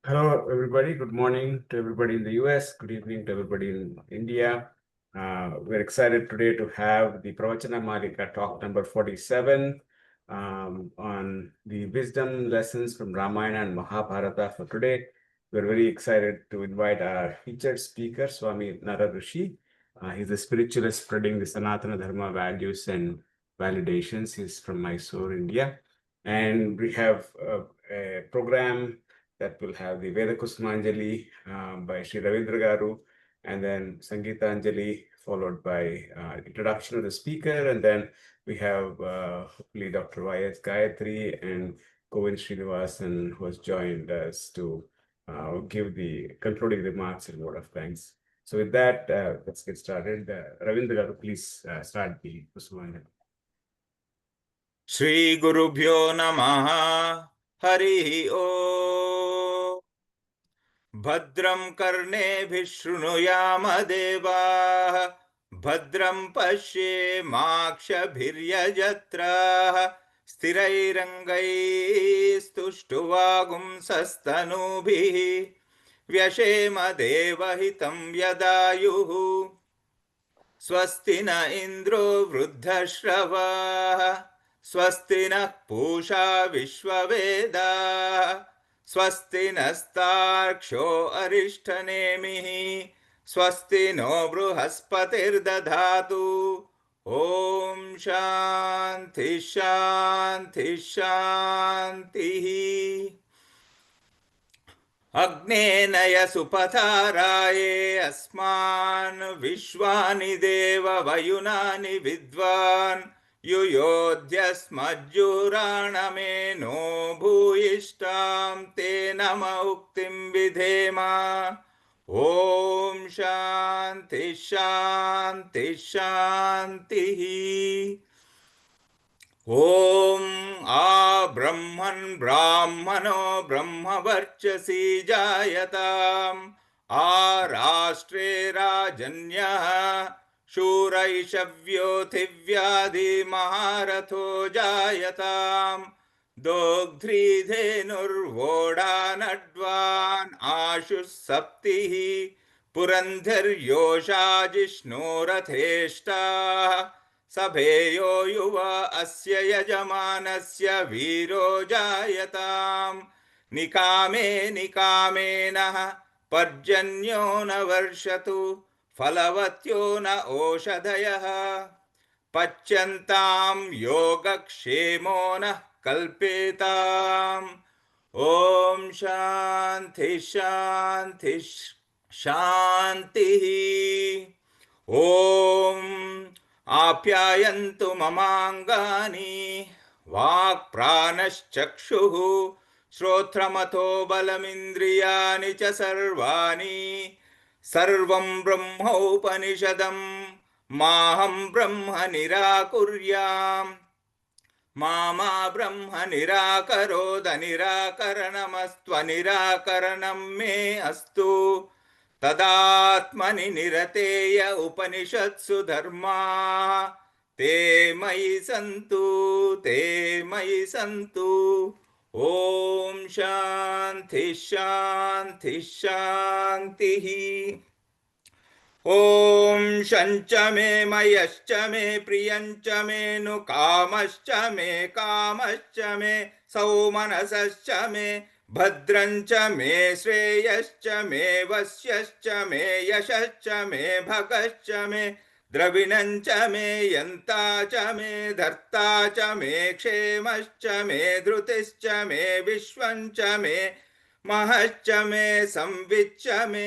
Hello, everybody. Good morning to everybody in the US. Good evening to everybody in India. We're excited today to have the Pravachana Malika talk number 47 on the wisdom lessons from Ramayana and Mahabharata for today. We're very excited to invite our featured speaker, Swami Nara Rishi. He's a spiritualist spreading the Sanatana Dharma values and validations. He's from Mysore, India. And we have a program that will have the Veda Kusmanjali by Sri Ravindra Garu, and then Sangeeta Anjali, followed by introduction of the speaker, and then we have hopefully Dr. Y.S. Gayatri and Govind Srinivasan, who has joined us to give the concluding remarks and word of thanks. So with that, let's get started. Ravindra Garu, please start the Kusmanjali. Shri Gurubhyo Namaha Hari O Bhadram Karnebhi Shrunuyama Devaah Bhadram Pashye Makshabhiryajatra Sthirairangai Stuštuvagum Sastanubhi Vyashema Devahitam Yadayuhu Swasti na Indro Vruddhashravah Swasti nः पूषा विश्ववेदाः स्वस्ति नस्तार्क्ष्यो अरिष्ठनेमिः स्वस्ति no बृहस्पतिर्दधातु ॐ शान्ति शान्ति शान्तिः अग्नेनय सुपथाराये अस्मान् विश्वानि देव वयुनानि विद्वान् युयोध्यस्मज्जुराणमेनो भूयिष्ठां ते नम उक्तिं विधेम ॐ शान्ति शान्ति शान्तिः ॐ आ ब्रह्मन् ब्राह्मणो ब्रह्मवर्चसि जायताम् आ राष्ट्रे राजन्यः शूरैषव्योथिव्याधिमहारथो जायताम् दोग्ध्रीधेनुर्वोढानड्वान् आशुः सप्तिः पुरन्धिर्योषा जिष्णोरथेष्टाः सभेयो युवा अस्य यजमानस्य वीरो जायताम् निकामे निकामेनः पर्जन्यो न वर्षतु फलवत्यो न ओषधयः पच्यन्तां योगक्षेमो नः कल्पेताम् ॐ शान्ति शान्ति शान्तिः ॐ आप्यायन्तु ममाङ्गानि वाक्प्राणश्चक्षुः श्रोत्रमथो बलमिन्द्रियाणि च सर्वाणि सर्वं ब्रह्मोपनिषदं माहं ब्रह्म निराकुर्याम् मा ब्रह्म निराकरोद निराकरणमस्त्वनिराकरणं मे अस्तु तदात्मनि निरतेय उपनिषत्सु धर्माः ते मयि सन्तु ॐ शान्ति शान्ति शान्तिः ॐ शञ्च मे मयश्च मे प्रियञ्च मे नु कामश्च मे सौमनसश्च मे भद्रञ्च मे श्रेयश्च मे वश्यश्च मे यशश्च मे भगश्च मे द्रविणञ्च मे यन्ता च मे धर्ता च मे क्षेमश्च मे धृतिश्च मे विश्वञ्च मे महश्च मे संविच्च मे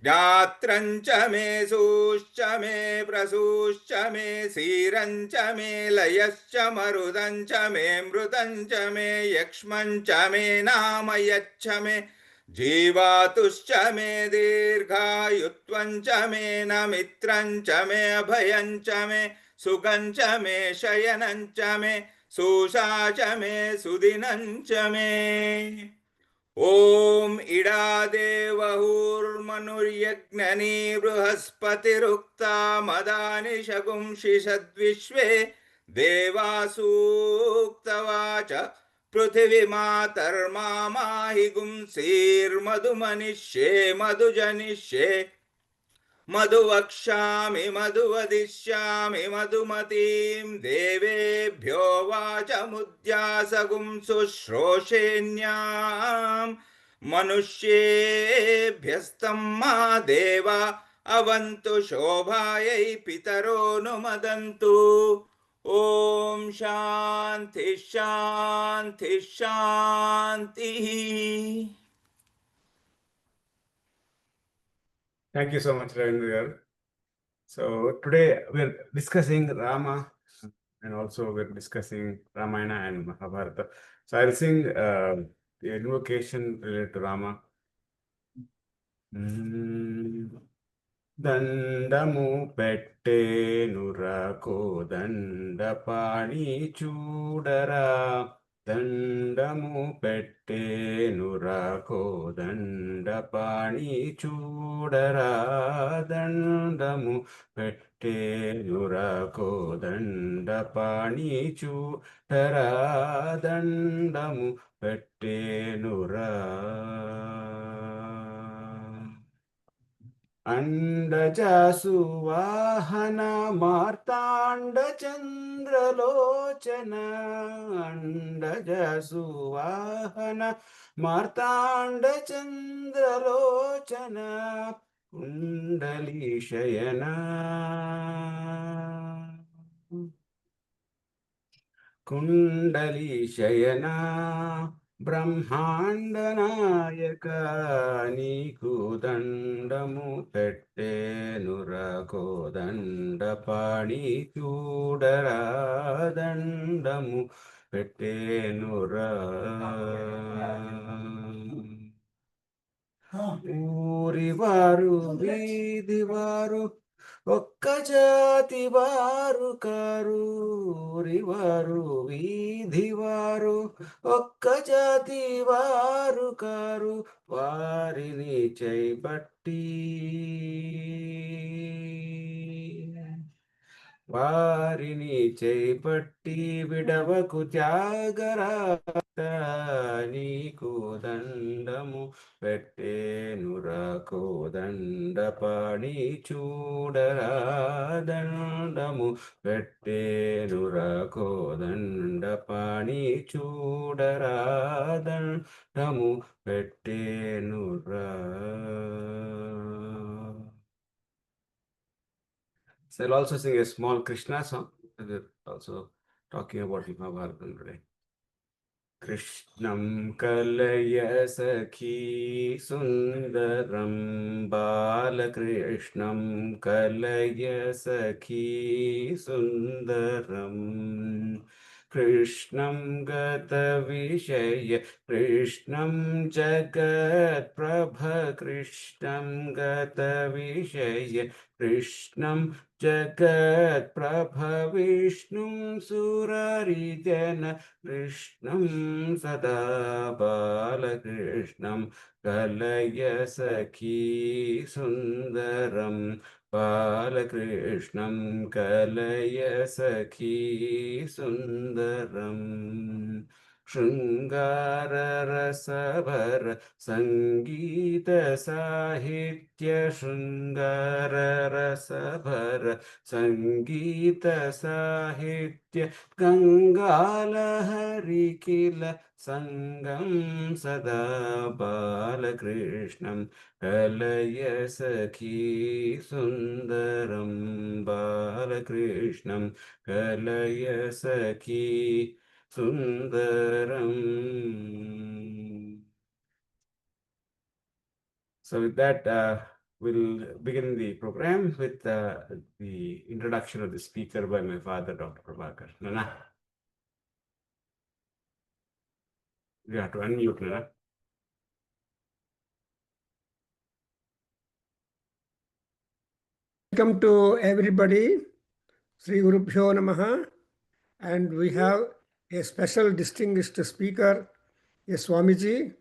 ज्ञात्रञ्च मे सूश्च मे प्रसूश्च मे सीरञ्च मे लयश्च मरुदञ्च मे मृदञ्च मे यक्ष्मञ्च मे नामयच्च मे जीवातुश्च मे दीर्घायुत्वञ्च मे नमित्रञ्च मे अभयञ्च मे सुगञ्च मे शयनञ्च मे सूषा च मे सुदिनञ्च मे ॐ इडा देवहुर्मनुर्यज्ञनी बृहस्पतिरुक्ता मदानि शगुंषि सद्विश्वे देवासूक्तवाच पृथिवीमातर्मामाहि गुंसीर्मधुमनिष्ये मधुजनिष्ये मधुवक्ष्यामि मधुवदिष्यामि मधुमतीं देवेभ्यो वाचमुद्यासगुं शुश्रोषेण्यां मनुष्येभ्यस्तं मा देवा अवन्तु शोभायै पितरो नुमदन्तु ॐ शान्ति शान्ति शान्तिः. Thank you so much, Ravindra. So today we're discussing Rama, and also we're discussing Ramayana and Mahabharata. So I'll sing the invocation related to Rama. దండము పెట్టేనురకు దండపాణి చూడరా దండము పెట్టేనురకు దండపాణి చూడరా దండము పెట్టేనురకు దండపాణి చూడరా దండము పెట్టేనురా అండజాసువాహన మార్తాండ చంద్రలోచన అండజాసువాహన మార్తాండ చంద్రలోచన కుండలి శయన కుండలి శయన బ్రహ్మాండ నాయక నీకు దండము పెట్టేనురకో దండపాణి చూడరా దండము పెట్టేనురా ఊరివారు వీధివారు ఒక్క జాతి వారు కారు ఊరివారు వీధివారు ఒక్క జాతి వారు కారు వారిని చేపట్టి వారిని చేపట్టి విడవకు త్యాగరాత నీకు దండము పెట్టేనురకో దండపాణి చూడరా దండము పెట్టేనురకో దండపాణి చూడరా దండము పెట్టేనురా. So I'll also sing a small Krishna song. We're also talking about Mahabharata today. Krishnam kalaya sakhi sundaram Balakrishnam kalaya sakhi sundaram Krishnam gata vishaya Krishnam jagat prabha Krishnam gata vishaya Krishnam Jagat Prabha Vishnum Surarijana Krishnam Sada Bala Krishnam Kalaya Sakhi Sundaram Bala Krishnam Kalaya Sakhi Sundaram Shringara Rasabhara Sangita Sahitya Shringara Rasabhara Sangita Sahitya Gangala Harikila Sangam Sada Balakrishnam Kalaya Sakhi Sundaram Balakrishnam Kalaya Sakhi Sundaram. So with that, we'll begin the program with the introduction of the speaker by my father, Dr. Prabhakar. Nana, you have to unmute, Nana. Welcome to everybody, Sri Gurubhyo Namaha, and we have a special distinguished speaker, a Swamiji,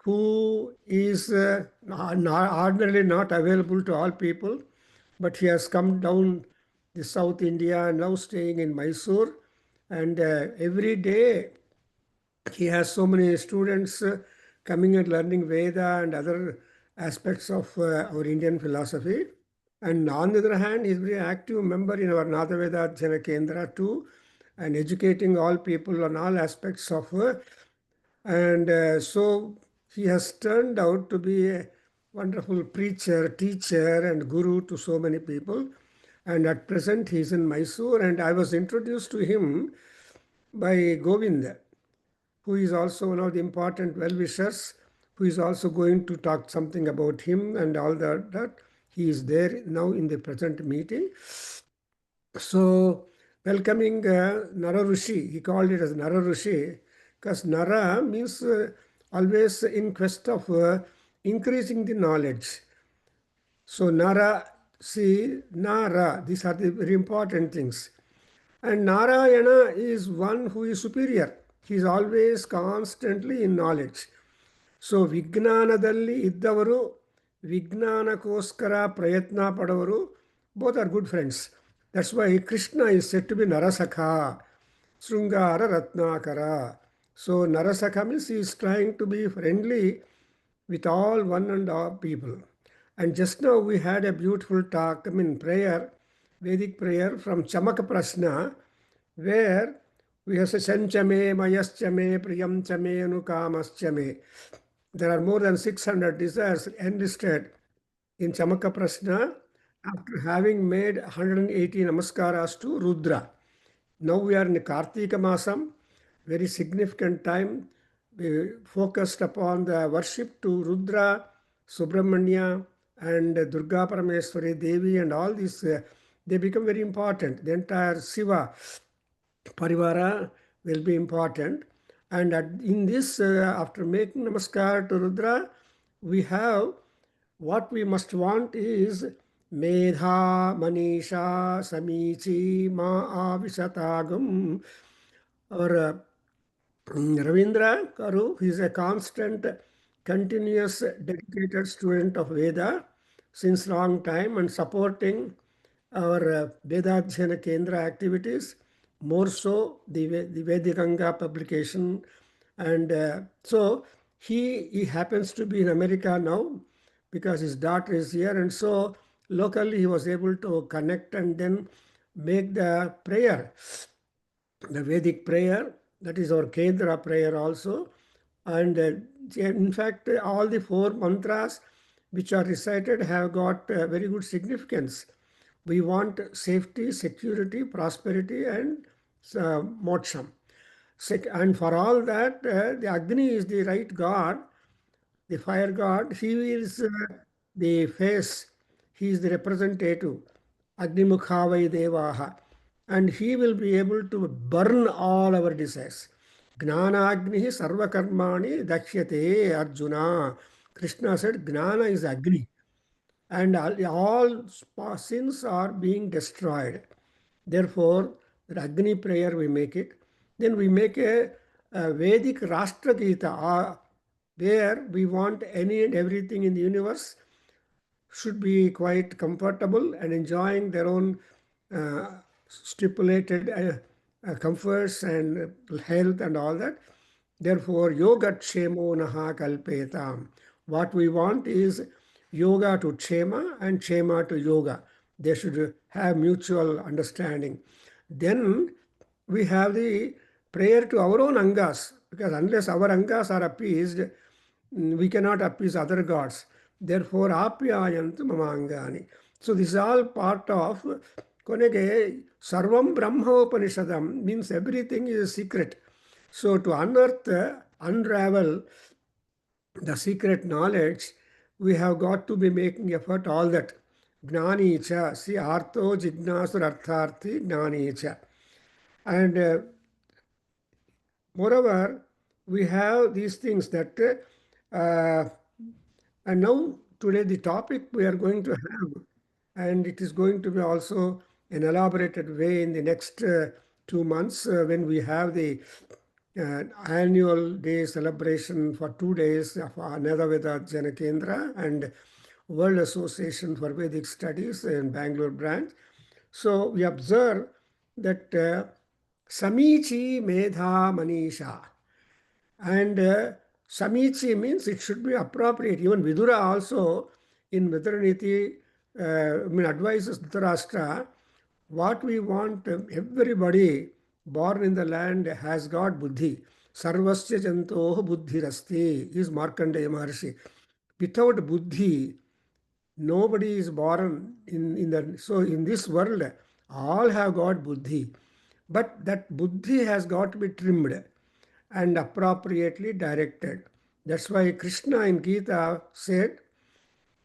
who is ordinarily not available to all people, but he has come down the South India and now staying in Mysore, and every day he has so many students coming and learning Veda and other aspects of our Indian philosophy. And on the other hand, he's a very active member in our Veda Adhyayana Kendra too, and educating all people on all aspects of so he has turned out to be a wonderful preacher, teacher, and guru to so many people. And at present, he's in Mysore, and I was introduced to him by Govind, who is also one of the important well-wishers, who is also going to talk something about him and all that. He is there now in the present meeting. So, welcoming Nara Rishi, he called it as Nara Rishi, because Nara means always in quest of increasing the knowledge. So, Nara, see, Nara, these are the very important things. And Narayana is one who is superior. He is always constantly in knowledge. So, Vignanadalli iddavaru, Vignanakoskara prayatna padavaru, both are good friends. That's why Krishna is said to be Narasakha, Srungara Ratnakara. So, Narasakha means he is trying to be friendly with all one and all people. And just now we had a beautiful talk, prayer, Vedic prayer from Chamaka Prashna, where we have said Sanchame, Mayaschame, Priyamchame, Anukamaschame. There are more than 600 desires enlisted in Chamaka Prashna after having made 180 namaskaras to Rudra. Now we are in Kartika Masam, very significant time. We focused upon the worship to Rudra, Subramanya, and Durga Parameswari Devi, and all these, they become very important. The entire Shiva Parivara will be important. And in this, after making Namaskar to Rudra, we have what we must want is Medha, Manisha, Samichi, Ma Avishatagam, or Ravindra Karu, he is a constant, continuous, dedicated student of Veda since long time and supporting our Veda Adhyayana Kendra activities, more so the Vedikanga publication. And so he happens to be in America now because his daughter is here. And so locally he was able to connect and then make the prayer, the Vedic prayer, that is our Kendra prayer also. And in fact, all the four mantras which are recited have got very good significance. We want safety, security, prosperity, and moksham. And for all that, the Agni is the right god, the fire god. He is the face, he is the representative. Agni Mukhavai Devaha. And he will be able to burn all our desires. Gnana Agni Sarva Karmani Dakshyate Arjuna. Krishna said, Gnana is Agni. And all sins are being destroyed. Therefore, the Agni prayer we make it. Then we make a Vedic Rashtra Gita, where we want any and everything in the universe should be quite comfortable and enjoying their own stipulated comforts and health and all that. Therefore, yoga kshemo naha kalpetam. What we want is yoga to kshema and kshema to yoga. They should have mutual understanding. Then we have the prayer to our own angas, because unless our angas are appeased, we cannot appease other gods. Therefore, apyayantu mamangani. So this is all part of Konege Sarvam Brahma Upanishadam, means everything is a secret. So to unearth, unravel the secret knowledge, we have got to be making effort all that. Gnani cha, see artho jignasur artharthi gnani cha. And moreover, we have these things that, and now today the topic we are going to have, and it is going to be also an elaborated way in the next 2 months when we have the annual day celebration for 2 days of Nara Veda Adhyayana Kendra and World Association for Vedic Studies in Bangalore branch. So we observe that Samichi Medha Manisha. And Samichi means it should be appropriate. Even Vidura also in Vidaraniti advises Dhritarashtra, what we want, everybody born in the land has got buddhi. Sarvasya jantoh buddhirasti is Markandeya Maharshi. Without buddhi, nobody is born in the. So in this world, all have got buddhi. But that buddhi has got to be trimmed and appropriately directed. That's why Krishna in Gita said,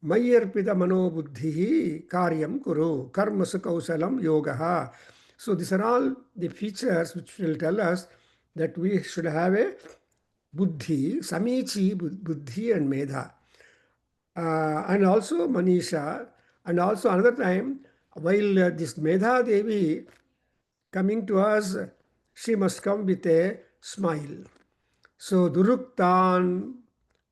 Mayarpita mano buddhi karyam kuru karmasu kausalam yogaha. So these are all the features which will tell us that we should have a buddhi, samichi, buddhi and medha. And also Manisha. And also another time, while this Medha Devi coming to us, she must come with a smile. So Duruktan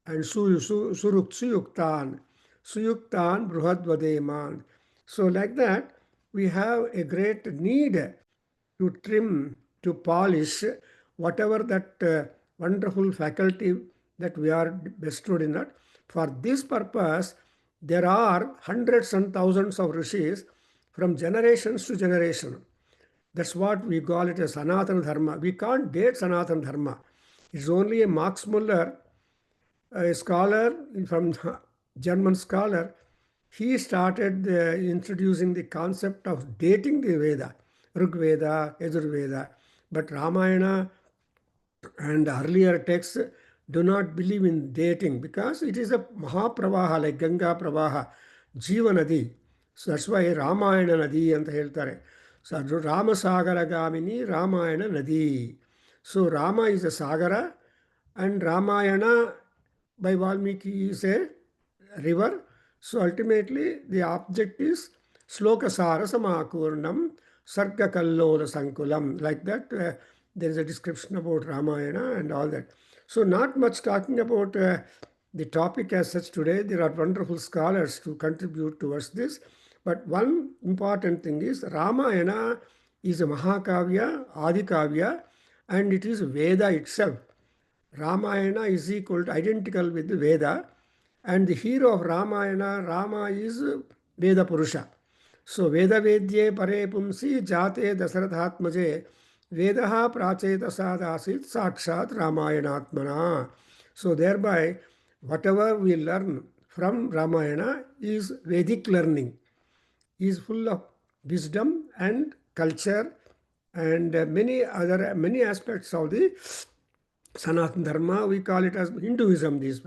and Suyuktan, Suyuktan Bruhadvademan. So like that, we have a great need to trim, to polish whatever that wonderful faculty that we are bestowed in that. For this purpose, there are hundreds and thousands of rishis from generations to generation. That's what we call it as Sanatana Dharma. We can't date Sanatana Dharma. It's only a Max Muller, a scholar from German scholar. He started introducing the concept of dating the Veda, Rig Veda, Yajur Veda. But Ramayana and earlier texts do not believe in dating because it is a Mahapravaha like Ganga Pravaha, Jiva Nadi. So that's why Ramayana Nadi anta ಹೇಳ್ತಾರೆ. So Ramasagara Gamini, Ramayana Nadi. So Rama is a Sagara and Ramayana by Valmiki is a river. So ultimately the object is Slokasara Samakurnam Sarga Kallola Sankulam. Like that, there is a description about Ramayana and all that. So not much talking about the topic as such today. There are wonderful scholars to contribute towards this. But one important thing is Ramayana is a Mahakavya, Adikavya, and it is Veda itself. Ramayana is equal to identical with the Veda, and the hero of Ramayana, Rama is Veda Purusha. So Veda Vedye Pare Pumsi Jate Dasarathatmaje Vedaha Pracheta Sadasit Sakshat Ramayanatmana. So thereby, whatever we learn from Ramayana is Vedic learning, is full of wisdom and culture and many aspects of the Sanatana Dharma. We call it as Hinduism. These,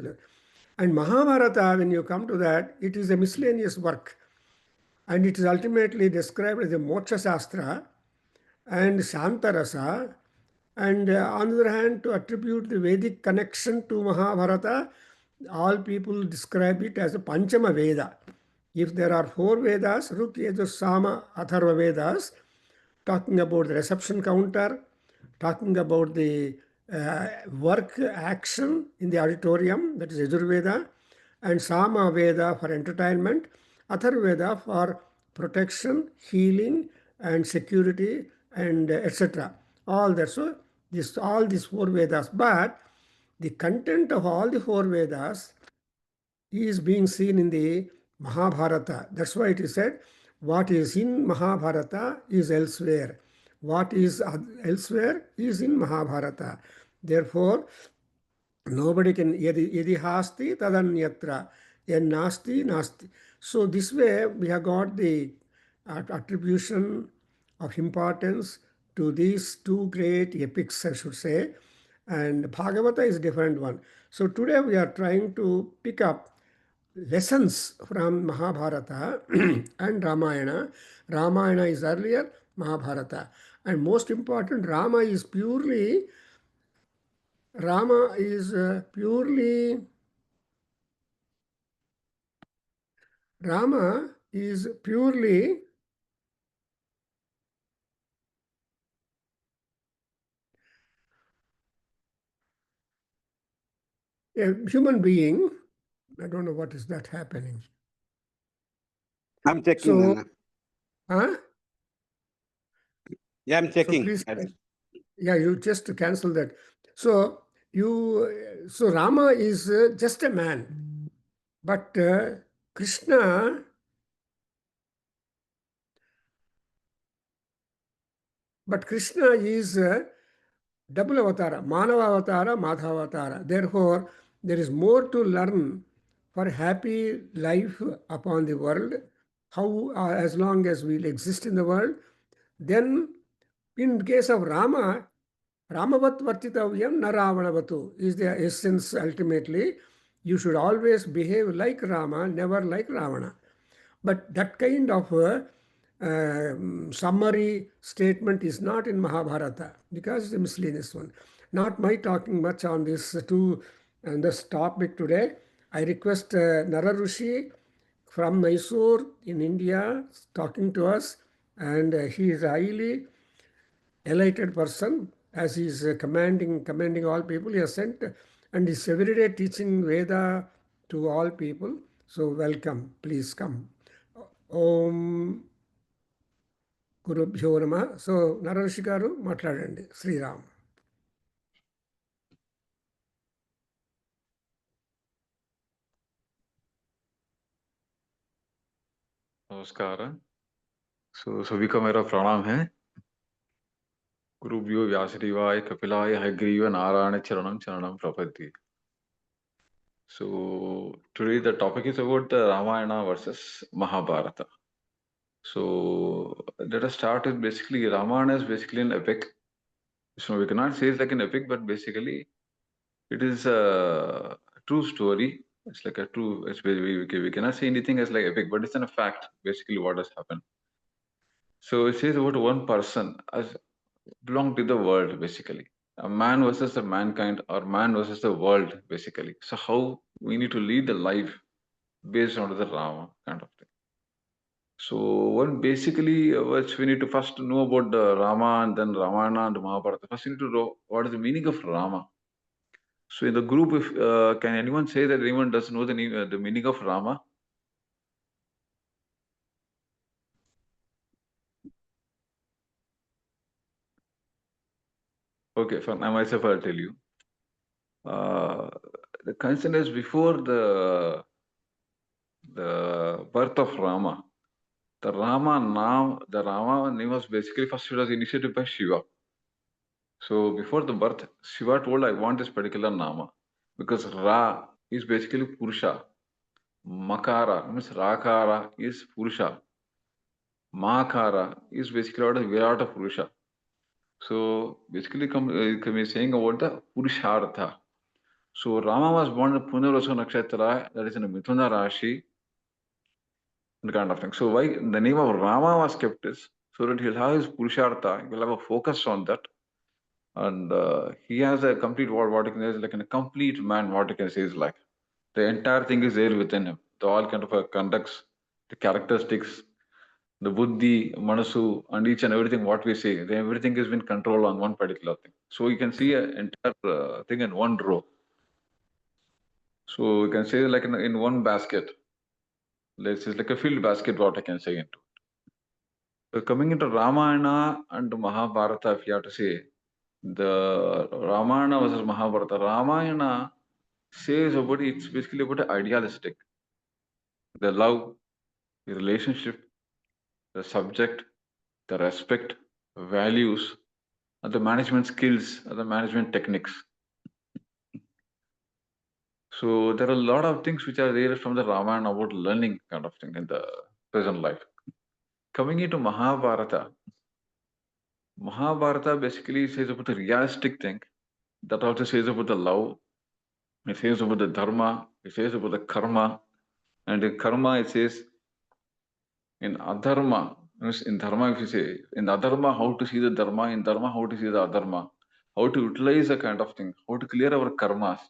and Mahabharata, when you come to that, it is a miscellaneous work, and it is ultimately described as a Moksha Shastra and Shantarasa. And on the other hand, to attribute the Vedic connection to Mahabharata, all people describe it as a Panchama Veda. If there are 4 Vedas, Ruk, Yajur, Sama, Atharva Vedas, talking about the reception counter, talking about the work action in the auditorium, that is Yajur Veda, and Sama Veda for entertainment, Atharva Veda for protection, healing, and security, and etc. All that. So all these 4 Vedas, but the content of all the 4 Vedas is being seen in the Mahabharata. That's why it is said, what is in Mahabharata is elsewhere. What is elsewhere is in Mahabharata. Therefore, nobody can, yadi hasti tadanyatra, yen nasti nasti. So this way we have got the attribution of importance to these 2 great epics, I should say, and Bhagavata is a different one. So today we are trying to pick up lessons from Mahabharata and Ramayana. Ramayana is earlier, Mahabharata. And most important, Rama is purely a human being. I don't know what is that happening. I'm checking. So, Nana. Yeah, I'm checking. So please, yeah, you just to cancel that. So So Rama is just a man, but Krishna is double avatara, Manava avatara, Madhava avatara. Therefore, there is more to learn for happy life upon the world, how as long as we exist in the world. Then, in case of Rama, Ramavat Vartitavyam na Ravanavatu is the essence ultimately. You should always behave like Rama, never like Ravana. But that kind of summary statement is not in Mahabharata because it's a miscellaneous one. Not my talking much on this this topic today. I request Nara Rishi from Mysore in India talking to us, and he is highly enlightened person as he is commanding all people. He has sent and is every day teaching Veda to all people. So welcome, please come. Om Gurubhyo Namah. So Nararishi garu matladandi. Sri Ram. नमस्कार। सभी का मेरा प्रणाम है। गुरुभ्यो व्यासदेवाय कपिलाय हयग्रीव नारायण चरणम चरणम प्रपद्ये। So today the topic is about the Ramayana versus Mahabharata. So let us start with basically Ramayana is basically an epic. So we cannot say it's like an epic, but basically it is a true story. It's like a true. We cannot say anything as like epic, but it's in a fact basically what has happened. So it says about one person as belong to the world basically. A man versus the mankind, or man versus the world basically. So how we need to lead the life based on the Rama kind of thing. So one basically which we need to first know about the Rama and then Ramayana and Mahabharata. First we need to know what is the meaning of Rama. So in the group, if can anyone say that anyone doesn't know the meaning of Rama? Okay, fine. I myself I'll tell you. The concern is before the birth of Rama. The Rama name was basically first it was initiated by Shiva. So before the birth, Shiva told, I want this particular Nama. Because Ra is basically Purusha. Makara means Rakara is Purusha. Makara is basically out of Virata Purusha. So basically come saying about the Purushartha. So Rama was born in Punarvasu Nakshatra, that is in the Mithuna Rashi, and kind of thing. So why the name of Rama was kept is so that he'll have his Purushartha, he'll have a focus on that. And he has a complete what you can say is like a complete man, what you can say is like the entire thing is there within him. The all kind of conducts, the characteristics, the buddhi, manasu, and each and everything what we say, everything has been controlled on one particular thing. So you can see an entire thing in one row. So you can say like in one basket. Let's say like a filled basket, what I can say into. So coming into Ramayana and Mahabharata, if you have to say, the Ramayana versus Mahabharata. Ramayana says about it's basically about the idealistic, the love, the relationship, the subject, the respect, values, and the management skills, and the management techniques. So there are a lot of things which are there from the Ramayana about learning kind of thing in the present life. Coming into Mahabharata, Mahabharata basically says about the realistic thing. That also says about the love. It says about the dharma. It says about the karma. And in karma, it says in adharma. In dharma, if you say in adharma, how to see the dharma. In dharma, how to see the adharma. How to utilize a kind of thing. How to clear our karmas.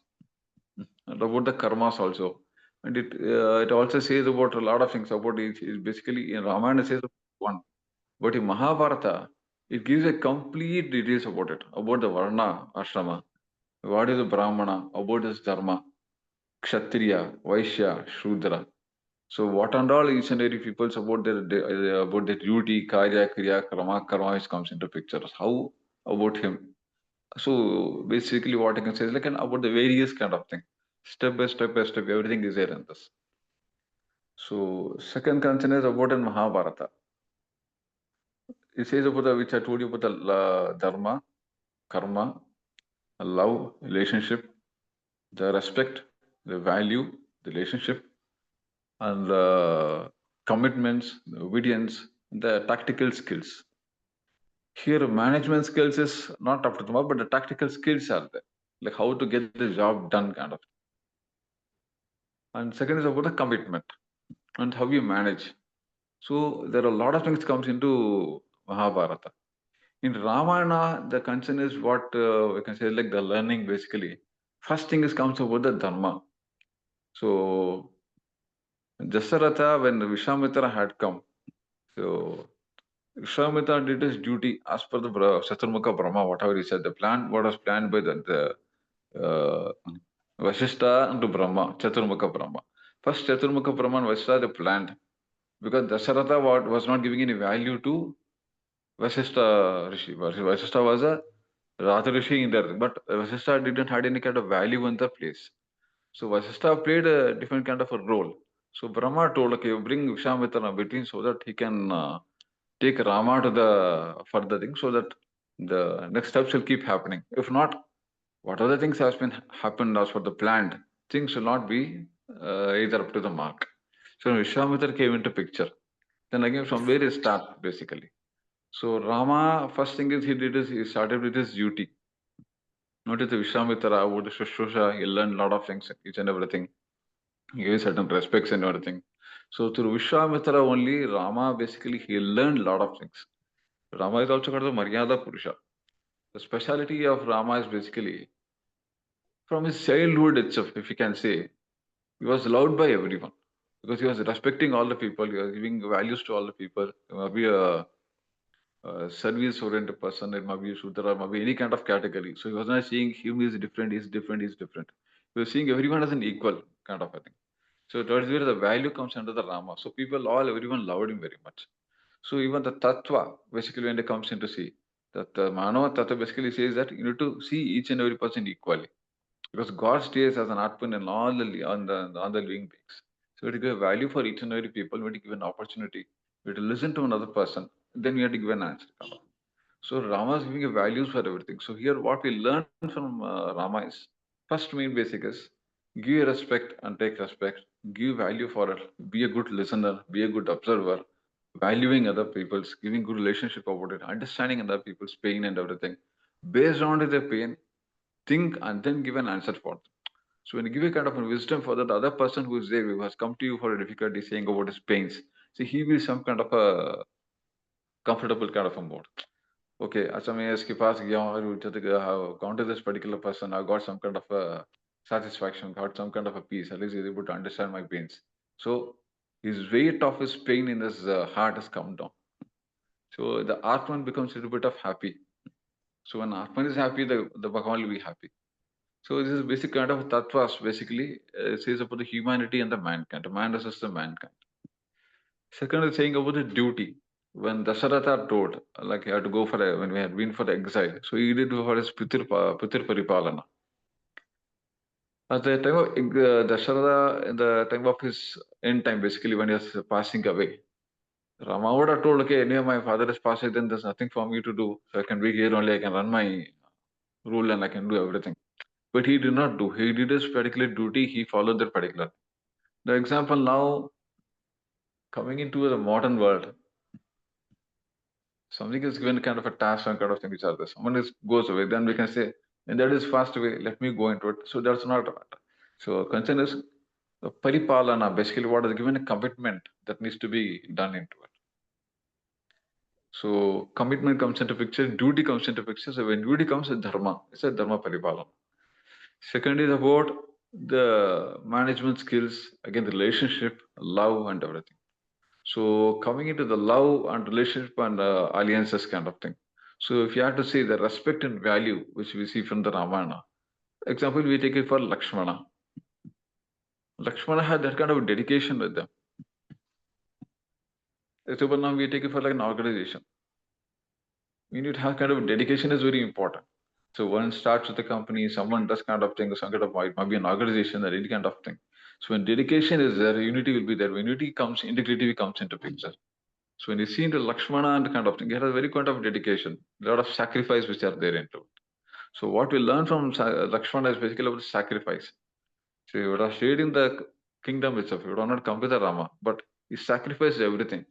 And about the karmas also. And it also says about a lot of things. About it basically in Ramayana, it says one. But in Mahabharata, it gives a complete details about it. About the Varna ashrama. What is the Brahmana? About this dharma. Kshatriya, Vaishya, Shudra. So what and all each and every people's about their duty, karya, kriya, karma, which comes into pictures. How about him? So basically what I can say is like about the various kind of thing. Step by step by step, everything is there in this. So second concern is about in Mahabharata. It says about the, which I told you about the dharma, karma, love, relationship, the respect, the value, the relationship, and the commitments, the obedience, the tactical skills. Here, management skills is not up to the mark, but the tactical skills are there, like how to get the job done, kind of. And second is about the commitment and how you manage. So there are a lot of things comes into Mahabharata. In Ramayana, the concern is what we can say like the learning basically. First thing is comes about the dharma. So Jasaratha, when Vishwamitra had come, so Vishwamitra did his duty as per the Chaturmukha Brahma, whatever he said, the plan, what was planned by the Vasishtha and Brahma, Chaturmukha Brahma. First, Chaturmukha Brahma and Vasishtha they planned because Dasaratha was not giving any value to Vasishtha Rishi. Vasishtha was a Radha Rishi in there, but Vasishtha didn't had any kind of value in the place. So Vasishtha played a different kind of a role. So Brahma told, okay, bring Vishwamitra between so that he can take Rama to the further thing, so that the next steps will keep happening. If not, what other things has been happened as for the planned things will not be either up to the mark. So Vishwamitra came into picture. Then again, from where it start basically. So Rama, first thing is he started with his duty. Notice the Vishwamitra, about the Shushrusa, he learned a lot of things, each and everything. He gave certain respects and everything. So through Vishwamitra only, Rama basically he learned a lot of things. Rama is also called the Maryada Purusha. The speciality of Rama is basically from his childhood itself, if you can say, he was loved by everyone because he was respecting all the people, he was giving values to all the people. He might be a service-oriented person, it might be a Shudra, it might be any kind of category. So he was not seeing him is different, he's different, he's different. He was seeing everyone as an equal kind of a thing. So that is where the value comes under the Rama. So everyone loved him very much. So even the Tattva, basically when it comes into see, that the Manava Tattva basically says that you need to see each and every person equally. Because God stays as an Atman in all on the living beings. So we have to give value for each and every people, we have to give an opportunity, we have to listen to another person, then we have to give an answer. So Rama is giving a values for everything. So here what we learn from Rama is, first main basic is, give respect and take respect, give value for it, be a good listener, be a good observer, valuing other people's, giving good relationship about it, understanding other people's pain and everything. Based on their pain, think and then give an answer for them. So when you give a kind of a wisdom for that other person who is there, who has come to you for a difficulty, saying about his pains, see he will some kind of a comfortable kind of a mode. Okay, अच्छा मैं इसके पास गया हूँ और have gone to this particular person, I got some kind of a satisfaction, got some kind of a peace, at least he's able to understand my pains. So his weight of his pain in his heart has come down. So the Atman becomes a little bit of happy. So when Atman is happy, the Bhagavan will be happy. So this is basic kind of tattvas basically says about the humanity and the mankind, the man versus the mankind. Second is saying about the duty. When Dasaratha told, like he had to go for when we had been for the exile, so he did for his Pitir Paripalana. At the time of Dasaratha, in the time of his end time, basically when he was passing away, Rama would have told, okay, anyway, my father is passing, then there's nothing for me to do. So I can be here only, I can run my rule and I can do everything. But he did not do. He did his particular duty. He followed that particular. The example now coming into the modern world, something is given kind of a task and kind of thing which are there. Someone goes away, then we can say, and that is fast away, let me go into it. So that's not. So concern is paripalana, basically what is given a commitment that needs to be done into it. So commitment comes into picture, duty comes into picture. So when duty comes, it's dharma. It's a dharma paripalana. Second is about the management skills, again, the relationship, love, and everything. So coming into the love and relationship and alliances kind of thing. So if you have to say the respect and value, which we see from the Ramayana, example, we take it for Lakshmana. Lakshmana had that kind of dedication with them. Example, now we take it for like an organization. We need to have kind of dedication is very important. So one starts with a company, someone does kind of thing, some kind of might be an organization or any kind of thing. So when dedication is there, unity will be there. When unity comes, integrity comes into picture. So when you see into Lakshmana and kind of thing, it has a very kind of dedication, a lot of sacrifice which are there into it. So what we learn from Lakshmana is basically about sacrifice. So he would have stayed in the kingdom itself. He would have not come with the Rama, but he sacrificed everything.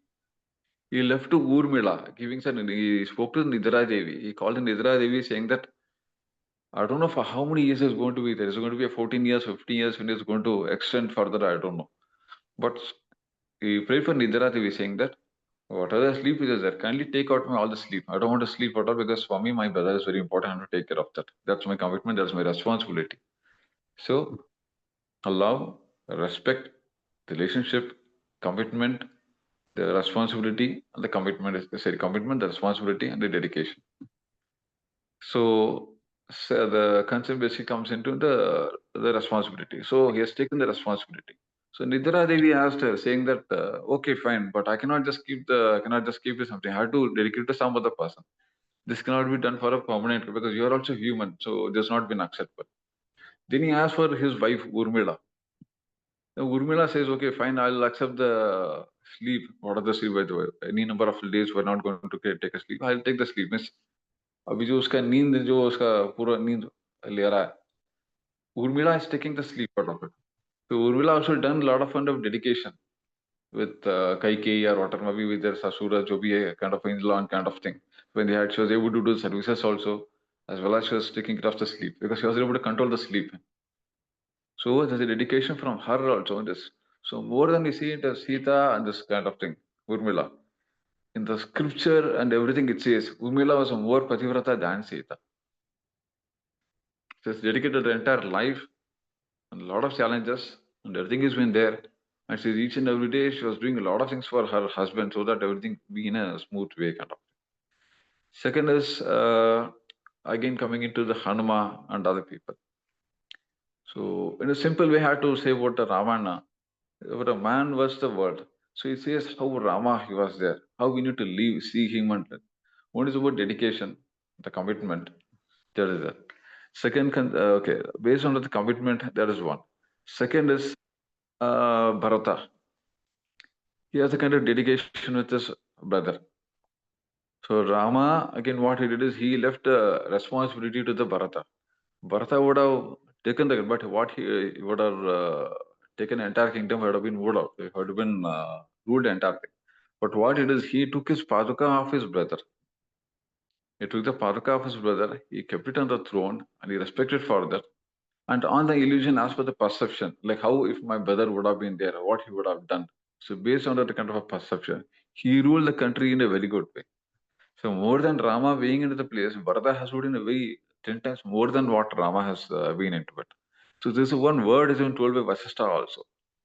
He left to Urmila, giving he spoke to Nidra Devi. He called in Nidra Devi saying that I don't know for how many years it's going to be there. Is it going to be a 14 years, 15 years, when it's going to extend further? I don't know. But he prayed for Nidra Devi saying that whatever sleep is there, kindly take out all the sleep. I don't want to sleep at all because Swami, my brother, is very important. I have to take care of that. That's my commitment. That's my responsibility. So allow, respect, the relationship, commitment, the responsibility, and the commitment is commitment, the responsibility, and the dedication. So the concept basically comes into the responsibility. So he has taken the responsibility. So Nidra Devi asked her, saying that, okay, fine, but I cannot just keep this something. I have to dedicate to some other person. This cannot be done for a permanent because you are also human. So this has not been acceptable. Then he asked for his wife Urmila. Urmila says, okay, fine, I'll accept the sleep. What are the sleep, by the way? Any number of days we're not going to take a sleep. I'll take the sleep. Means अभी जो उसका नींद जो उसका पूरा नींद ले रहा है, Urmila is taking the sleep out of it. So Urmila also done a lot of kind of dedication with Kaikeyi or whatever, maybe with their Sasura, jo bhi hai, kind of in-law and kind of thing. When they had, she was able to do services also, as well as she was taking care of the sleep because she was able to control the sleep. So there's a dedication from her also in this. So more than we see it as Sita and this kind of thing, Urmila. In the scripture and everything it says, Urmila was a more Pativrata than Sita. She has dedicated her entire life and a lot of challenges and everything has been there. And she's each and every day she was doing a lot of things for her husband so that everything be in a smooth way kind of. Second is again coming into the Hanuma and other people. So in a simple way, I have to say about the Ramayana, what a man was the world. So he says how Rama he was there, how we need to live, see him, and one is about dedication, the commitment. There is that. Second, okay, based on the commitment, there is one. Second is Bharata. He has a kind of dedication with his brother. So Rama, again, what he did is he left responsibility to the Bharata. Bharata would have taken the, but what he would have taken the entire kingdom would have been ruled out. It would have been ruled the entire thing. But what it is, he took his paduka of his brother. He took the paduka of his brother, he kept it on the throne, and he respected for that. And on the illusion, as per the perception, like how if my brother would have been there, what he would have done. So based on that kind of a perception, he ruled the country in a very good way. So more than Rama being into the place, Bharata has ruled in a way 10 times more than what Rama has been into it. So this one word is been told by Vasishtha also.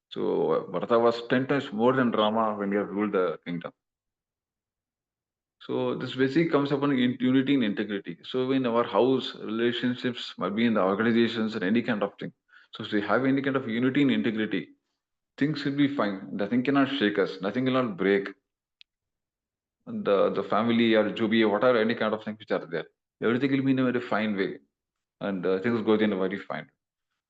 So Bharata was 10 times more than Rama when he has ruled the kingdom. So this basically comes upon unity and integrity. So in our house, relationships, maybe in the organizations and any kind of thing. So if we have any kind of unity and integrity, things will be fine. Nothing cannot shake us. Nothing will not break. And the family or Jubi or whatever, any kind of things which are there. Everything will be in a very fine way. And things go in a very fine.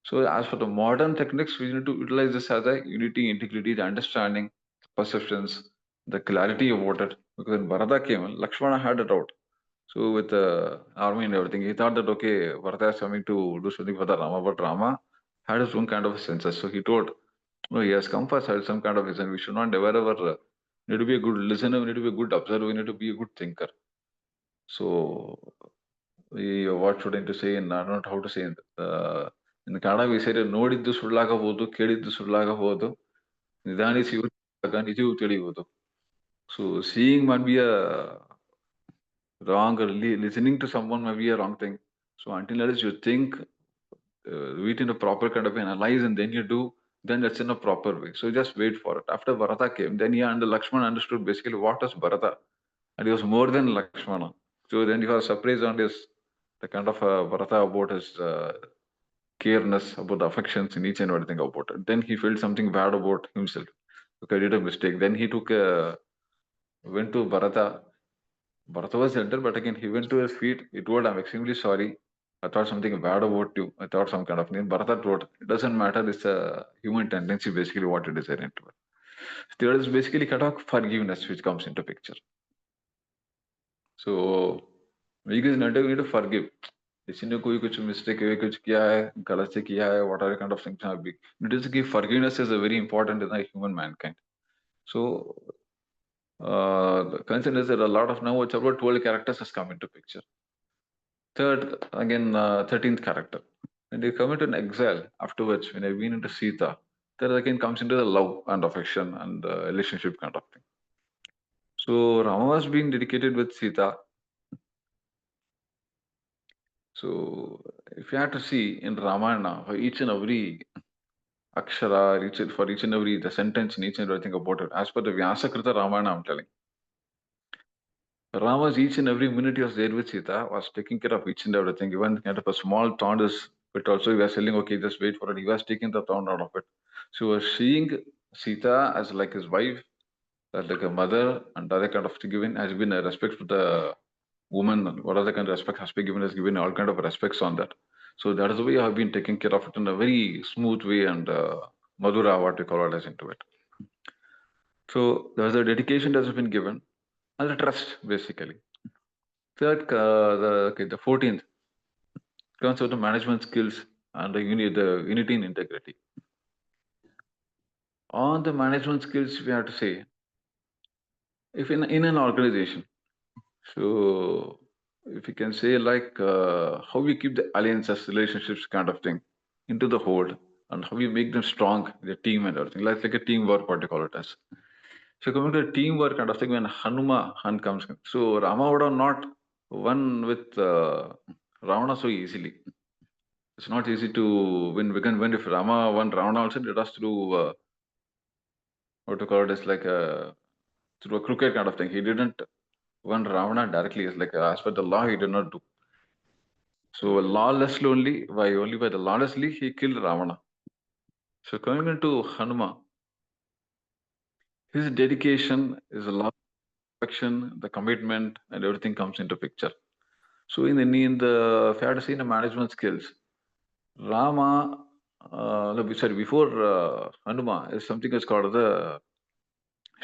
So as for the modern techniques, we need to utilize this as a unity, integrity, the understanding, perceptions, the clarity about it. Because when Bharata came, Lakshmana had a doubt. So with the army and everything, he thought that, okay, Bharata is coming to do something for the Rama, but Rama had his own kind of a senses. So he told, no, he has come for some kind of reason. We should not ever need to be a good listener, we need to be a good observer, we need to be a good thinker. So what should I to say? And I don't know how to say. In Kannada, we say ನೋಡಿದ್ದು ಸುಳ್ಳಾಗಬಹುದು, ಕೇಳಿದ್ದು ಸುಳ್ಳಾಗಬಹುದು, ನಿಧಾನಿಸಿ ನಿಜವು ತಿಳಿಯುವುದು. So seeing might be a wrong, or listening to someone might be a wrong thing. So until unless you think, do it in a proper kind of analyze, and then you do, then that's in a proper way. So just wait for it. After Bharata came, then he and Lakshmana understood basically what was Bharata, and he was more than Lakshmana. So then he was surprised on this, the kind of Bharata about his careness, about the affections in each and everything about it. Then he felt something bad about himself. Okay, I did a mistake. Then he went to Bharata. Bharata was elder, but again he went to his feet. He told, "I'm extremely sorry. I thought something bad about you. I thought some kind of thing. Bharat wrote, it doesn't matter. It's a human tendency, basically, what it is into it. There is basically kind of forgiveness which comes into picture. So, we guys need to forgive. किसी ने कोई कुछ mistake है, कुछ किया है, गलत से किया है, whatever kind of things have been. It is कि forgiveness is a very important in the human mankind. So, the concern is that a lot of now it's about 12 characters has come into picture. Third, again, 13th character. When they come into an exile afterwards, when they've been into Sita, that again comes into the love and affection and relationship kind of thing. So Rama was being dedicated with Sita. So if you have to see in Ramayana, for each and every akshara, for each and every the sentence in each and everything about it, as per the Vyasakrita Ramayana, I'm telling. Rama's each and every minute he was there with Sita, was taking care of each and everything. Even kind of a small thorn is, but also he was telling, okay, just wait for it. He was taking the thorn out of it. So he was seeing Sita as like his wife, as like a mother, and other kind of given has been a respect to the woman. What other kind of respect has been given, has given all kind of respects on that. So that is the way I have been taking care of it in a very smooth way and madhura, what we call it, as into it. So there's a dedication that has been given and the trust, basically. Third, the 14th comes out the management skills and the unity and integrity. On the management skills, we have to say, if in an organization, so if you can say like how we keep the alliances, relationships kind of thing into the hold, and how we make them strong, the team and everything, like a teamwork, what you call it as. So coming to the teamwork kind of thing, when Han comes, so Rama would have not won with Ravana so easily. It's not easy to win. We can win if Rama won Ravana also. It was through what to call it is like through a crooked kind of thing. He didn't win Ravana directly. It's like as per the law, he did not do. So lawlessly only by the lawlessly he killed Ravana. So coming into Hanuma, his dedication, his love, affection, the commitment, and everything comes into picture. So in the fair to see in the management skills, Rama, before Hanuma is something that's called the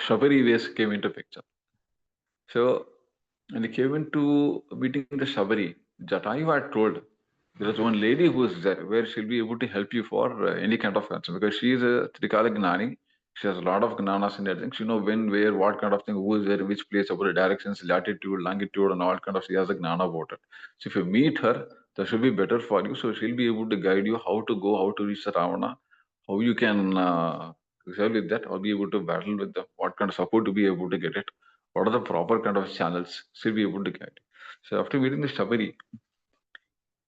Shabari ways came into picture. So when he came into meeting the Shabari, Jatayu had told there is one lady who is there where she'll be able to help you for any kind of answer because she is a Trikala Gnani. She has a lot of Gnanas in everything. She knows when, where, what kind of thing, who is there, in which place, about the directions, latitude, longitude, and all kind of. She has a Gnana about it. So if you meet her, that should be better for you. So she'll be able to guide you how to go, how to reach the Ravana, how you can resolve with that, or be able to battle with them, what kind of support to be able to get it, what are the proper kind of channels she'll be able to guide. So after meeting the Shabari,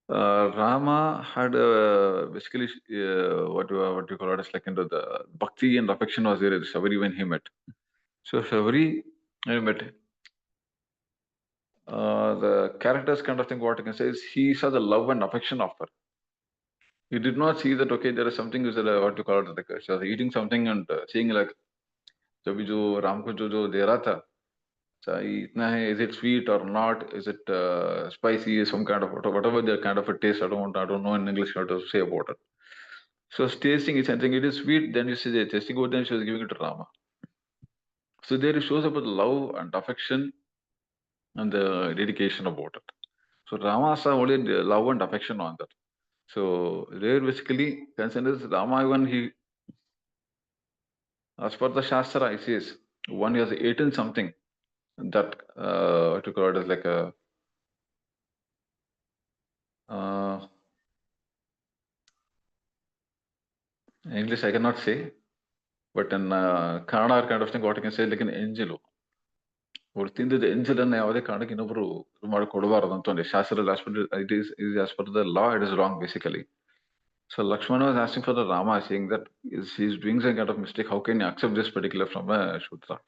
Rama had basically what you call it as like into the bhakti and affection was there. Shabari when he met. So Shabari met the characters kind of thing. What I can say is he saw the love and affection of her. He did not see that okay there is something is what you call it like she was eating something and seeing like जब जो राम को जो दे रहा था इतना है is it sweet or not, is it spicy, some kind of whatever the kind of a taste, I don't know in English how to say about it. So tasting is something, it is sweet, then you see the tasting over, then she was giving it to Rama. So there it shows about the love and affection and the dedication about it. So Rama saw only the love and affection on that. So there basically concern is Rama even he, as per the Shastra, he says, one has eaten something that what you call it as like a English I cannot say, but in Kannada kind of thing, what I can say like an angel. Or ತಿಂದಿದ್ದ ಎಂಜಲನ್ನ ಯಾವುದೇ ಕಾರಣಕ್ಕೆ ಇನ್ನೊಬ್ರು ಮಾಡಿಕೊಡಬಾರದು ಅಂತ ಶಾಸ್ತ್ರದಲ್ಲಿ it is as per the law, it is wrong basically. So Lakshmana was asking for the Rama, saying that he's doing some kind of mistake. How can you accept this particular from a Shudra?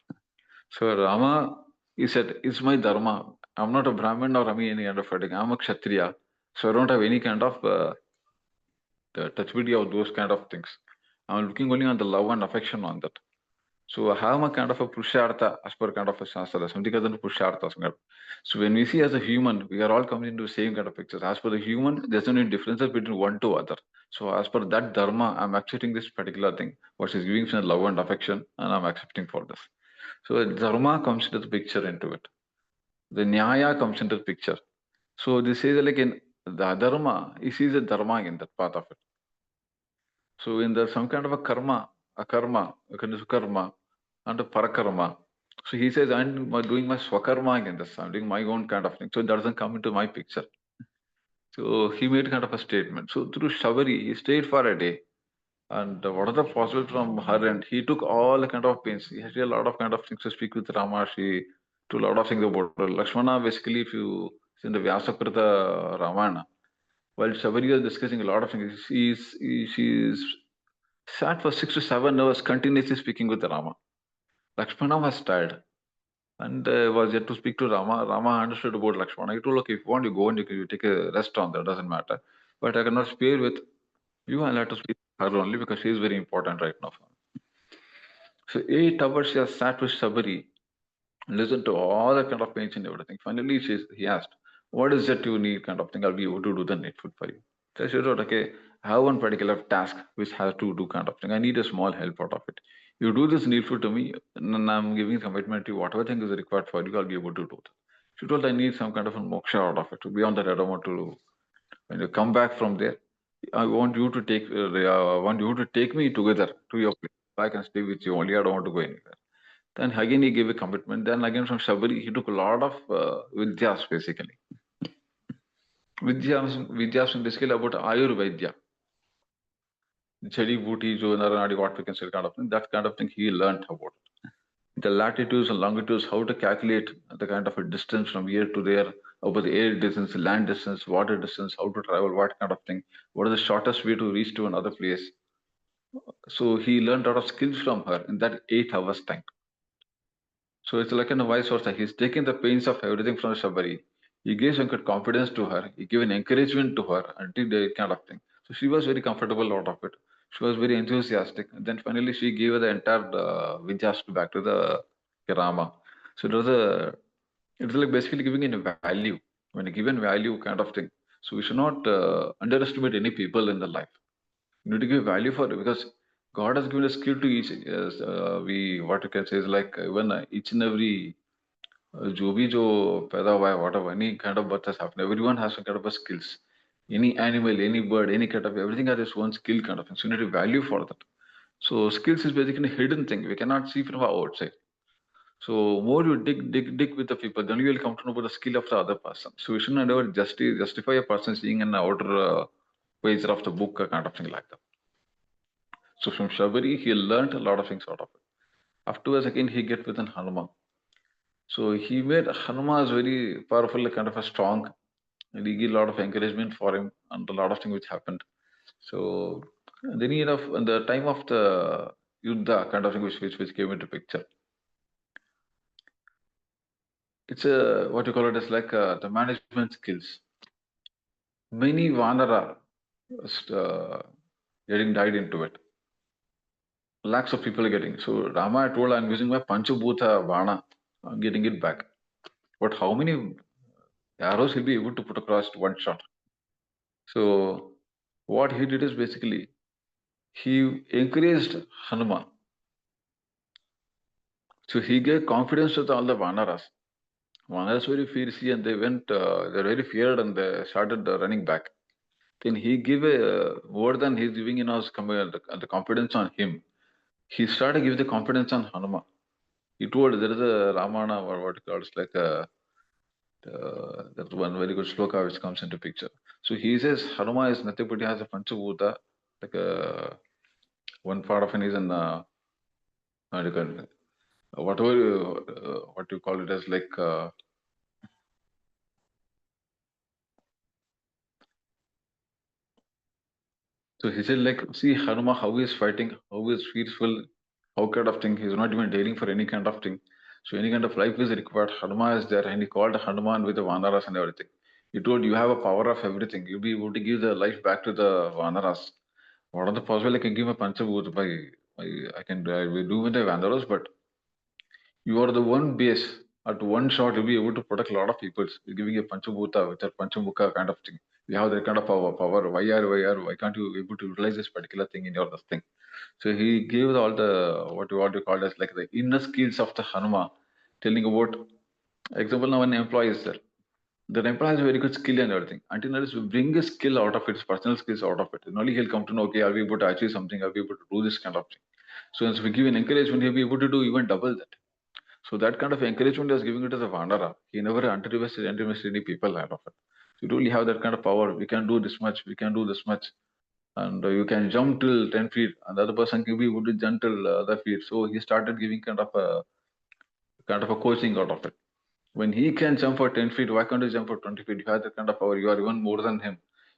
So Rama, he said, it's my dharma. I'm not a Brahmin or any kind of thing. I'm a Kshatriya. So I don't have any kind of touchability of those kind of things. I'm looking only on the love and affection on that. So I have a kind of a Purushartha as per kind of a Shastra, something other than Purushartha. So when we see as a human, we are all coming into the same kind of pictures. As per the human, there's no differences between one to other. So as per that dharma, I'm accepting this particular thing, what she's giving me love and affection, and I'm accepting for this. So dharma comes into the picture into it. The nyaya comes into the picture. So this is like in the adharma, he sees the dharma in that part of it. So in the some kind of a karma, a karma, a kind of karma, and a parakarma. So he says, I'm doing my swakarma again this. I'm doing my own kind of thing. So it doesn't come into my picture. So he made kind of a statement. So through Shabari, he stayed for a day. And whatever possible from her end, he took all the kind of pains. He had a lot of kind of things to speak with Rama. She to a lot of things about her. Lakshmana, basically, if you see in the Vyasakrita Ramayana, while Shabari was discussing a lot of things, she's sat for 6 to 7 hours continuously speaking with Rama. Lakshmana was tired and was yet to speak to Rama. Rama understood about Lakshmana. He told, okay, if you want, you go and you take a rest on that, doesn't matter. But I cannot spare with you, I'll have to speak to her only because she is very important right now. So 8 hours she has sat with Sabari, listened to all the kind of pains and everything. Finally, he asked, what is that you need kind of thing? I'll be able to do the needful for you. So she thought, okay, I have one particular task which has to do kind of thing. I need a small help out of it. You do this needful to me, and I'm giving commitment to you. Whatever thing is required for you, I'll be able to do that. She told, I need some kind of a moksha out of it to be on that Adama to when you come back from there. I want you to take me together to your place. I can stay with you only. I don't want to go anywhere. Then again he gave a commitment. Then again from Shabari he took a lot of vidyas basically. Vidyas basically about Ayurveda. Chadi booty, jo Nara, what we can say kind of thing. That kind of thing he learned about. The latitudes and longitudes, how to calculate the kind of a distance from here to there, about the air distance, land distance, water distance, how to travel, what kind of thing, what is the shortest way to reach to another place. So he learned a lot of skills from her in that 8 hours time. So it's like a vice versa. He's taking the pains of everything from Shabari. He gave some good confidence to her. He gave an encouragement to her and did the kind of thing. So she was very comfortable out of it. She was very enthusiastic. And then finally she gave her the entire Vidyas back to the Rama. So it was like basically giving in a value. When a given value kind of thing. So we should not underestimate any people in the life. You need to give value for it because God has given a skill to each. What you can say is like even each and every जो भी जो पैदा हुआ है whatever any kind of birth has happened, everyone has some kind of a skills. Any animal, any bird, any kind of everything has its own skill kind of thing. So you need to value for that. So skills is basically a hidden thing we cannot see from outside. So more you dig with the people, then you will come to know about the skill of the other person. So we should not ever justify a person seeing an outer page of the book kind of thing like that. So from Shabari, he learned a lot of things out of it. Afterwards, again, he get with an Hanuman. So he made Hanuman as very powerful, kind of a strong, and he gave a lot of encouragement for him and a lot of things which happened. So then in the time of the Yuddha kind of thing which came into picture. It's a what you call it as like the management skills. Many Vanara getting died into it. Lakhs of people are getting. So Rama told, I'm using my Panchabhuta Vana, I'm getting it back. But how many arrows he'll be able to put across one shot? So what he did is basically he encouraged Hanuman. So he gave confidence to all the Vanaras. Vanaras were very fierce and they went, they're very feared and they started running back. Then he gave a more than he's giving the confidence on him. He started giving the confidence on Hanuman. He told there is a Ramayana or what it calls like that's one very good shloka which comes into picture. So he says Hanuman is nothing but he has a Panchabhuta, like one part of it is in whatever what you call it as like so he said like see Hanuman how he is fighting, how he is fearful, how kind of thing he's not even daring for any kind of thing. So any kind of life is required. Hanuman is there and he called Hanuman with the Vanaras and everything. He told you have a power of everything. You'll be able to give the life back to the Vanaras. What are the possible I can give a Panchabhuta by I will do with the Vandaras, but you are the one base. At one shot, you'll be able to protect a lot of people. You're giving a Panchabhuta with a Panchabhuka kind of thing. You have that kind of power. Why can't you able to utilize this particular thing in your this thing? So he gave all the what you call as like the inner skills of the Hanuma, telling about example now an employee is there. The employee has a very good skill and everything. Until unless we bring a skill out of it, personal skills out of it, then only he'll come to know, okay, are we able to achieve something? Are we able to do this kind of thing? So as we give an encouragement, he'll be able to do even double that. So that kind of encouragement is giving it as a Vandara. He never underestimated any people out of it. So you really have that kind of power. We can do this much, we can do this much. And you can jump till 10 feet, and the other person can be able to jump till other feet. So he started giving kind of a coaching out of it. When he can jump for 10 feet, why can't you jump for 20 feet? You have that kind of power. You are even more than him.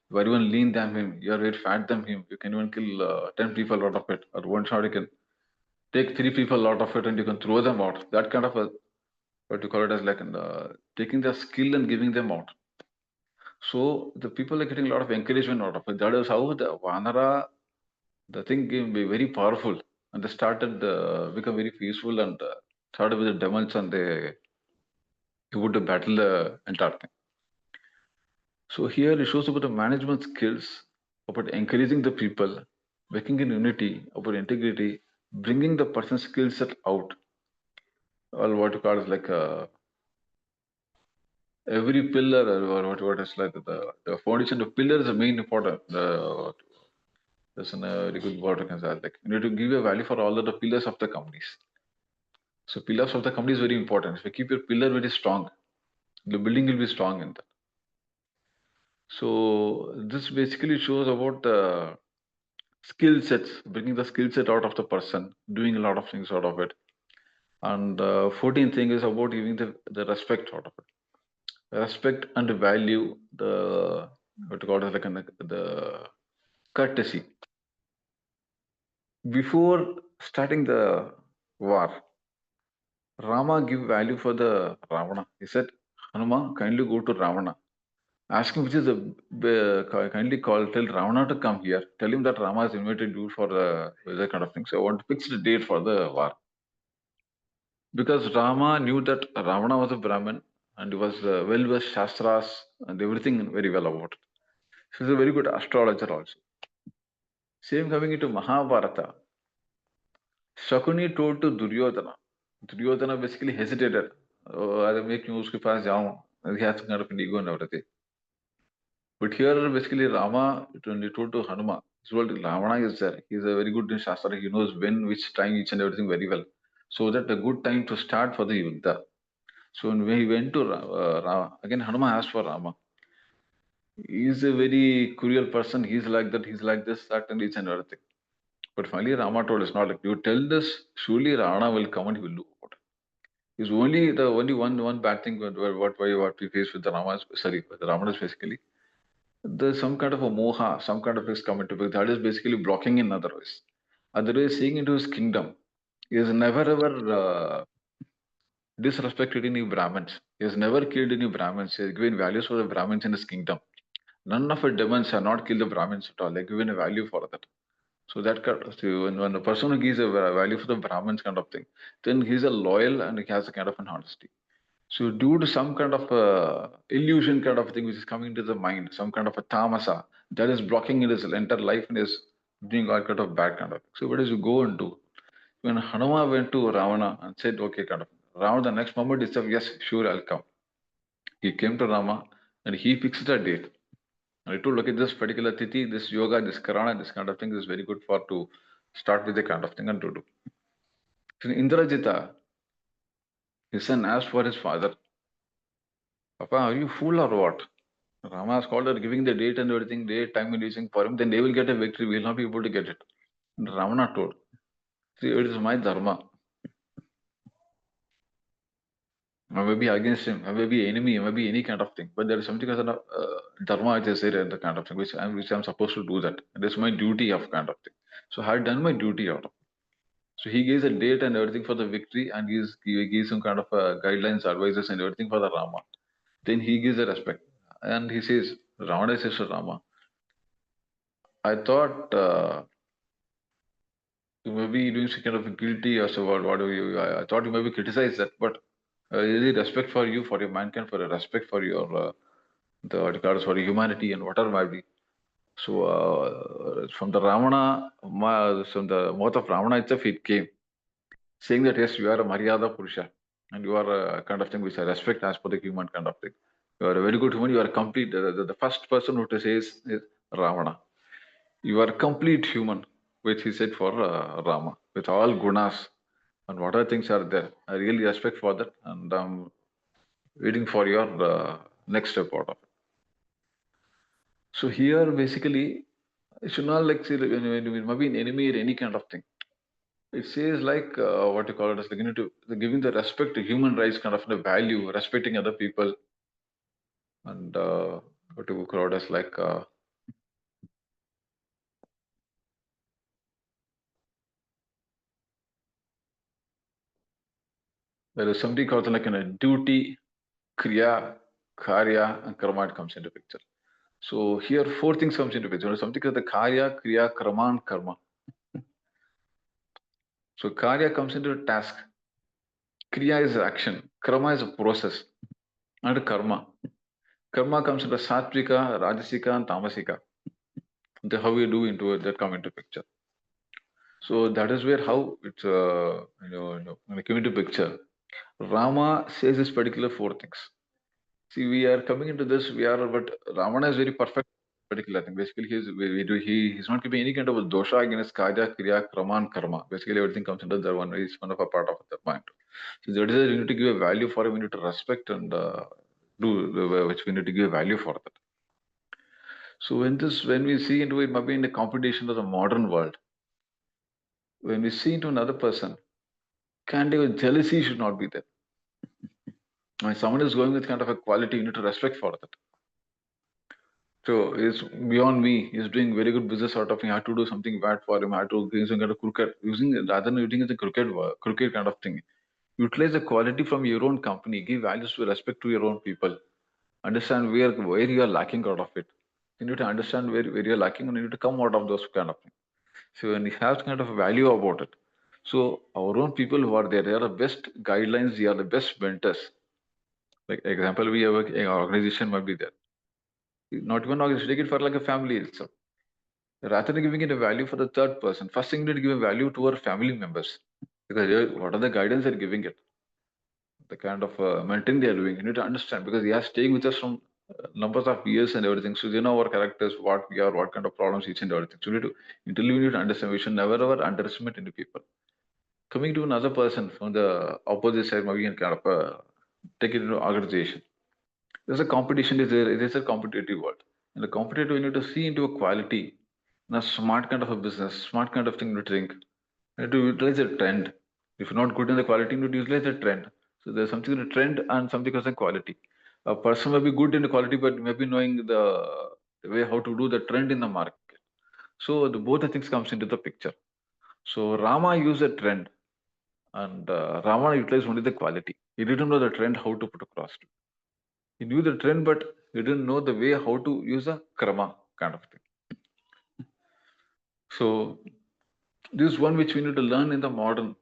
You are even lean than him. You are very fat than him. You can even kill 10 people out of it. At one shot, you can take 3 people out of it and you can throw them out. That kind of a, what you call it as like taking their skill and giving them out. So the people are getting a lot of encouragement out of it. That is how the Vanara, the thing can be very powerful. And they started become very peaceful and started with the demons and they would battle the entire thing. So here it shows about the management skills, about encouraging the people, working in unity, about integrity, bringing the person's skill set out. Or what you call is like every pillar, or what is like the foundation. The pillar is the main important. That's a very good word I can say. Like you need to give a value for all of the pillars of the companies. So pillars of the company is very important. If you keep your pillar very strong, the building will be strong in that. So this basically shows about the skill sets, bringing the skill set out of the person, doing a lot of things out of it. And 14th thing is about giving the respect out of it. Respect and value the what you call it like the courtesy. Before starting the war, Rama give value for the Ravana. He said, Hanuma, kindly go to Ravana. Ask him which is kindly tell Ravana to come here. Tell him that Rama has invited you for the kind of thing. So I want to fix the date for the war. Because Rama knew that Ravana was a Brahmin and he was well versed Shastras and everything very well about it. So he's a very good astrologer also. Same coming into Mahabharata. Shakuni told to Duryodhana. Duryodhana basically hesitated. Oh, I make you uske paas jaun. He has kind of an ego and everything. But here basically Rama he told to Hanuma. He told Ravana is there. He is a very good in Shastra. He knows when, which time, each and everything very well. So that a good time to start for the Yuddha. So when he went to again, Hanuma asked for Rama. He is a very cruel person. He's like that. He's like this, that, and each and everything. But finally, Rama told us not like you tell this. Surely Rana will come and he will do what. Is only the only one bad thing what we face with the Rama. Sorry, with the Rama is basically there's some kind of a moha, some kind of is coming to be. That is basically blocking in otherwise. Otherwise, seeing into his kingdom, he has never ever disrespected any Brahmins. He has never killed any Brahmins. He has given values for the Brahmins in his kingdom. None of the demons have not killed the Brahmins at all. They given a value for that. So that when a person gives a value for the Brahmins kind of thing, then he's a loyal and he has a kind of an honesty. So due to some kind of illusion kind of thing which is coming into the mind, some kind of a tamasa that is blocking in his entire life and is doing all kind of bad kind of thing. So what does you go and do? When Hanuma went to Ravana and said, okay, kind of Ravana the next moment he said, yes, sure, I'll come. He came to Rama and he fixed a date. And he told, okay, this particular tithi, this yoga, this karana, this kind of thing is very good for to start with the kind of thing and to do. So Indrajita, his son asked for his father, Papa, are you fool or what? Rama has called her, giving the date and everything, date, time and everything for him, then they will get a victory. We will not be able to get it. And Ravana told, see, it is my dharma. I may be against him, I may be enemy, I may be any kind of thing. But there is something as a dharma, which is there, the kind of thing, which I'm supposed to do that. And it's my duty of kind of thing. So I had done my duty out of it. So he gives a date and everything for the victory and he gives some kind of guidelines, advices and everything for the Rama. Then he gives a respect. And he says, Ravana says to Rama, I thought you may be doing some kind of guilty or so whatever you. I thought you maybe criticize that, but really respect for you, for your mankind, for your respect for your the what you call it, for humanity and whatever might be. So from the Ramana, from the mouth of Ramana itself, it came saying that yes, you are a Maryada Purusha and you are a kind of thing which I respect as per the human kind of thing. You are a very good human. You are a complete. The first person who to say is Ravana. You are a complete human, which he said for Rama, with all gunas and what other things are there. I really respect for that, and I'm waiting for your next step out of it. So here, basically, it should not like say when you might be an enemy or any kind of thing. It says like what you call it as like, you need to giving the respect to human rights kind of the value, respecting other people, and what you call it as like there is something called like in a duty, kriya, karya, and karma comes into picture. So here four things comes into picture. Something called the karya, kriya, krama, and karma. So karya comes into the task. Kriya is action. Krama is a process. And karma. Karma comes into sattvika, rajasika, and tamasika. How we do into it, that come into picture. So that is where how it's when it came into picture. Rama says this particular four things. See, we are coming into this. But Ravana is very perfect. Particular thing. Basically, he's not giving any kind of a dosha against karya, kriya, krama, and karma. Basically, everything comes under that one. Is one of a part of that mind. So that is you need to give a value for it. We need to respect and do which we need to give a value for that. So when we see into it, maybe in the competition of the modern world, when we see into another person, jealousy should not be there. When someone is going with kind of a quality, you need to respect for that. So it's beyond me. He's doing very good business out of him. I have to do something bad for him. I have to do some kind of crooked, rather than using it as a crooked kind of thing. Utilize the quality from your own company. Give values to respect to your own people. Understand where you are lacking out of it. You need to understand where you're lacking and you need to come out of those kind of things. So when you have kind of a value about it. So our own people who are there, they are the best guidelines, they are the best mentors. Like example, we have an organization might be there. Not even organization, take it for like a family itself. Rather than giving it a value for the third person, first thing you need to give a value to our family members. Because what are the guidance they're giving it? The kind of mentoring they are doing. You need to understand because they are staying with us from numbers of years and everything. So they know our characters, what we are, what kind of problems each and everything. So you need to understand. We should never ever underestimate any people. Coming to another person from the opposite side, maybe you can kind of take it into organization. There's a competition, it is a competitive world. In the competitive, you need to see into a quality, in a smart kind of a business, smart kind of thing to think. You need to utilize a trend. If you're not good in the quality, you need to utilize a trend. So there's something in the trend and something as a quality. A person may be good in the quality, but maybe knowing the way how to do the trend in the market. So both the things comes into the picture. So Rama used a trend and Ravana utilized only the quality. He didn't know the trend how to put across. He knew the trend, but he didn't know the way how to use a krama kind of thing. So this is one which we need to learn in the modern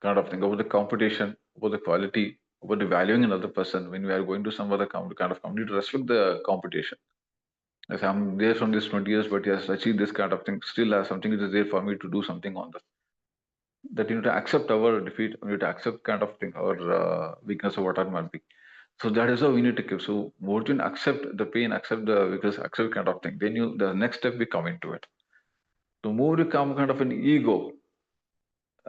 kind of thing about the competition, about the quality, about the valuing another person when we are going to some other kind of company to respect the competition. Yes, I'm there from this 20 years, but yes, achieve this kind of thing. Still has something is there for me to do something on this. That you need to accept our defeat, you need to accept kind of thing, our weakness or whatever might be. So that is how we need to keep. So more to accept the pain, accept the weakness, accept kind of thing. Then the next step we come into it. The more you come kind of an ego,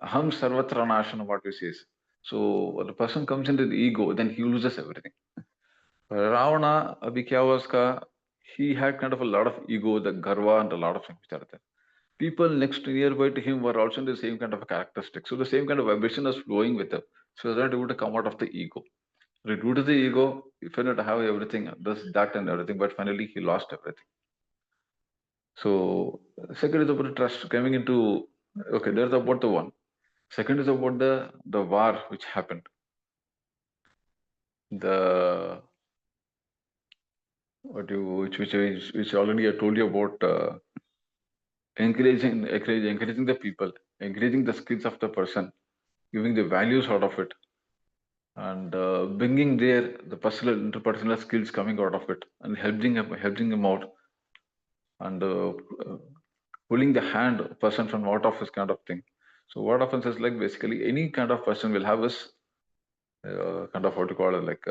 Ham Sarvatra Nashana, what we say. So when the person comes into the ego, then he loses everything. Ravana, abhi kya hua uska, he had kind of a lot of ego, the garva and a lot of things which are there. People next nearby to him were also in the same kind of a characteristic. So the same kind of vibration was flowing with them. So that able to come out of the ego. Due to the ego, if you not have everything, this, that and everything, but finally he lost everything. So second is about trust coming into, okay, there's about the one. Second is about the war which happened. The which already I told you about encouraging the people, encouraging the skills of the person, giving the values out of it, and bringing the personal interpersonal skills coming out of it, and helping him out, and pulling the hand person from out of his kind of thing. So what happens is, like, basically any kind of person will have his kind of, what you call it, like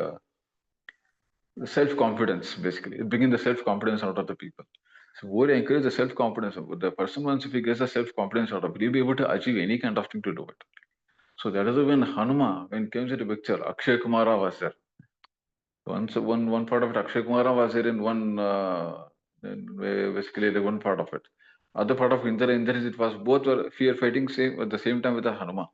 self-confidence, basically bringing the self-confidence out of the people. So what encourage the self-confidence of the person, once if he gets the self-confidence out of it, he'll be able to achieve any kind of thing to do it. So that is when Hanuma, when it comes into picture, Akshay Kumara was there. Once one part of it, Akshay Kumara was there in one, basically the one part of it. Other part of Indra, it was both were fear fighting same at the same time with the Hanuma.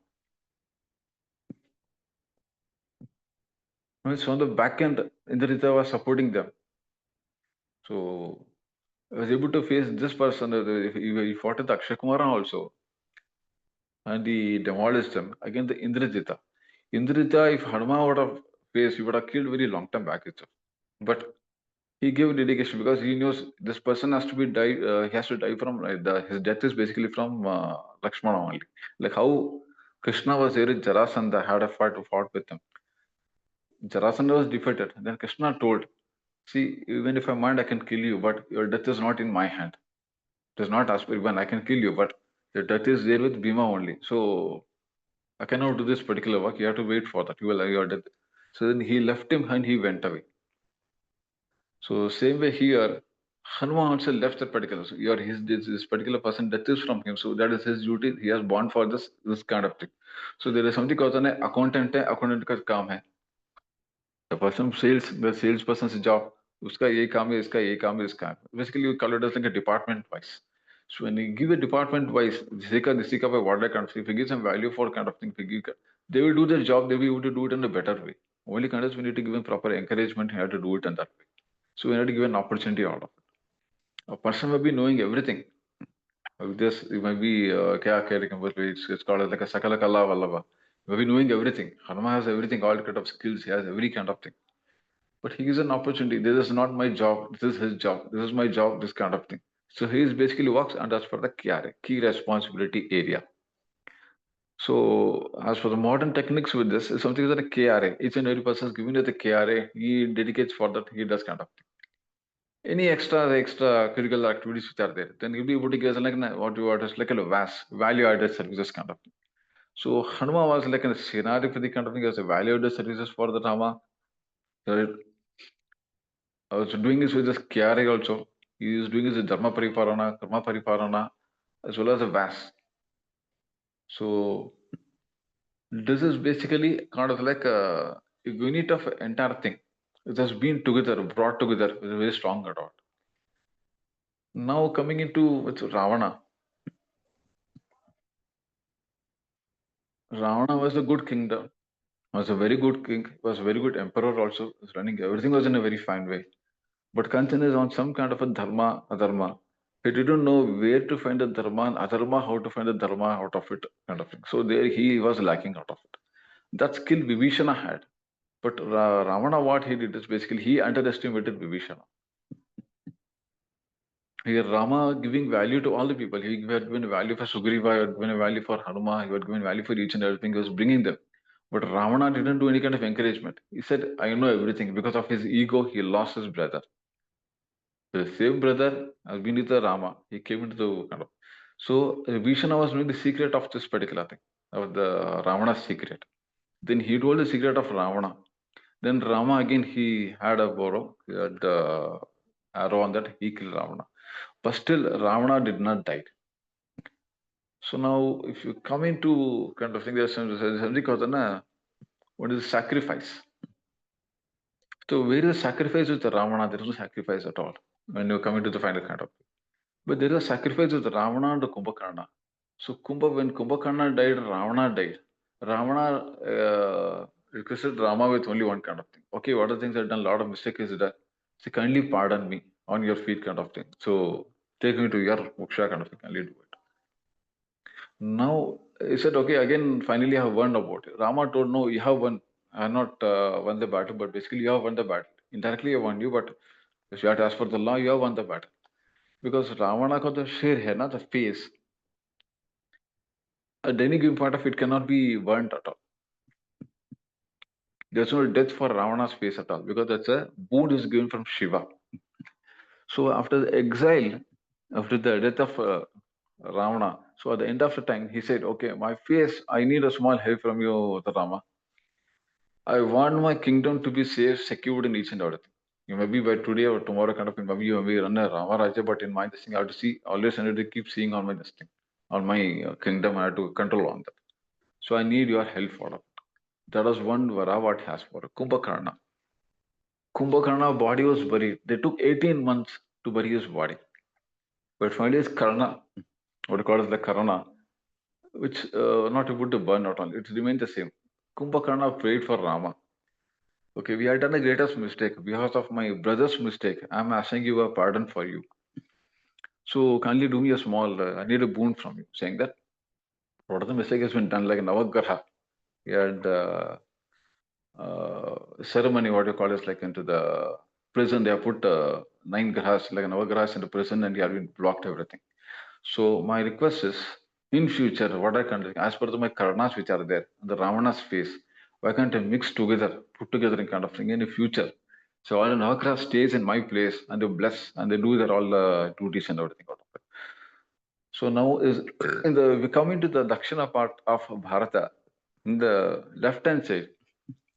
So on the back end, Indra was supporting them. So I was able to face this person. He fought with Akshay Kumara also, and he demolished him against the Indrajita. Indrajita, if Hanuma would have faced, he would have killed very long time back itself. But he gave dedication because he knows this person has to be die. He has to die from his death is basically from Lakshmana only. Like how Krishna was there in Jarasandha, had a fought with him. Jarasandha was defeated. Then Krishna told, "See, even if I mind, I can kill you, but your death is not in my hand. It is not as per when I can kill you, but the death is there with Bhima only. So I cannot do this particular work. You have to wait for that. You will have your death." So then he left him and he went away. So same way here, Hanuman also left that particular. So this particular person, death is from him. So that is his duty. He has born for this kind of thing. So there is something called an accountant. Accountant का काम है. The person the salesperson's job. उसका ये काम है, इसका ये काम है, इसका. Basically, we call it as like a department wise. So when you give a department wise, this का what I can say, if you give some value for kind of thing, they will do their job. They will be able to do it in a better way. Only kind of we need to give them proper encouragement. You have to do it in that way. So we have to give an opportunity out of it. A person may be knowing everything. This it might be it's called as like a Sakala Kala Vallabha. He may be knowing everything. Hanuma has everything, all kind of skills, he has every kind of thing. But he gives an opportunity. This is not my job, this is his job, this is my job, this kind of thing. So he is basically works under as per the key responsibility area. So as for the modern techniques with this, is something that a KRA. Each and every person is given it the KRA. He dedicates for that, he does kind of thing. Any extra curricular activities which are there, then you'll be able to get like what you are just like a vast value-added services kind of thing. So Hanuma was like a scenario for the kind of thing as a value-added services for the Rama. Also doing this with this Kyare also. He is doing his Dharma Pariparana, Karma Pariparana, as well as a VAS. So this is basically kind of like a unit of entire thing. It has been together, brought together with a very strong dot. Now coming into Ravana. Ravana was a good kingdom, was a very good king, was a very good emperor also, was running everything was in a very fine way. But concern is on some kind of a dharma, adharma. He didn't know where to find the dharma and adharma, how to find the dharma out of it, kind of thing. So there he was lacking out of it. That skill Vibhishana had. But Ravana, what he did is basically he underestimated Vibhishana. Here Rama giving value to all the people. He had given value for Sugriva, he had given value for Hanuma, he had given value for each and everything. He was bringing them. But Ravana didn't do any kind of encouragement. He said, I know everything. Because of his ego, he lost his brother. The same brother has been with the Rama. He came into the kind of. So Vishnu was knowing the secret of this particular thing, of the Ravana's secret. Then he told the secret of Ravana. Then Rama again he had a borrow, he had arrow on that, he killed Ravana. But still Ravana did not die. So now if you come into kind of thing, there's something called what is sacrifice. So where is sacrifice with the Ravana? There is no sacrifice at all when you come into the final kind of thing. But there is a sacrifice with Ravana and Kumbhakarna. So when Kumbhakarna died, Ravana died. Ravana requested Rama with only one kind of thing. Okay, what are the things I've done? A lot of mistakes is that. So kindly pardon me on your feet kind of thing. So take me to your moksha kind of thing. Kindly do it. Now he said, okay, again, finally I have won about it. Rama told, no, you have won. I have not won the battle, but basically you have won the battle. Indirectly I won you, but if you have to ask for the law, you have won the battle. because Ravana ka the share hai na, the face, at any given point of it cannot be burnt at all. There's no death for Ravana's face at all, because that's a boon is given from Shiva. So after the exile, after the death of Ravana, so at the end of the time, he said, okay, my face, I need a small help from you, the Rama. I want my kingdom to be safe, secured in each and everything. You maybe by today or tomorrow kind of maybe you may run a Rama Raja, but in my this thing I have to see always I need to keep seeing on my this thing, on my kingdom. I have to control on that. So I need your help for that. That was one vara what has for Kumbhakarna. Kumbhakarna body was buried. They took 18 months to bury his body. But finally his Karna, what you call as the Karna, which not able to burn out on. It remained the same. Kumbhakarna prayed for Rama. Okay, we had done the greatest mistake. Because of my brother's mistake, I'm asking you a pardon for you. So kindly do me a small, I need a boon from you, saying that what of the mistake has been done, like Navagraha. We had ceremony, what you call it, like into the prison, they have put 9 grahas, like Navagrahas in the prison, and he had been blocked everything. So my request is, in future, what I can do, as per my Karnas which are there, the Ravana's face, why can't I mix together, put together in kind of thing in the future? So all the Navagraha stays in my place and they bless and they do their all the duties and everything out of it. So now is in the we come into the Dakshina part of Bharata, in the left hand side,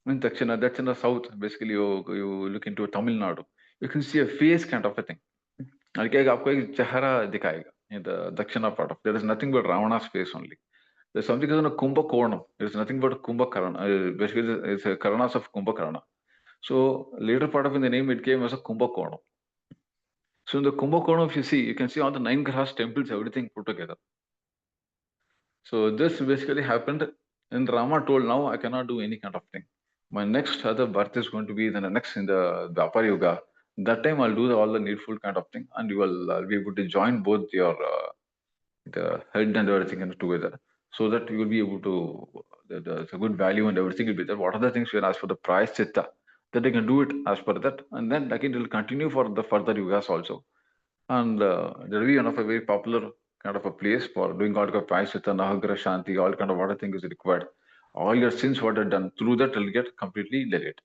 in Dakshina, that's in the south. Basically, you look into Tamil Nadu, you can see a face kind of a thing. आपको एक चेहरा दिखाएगा in the Dakshina part of. There is nothing but Ravana's face only. There's something called a Kumbhakonam. There is nothing but Kumbhakarana. Basically, it's a Karanas of Kumbhakarana. So later part of in the name it came as a Kumbhakonam. So in the Kumbhakonam, if you see, you can see all the 9 grahas, temples, everything put together. So this basically happened, and Rama told, now I cannot do any kind of thing. My next other birth is going to be the next in the Dwapar Yuga. That time I'll do all the needful kind of thing, and you will be able to join both your the head and everything together, so that you will be able to the good value and everything will be there. What are the things we ask for the price chitta, that they can do it as per that, and then again it will continue for the further yugas also. And there will be one of a very popular kind of a place for doing all kind of Prayaschitta, Nahagra, Shanti, all kind of what I think is required. All your sins what are done through that will get completely deleted.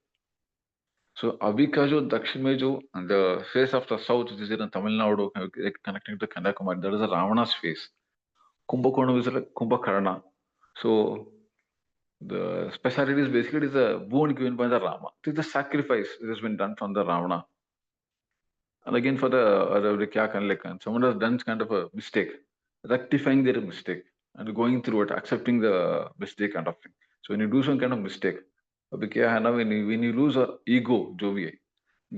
So Abhi ka jo Dakshin mein jo the face of the south, which is in Tamil Nadu, connecting to Kanyakumari, that is a Ravana's face. Kumbhakonam is like Kumbhakarna. So the speciality is basically it is a boon given by the Rama. It is the sacrifice that has been done from the Ravana. And again, for the someone has done kind of a mistake, rectifying their mistake and going through it, accepting the mistake kind of thing. So when you do some kind of mistake, when you lose your ego, जो भी है,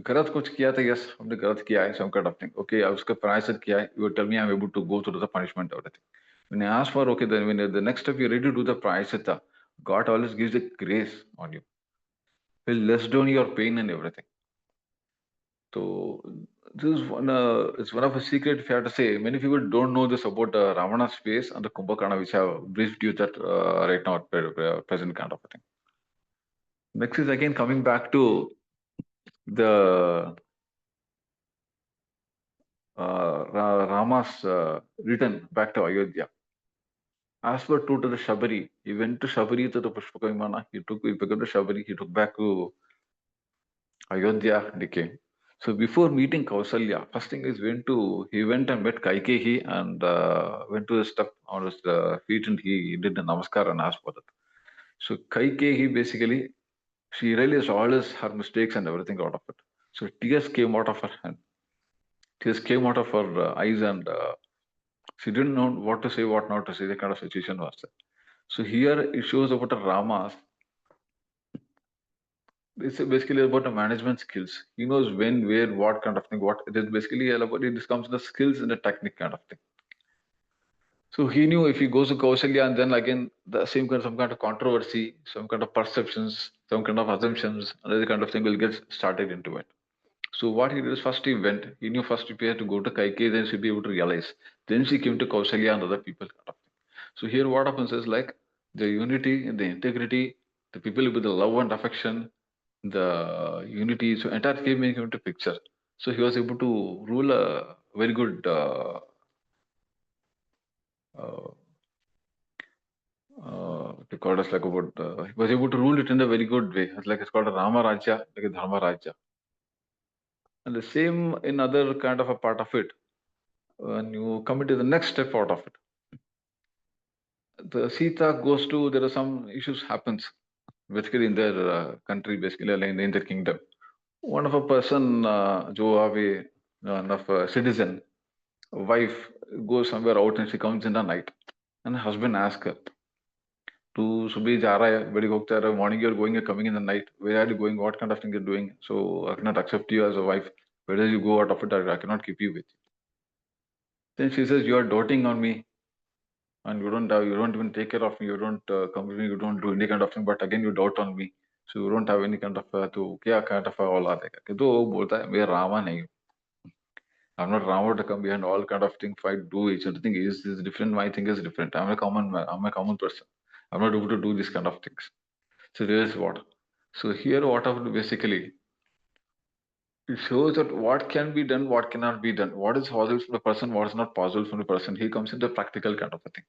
गलत कुछ किया था, yes, हमने गलत किया है, some kind of thing. Okay, उसका प्रायश्चित किया है, you tell me I'm able to go through the punishment of everything. When I ask for, okay, then when the next step you're ready to do the prayachitta, God always gives the grace on you. He'll less down your pain and everything. So this is one, it's one of a secret, if I have to say. Many people don't know this about Ravana's face and the Kumbhakarna, which I have briefed you that right now at present kind of a thing. Next is again coming back to the Rama's return back to Ayodhya. As per to the Shabari, he went to Shabari to the Pushpaka Vimana. He took Shabari, he took back to Ayodhya, and he came. So before meeting Kausalya, first thing is he went and met Kaikeyi and went to the step on his feet and he did the namaskar and asked for that. So Kaikeyi basically, she realized all her mistakes and everything out of it. So tears came out of her hand. Tears came out of her eyes and she didn't know what to say, what not to say, the kind of situation was there. So here it shows about the Ramas. It's basically about the management skills. He knows when, where, what kind of thing, what it is basically all about. It comes to the skills and the technique kind of thing. So he knew if he goes to Kausalya and then again the same kind of some kind of controversy, some kind of perceptions, some kind of assumptions, another kind of thing will get started into it. So what he did is first he went. He knew first he had to go to Kaikeyi, then she'd be able to realize. Then she came to Kausalya and other people kind of thing. So here what happens is like the unity and the integrity, the people with the love and affection, the unity, so entire came into picture. So he was able to rule a very good they called us like about he was able to rule it in a very good way. It's like it's called a Rama Rajya, like a Dharma Rajya. And the same in other kind of a part of it. When you come into the next step out of it, the Sita goes to, there are some issues happens basically in their country, basically in their kingdom. One of a person, jo have one of a citizen, wife goes somewhere out and she comes in the night, and husband asks her, "Tu subhi ja raha hai, badi hokta hai, morning you're going and coming in the night. Where are you going? What kind of thing you're doing? So I cannot accept you as a wife. Where you go out of it? I cannot keep you with you." Then she says, "You are doting on me, and you don't even take care of me. You don't come with me. You don't do any kind of thing. But again, you doubt on me. So you don't have any kind of to kya kind of औलाद है करके." तो वो बोलता है, मैं रामा नहीं हूँ. I'm not Rama to come behind all kind of thing, fight, do each other. Thing is different. My thing is different. I'm a common man. I'm a common person. I'm not able to do this kind of things. So there is what. So here, what happened basically, it shows that what can be done, what cannot be done. What is possible for the person, what is not possible for the person. He comes into practical kind of a thing.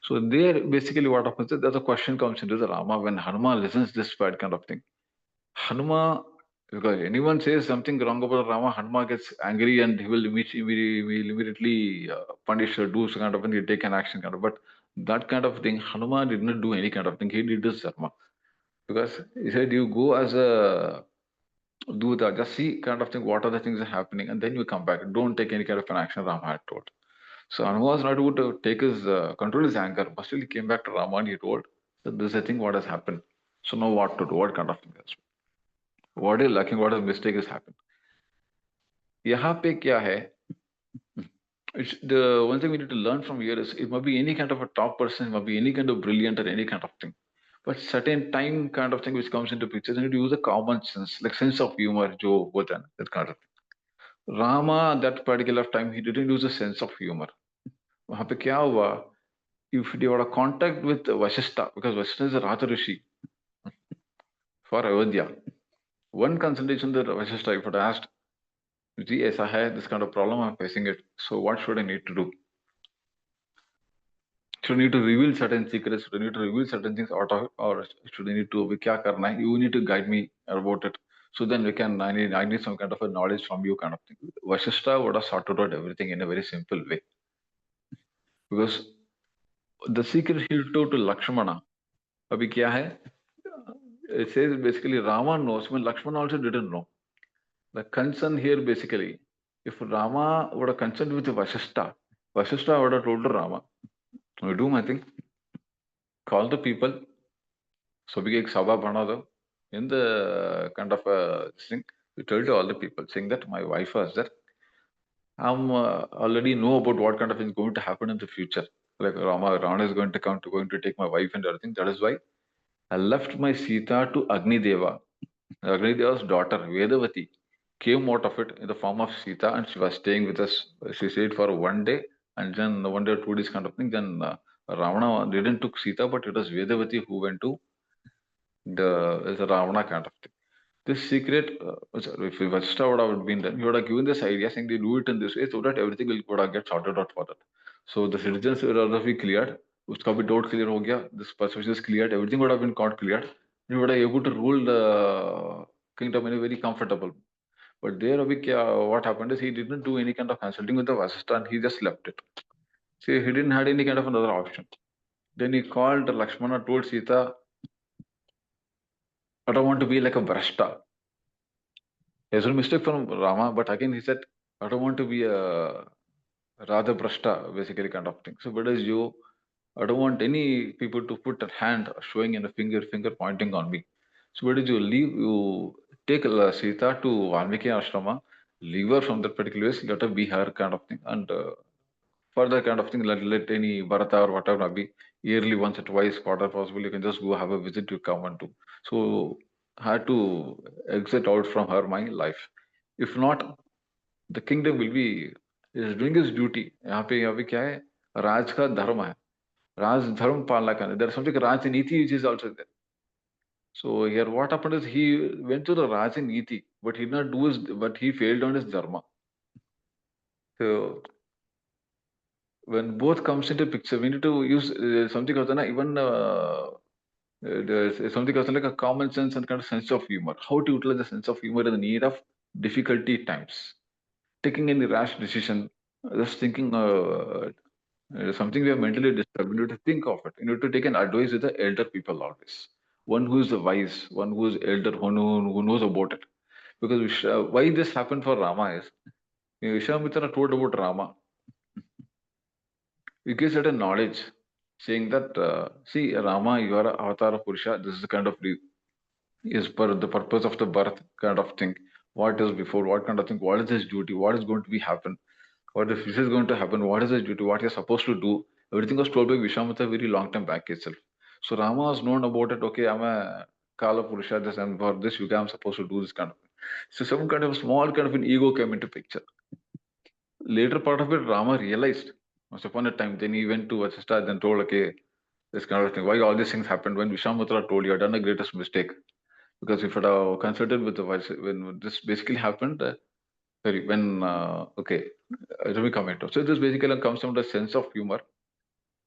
So there, basically, what happens is that the question comes into the Rama when Hanuma listens this bad kind of thing. Hanuma, because anyone says something wrong about Rama, Hanuma gets angry and he will immediately punish or do some kind of thing, he take an action kind of. But that kind of thing, Hanuma did not do any kind of thing. He did this dharma. Because he said, you go as a Duta, just see kind of thing, what are the things are happening, and then you come back. Don't take any kind of an action, Rama had told. So Hanuma was not able to take his, control his anger, but still he came back to Rama and he told that this is a thing what has happened. So now what to do, what kind of thing is. What is lacking, what is mistake has happened. यहाँ पे क्या है? The one thing we need to learn from here is it might be any kind of a top person, it might be any kind of brilliant or any kind of thing. But certain time kind of thing which comes into picture, you need to use a common sense, like sense of humor, jo hota hai, that kind of thing. Rama, that particular time, he didn't use a sense of humor. वहाँ पे क्या हुआ? If they were a contact with Vashishta, because Vashishta is a Raja Rishi for Ayodhya, one consultation that Vashishta, if it asked, "Ji, aisa hai, this kind of problem I'm facing it. So what should I need to do? Should I need to reveal certain secrets? Should I need to reveal certain things out of it, or should I need to? Kya karna hai? You need to guide me about it. So then we can. I need some kind of a knowledge from you, kind of thing." Vashishta would have sorted out everything in a very simple way, because the secret he told to Lakshmana. Abhi kya hai? It says basically Rama knows, when Lakshmana also didn't know. The concern here basically, if Rama would have concerned with Vashishta, Vashishta would have told to Rama, "You do my thing, call the people, so big sabha bana do, in the kind of a thing, you tell to all the people, saying that my wife was there. I'm already know about what kind of thing is going to happen in the future. Like Ravana is going to come to take my wife and everything. That is why I left my Sita to Agni Deva. Agni Deva's daughter, Vedavati, came out of it in the form of Sita, and she was staying with us. She stayed for one day, and then 1 day or 2 days kind of thing. Then Ravana didn't took Sita, but it was Vedavati who went to the Ravana kind of thing. This secret, if Vashta would have been done, he would have given this idea saying they do it in this way so that everything would have get sorted out for that. So the citizens would have been cleared, uska bhi doubt clear ho gaya, this perception is cleared, everything would have been got cleared. He would have able to rule the kingdom in a very comfortable. But there, what happened is he didn't do any kind of consulting with the Vasista and he just left it. See, he didn't have any kind of another option. Then he called Lakshmana, told Sita, "I don't want to be like a Brashta." There's no mistake from Rama, but again he said, "I don't want to be a Radha Brashta," basically kind of thing. So, but as you, I don't want any people to put a hand showing in a finger pointing on me. So, where did you leave? You take Sita to Valmiki Ashrama, leave her from that particular place, let her be her kind of thing, and further kind of thing, let any Bharata or whatever be yearly once or twice, quarter possible, you can just go have a visit to come and do. So, had to exit out from her my life. If not, the kingdom will be is doing his duty. यहाँ पे क्या है? राज का धर्म है. Raj dharma palna karna. There's something Rajniti which is also there. So here what happened is he went to the Raja Niti, but he did not do his, but he failed on his dharma. So when both comes into picture, we need to use something else, even there's something else like a common sense and kind of sense of humor. How to utilize the sense of humor in the need of difficulty times. Taking any rash decision, just thinking something we are mentally disturbed. You need to think of it. You need to take an advice with the elder people always. One who is wise, one who is elder, who knows about it. Because why this happened for Rama is Vishwamitra told about Rama. He gives certain knowledge, saying that see Rama, you are an avatar of Purusha. This is the kind of is per the purpose of the birth kind of thing. What is before? What kind of thing? What is his duty? What is going to be happen? What if this is going to happen? What is his duty? What you're supposed to do? Everything was told by Vishwamitra very long time back itself. So Rama was known about it. Okay, I'm a Kala Purusha. This and for this yuga, I'm supposed to do this kind of thing. So some kind of small kind of an ego came into picture. Later part of it, Rama realized once upon a time. Then he went to Vasishtha and told, okay, this kind of thing. Why all these things happened? When Vishwamitra told you, had done the greatest mistake. Because if it consulted with the when this basically happened, sorry, when okay, let me comment. So this basically comes from the sense of humor,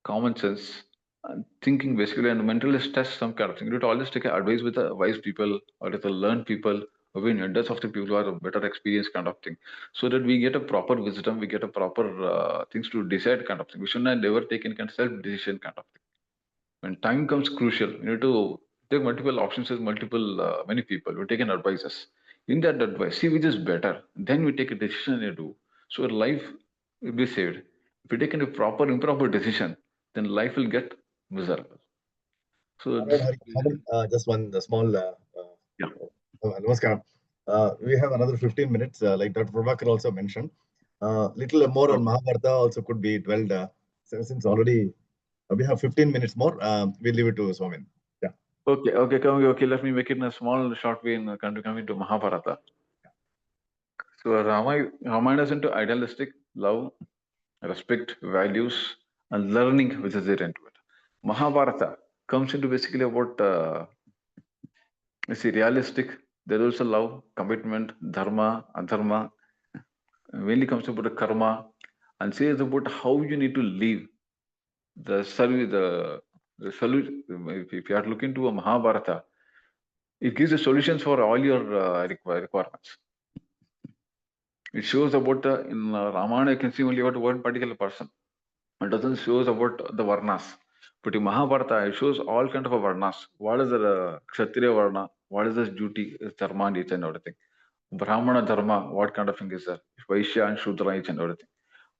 common sense, and thinking basically, and mental stress, some kind of thing. You need to always take advice with the wise people or with the learned people, or with elders of the people who are a better experience kind of thing, so that we get a proper wisdom, we get a proper things to decide kind of thing. We should not ever take any kind of self decision kind of thing. When time comes crucial, you need to take multiple options with multiple many people. We take an advices. In that advice, see which is better. Then we take a decision and do. So life will be saved. If we take a proper improper decision, then life will get miserable. So All right, this, just one small yeah. Namaskar. We have another 15 minutes, like Dr. Prabhakar also mentioned. Little more on Mahabharata also could be dwelled. Since already we have 15 minutes more, we'll leave it to Swami. Yeah. Okay. Let me make it in a small, short way in coming to Mahabharata. So Ramayana is into idealistic love, respect, values, and learning, which is there into it. Mahabharata comes into basically about it's realistic. There is also love, commitment, dharma, adharma. Mainly comes about the karma, and says about how you need to live. The service, the solution. If you are looking to a Mahabharata, it gives the solutions for all your requirements. It shows about in Ramayana, you can see only about one particular person. It doesn't shows about the varnas. But in Mahabharata, it shows all kind of a varnas. What is the Kshatriya varna? What is the duty? Is dharma and each and everything. Brahmana dharma, what kind of thing is there? Vaishya and Shudra, each and everything.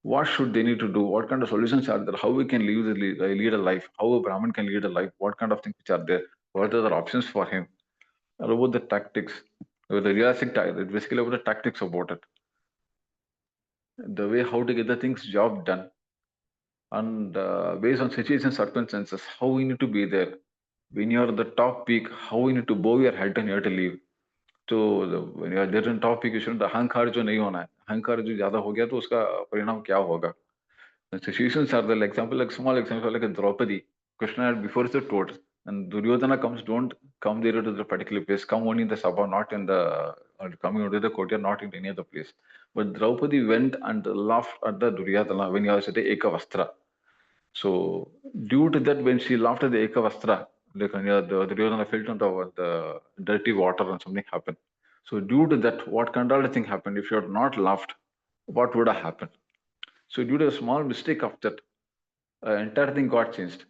What should they need to do? What kind of solutions are there? How we can lead a life? How a Brahmin can lead a life? What kind of things which are there? What are the options for him? Or about the tactics. The realistic tactics, basically about the tactics about it. The way how to get the things job done. And based on situation circumstances, how we need to be there. When you are at the top peak, how we need to bow your head and you have to leave. तो when you are there in top peak, you shouldn't अहंकार जो नहीं होना है. अहंकार जो ज्यादा हो गया तो उसका परिणाम क्या होगा? The situations are the example, like small example, like a Draupadi. Krishna had before the told, and Duryodhana comes, don't come there to the particular place. Come only in the Sabha, not in the coming out of the courtyard, not in any other place. But Draupadi went and laughed at the Duryodhana when he was at the Ekavastra. So due to that, when she laughed at the Ekavastra, the Duryodhana fell into the dirty water and something happened. So due to that, what kind of thing happened? If you had not laughed, what would have happened? So due to a small mistake of that, entire thing got changed.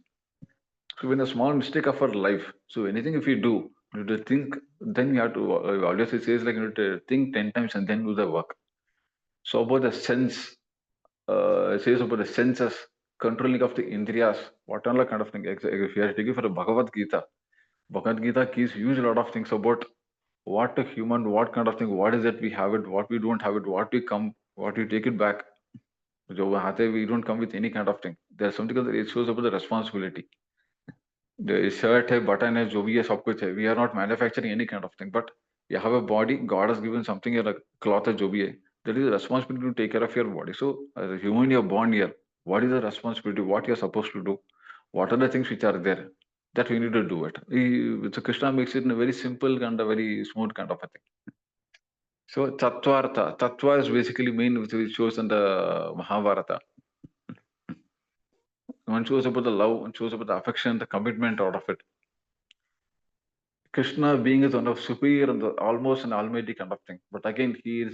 So when a small mistake of our life, so anything if you do, you have to think, then you have to, always it says like you need to think 10 times and then do the work. So about the sense, it says about the senses, controlling of the indriyas, what all kind of thing. If you are taking for the Bhagavad Gita gives huge lot of things about what a human, what kind of thing, what is it we have it, what we don't have it, what we come, what we take it back. We don't come with any kind of thing. There's something that it shows about the responsibility. The shirt hai, button hai, jo bhi hai, sab kuch hai. We are not manufacturing any kind of thing, but you have a body. God has given something, a cloth hai, jo bhi hai. That is a responsibility to take care of your body. So as a human, you're born here. What is the responsibility? What you're supposed to do? What are the things which are there? that we need to do it. So Krishna makes it in a very simple and a very smooth kind of a thing. So Tattva is basically main which shows in the Mahabharata. One shows about the love, one shows about the affection, the commitment out of it. Krishna being is one of superior and almost an almighty kind of thing. But again, he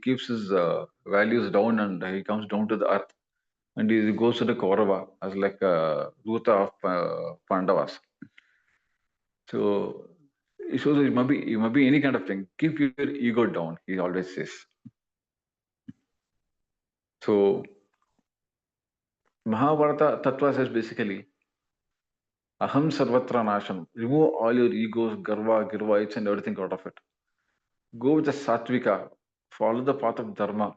keeps his values down and he comes down to the earth. And he goes to the Kaurava as like a Ruta of Pandavas. So it shows that it might be any kind of thing. Keep your ego down, he always says. So Mahabharata Tattva says basically, Aham Sarvatra Nasham. Remove all your egos, Garva, Girva, and everything out of it. Go with the Satvika. Follow the path of Dharma.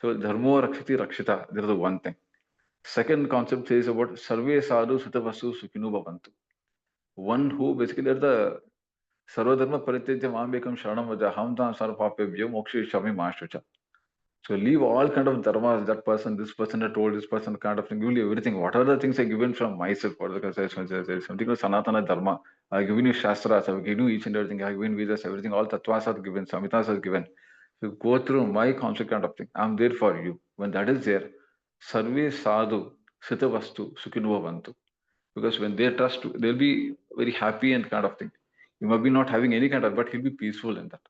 So Dharmo Rakshiti Rakshita. There is the one thing. Second concept says about Sarve Sadhu Sutavasu Sukhinu Bhavantu. One who basically are the Sarvadharma Parityaja Mambekam Sharanam Vaja Hamtam Sarvapapebhyo Moksha Shami Mastucha. So leave all kind of dharmas, that person, this person that told this person kind of thing, give you everything. Whatever the things I given from myself, or the something like Sanatana Dharma, I have given you Shastras, I have given you each and everything, I have given Vedas, everything, all Tattvas are given, Samhitas are given. So go through my concept kind of thing. I'm there for you. When that is there, Sarve Sadhu, Sitavastu, Sukhinu Bhavantu. Because when they trust, they'll be very happy and kind of thing. You might be not having any kind of, but he'll be peaceful in that.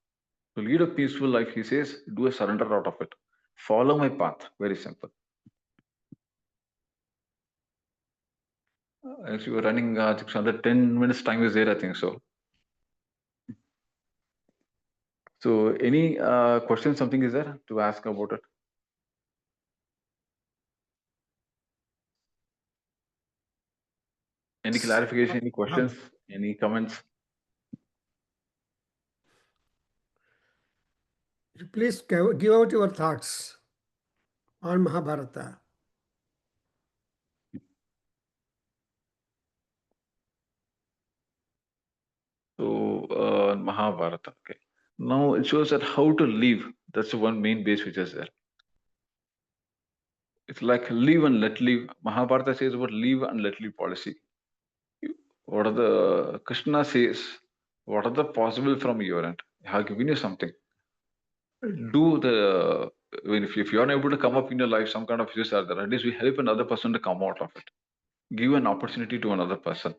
To lead a peaceful life, he says, do a surrender out of it. Follow my path. Very simple. As you were running, another 10 minutes time is there, I think so. So any question, something is there to ask about it? Any clarification, any questions, any comments? Please give out your thoughts on Mahabharata. So Mahabharata, okay. Now it shows that how to live. That's the one main base which is there. It's like live and let live. Mahabharata says about live and let live policy. What are the Krishna says? What are the possible from your end? I have given you something. Do the if you are able to come up in your life, some kind of issues are there. At least we help another person to come out of it. Give an opportunity to another person.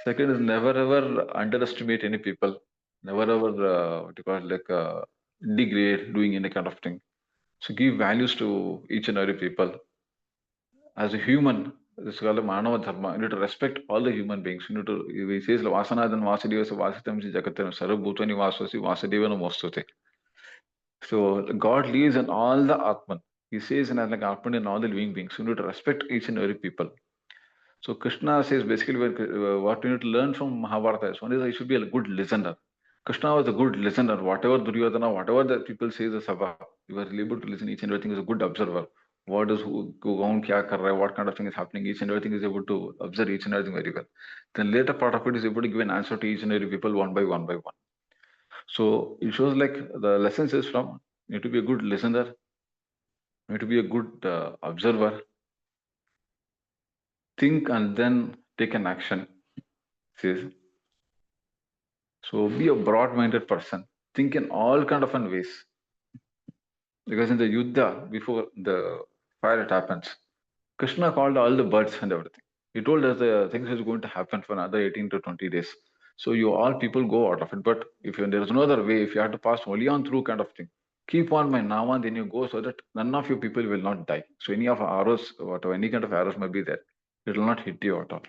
Second is never ever underestimate any people. Never ever what you call it, like degrade doing any kind of thing. So give values to each and every people. As a human, this is called Manava Dharma. You need to respect all the human beings. You need to, he says, Vasana then Vasadeva Vasitam Jagatam Sarabhutani Vasvasi Vasadeva Mostute. So God lives in all the Atman. He says in like Atman in all the living beings. You need to respect each and every people. So Krishna says basically what you need to learn from Mahabharata is one is I should be a good listener. Krishna was a good listener. Whatever Duryodhana, whatever the people say the Sabha, he was able to listen each and everything. Is a good observer. What is who go on, kya kar raha hai, what kind of thing is happening, each and everything is able to observe each and everything very well. Then later part of it is able to give an answer to each and every people one by one by one. So it shows like the lessons is from you need to be a good listener, you need to be a good observer, think and then take an action. Says. So be a broad-minded person. Think in all kind of ways. Because in the Yuddha, before the fire it happens, Krishna called all the birds and everything. He told us the things is going to happen for another 18 to 20 days. So you all people go out of it. But if there is no other way, if you have to pass only on through kind of thing, keep on my nama, then you go so that none of your people will not die. So any of arrows, whatever, any kind of arrows may be there, it will not hit you at all.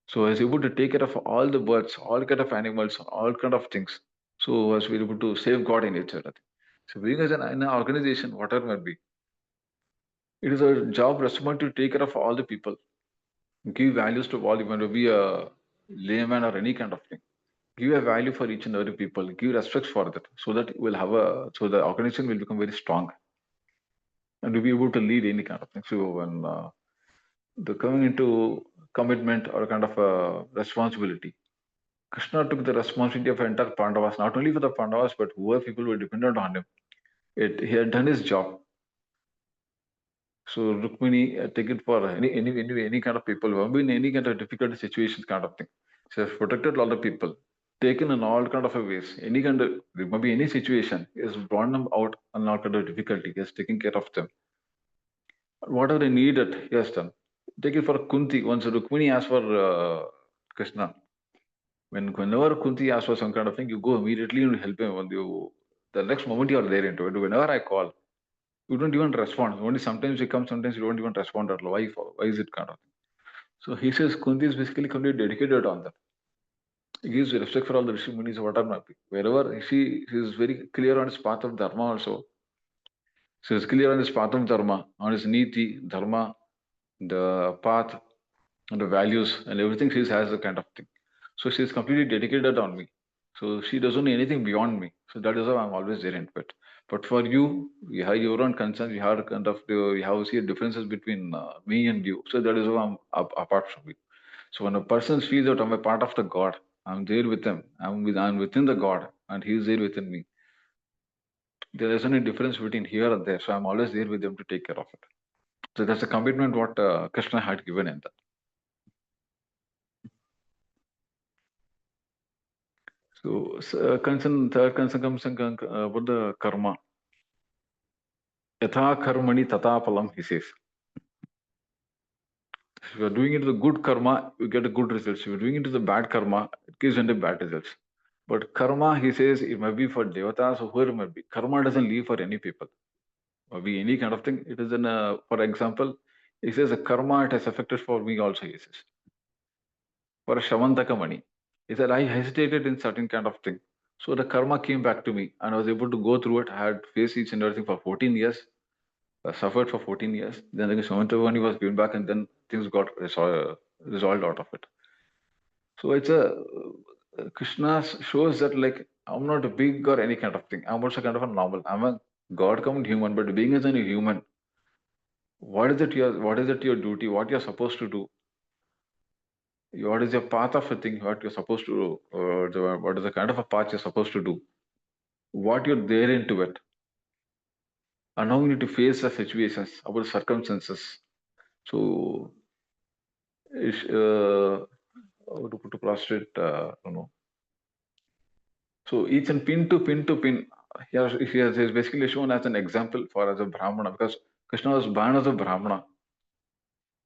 So I was able to take care of all the birds, all kind of animals, all kind of things. So I was able to safeguard in nature. So being as an organization, whatever may be, it is a job responsibility to take care of all the people. Give values to all, even to be a layman or any kind of thing. Give a value for each and every people. Give respect for that, so that we'll have so the organization will become very strong, and to be able to lead any kind of thing. So when the coming into commitment or kind of a responsibility, Krishna took the responsibility of entire Pandavas, not only for the Pandavas, but whoever people were dependent on him. He had done his job. So Rukmini, take it for any kind of people who have been in any kind of difficult situations kind of thing. She has protected a lot of people, taken in all kind of ways. Any kind of, there might be any situation, he has brought them out and all kind of difficulty. He has taken care of them. Whatever they needed, he has done. Take it for Kunti. Once Rukmini asked for Krishna, whenever Kunti asks for some kind of thing, you go immediately and help him. When you, the next moment you are there into it. Whenever I call, you don't even respond. Only sometimes you come, sometimes you don't even respond at all. Why is it kind of thing? So he says Kunti is basically completely dedicated on that. He gives respect for all the Rishi Munis, whatever. Wherever he is very clear on his path of Dharma also. So he's clear on his path of Dharma, on his Niti, Dharma, the path, and the values, and everything she has a kind of thing. So she's completely dedicated on me. So she doesn't know anything beyond me. So that is how I'm always there into it. But for you, you have your own concerns. You have kind of you have see differences between me and you. So that is how I'm apart from you. So when a person feels that I'm a part of the God, I'm there with him. I'm within the God, and he is there within me. There isn't any difference between here and there. So I'm always there with them to take care of it. So that's a commitment what Krishna had given in that. So, third concern comes about the karma. Yatha karmani tata phalam, he says. If you are doing it the good karma, you get a good results. If you are doing it the bad karma, it gives you bad results. But karma, he says, it may be for devatas or whoever it may be. Karma doesn't leave for any people. Maybe any kind of thing. It is in for example, he says a karma it has affected for me also, he says. For a Shamantaka Mani. He said, I hesitated in certain kind of thing. So the karma came back to me and I was able to go through it. I had faced each and everything for 14 years. I suffered for 14 years. Then the Shamantaka Mani was given back and then things got resolved out of it. So it's Krishna shows that like, I'm not a big or any kind of thing. I'm also kind of a normal. I'm a God come human, but being as a human, what is it your duty? What you're supposed to do? What is your path of a thing? What you're supposed to do? What is the kind of a path you're supposed to do? What you're there into it? And now you need to face the situations, about circumstances. So, how to put to prostrate, I don't know. So each and pin to pin. He has basically shown as an example for as a Brahmana because Krishna was born as a Brahmana.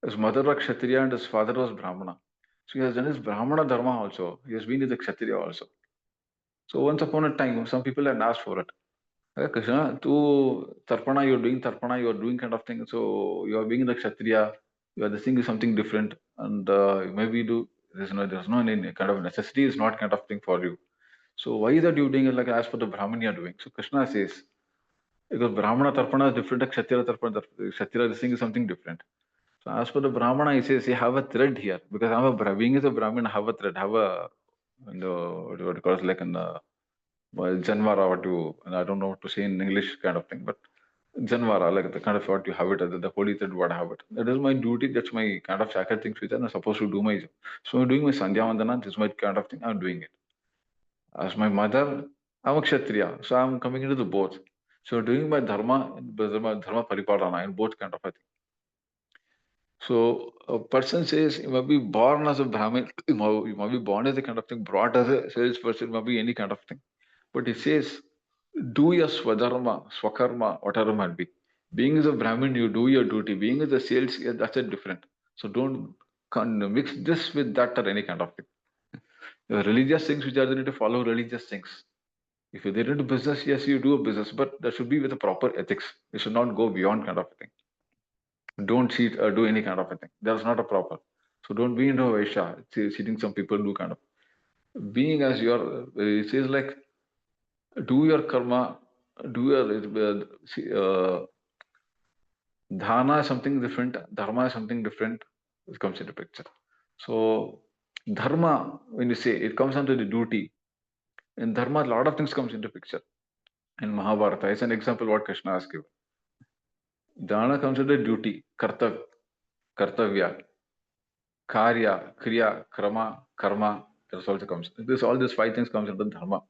His mother was Kshatriya and his father was Brahmana. So he has done his Brahmana Dharma also. He has been in the Kshatriya also. So once upon a time, some people had asked for it. Krishna, to Tarpana, you're doing Tarpana, you're doing kind of thing. So you are being the Kshatriya, you are the thing is something different. And maybe there's no any kind of necessity, is not kind of thing for you. So why is that you doing it like as for the Brahman you are doing? So Krishna says, because Brahmana Tarpana is different, Kshatriya Tarpana, Kshatriya, this thing is something different. So as for the Brahmana, he says, you have a thread here. Because I'm a being as a Brahmin, I have a thread, have a, what do you call it, like an Janvara, what you, and I don't know what to say in English kind of thing, but Janvara, like the kind of what you have it, the holy thread, what I have it. That is my duty, that's my kind of sacred things which I'm supposed to do my job. So I'm doing my Sandhya Vandana, this is my kind of thing, I'm doing it. As my mother, I'm a Kshatriya, so I'm coming into the both. So doing my Dharma Paripalana in both kind of a thing. So a person says, you might be born as a Brahmin, you might be born as a kind of thing, brought as a salesperson, might be any kind of thing. But he says, do your Swadharma, Swakarma, whatever it might be. Being as a Brahmin, you do your duty. Being as a sales, yeah, that's a different. So don't mix this with that or any kind of thing. The religious things which are there to follow religious things. If you're there into business, yes, you do a business, but that should be with a proper ethics. You should not go beyond kind of a thing. Don't cheat or do any kind of a thing. That's not a proper. So don't be into a Vaishya, cheating some people do kind of. Being as your, it says like, do your karma, do your, dhana is something different, dharma is something different, it comes into picture. So dharma, when you say, it comes under the duty. In dharma, a lot of things comes into picture. In Mahabharata, it's an example what Krishna has given. Dana comes under duty, kartavya, karya, kriya, krama, karma. This also comes. All these 5 things comes under dharma.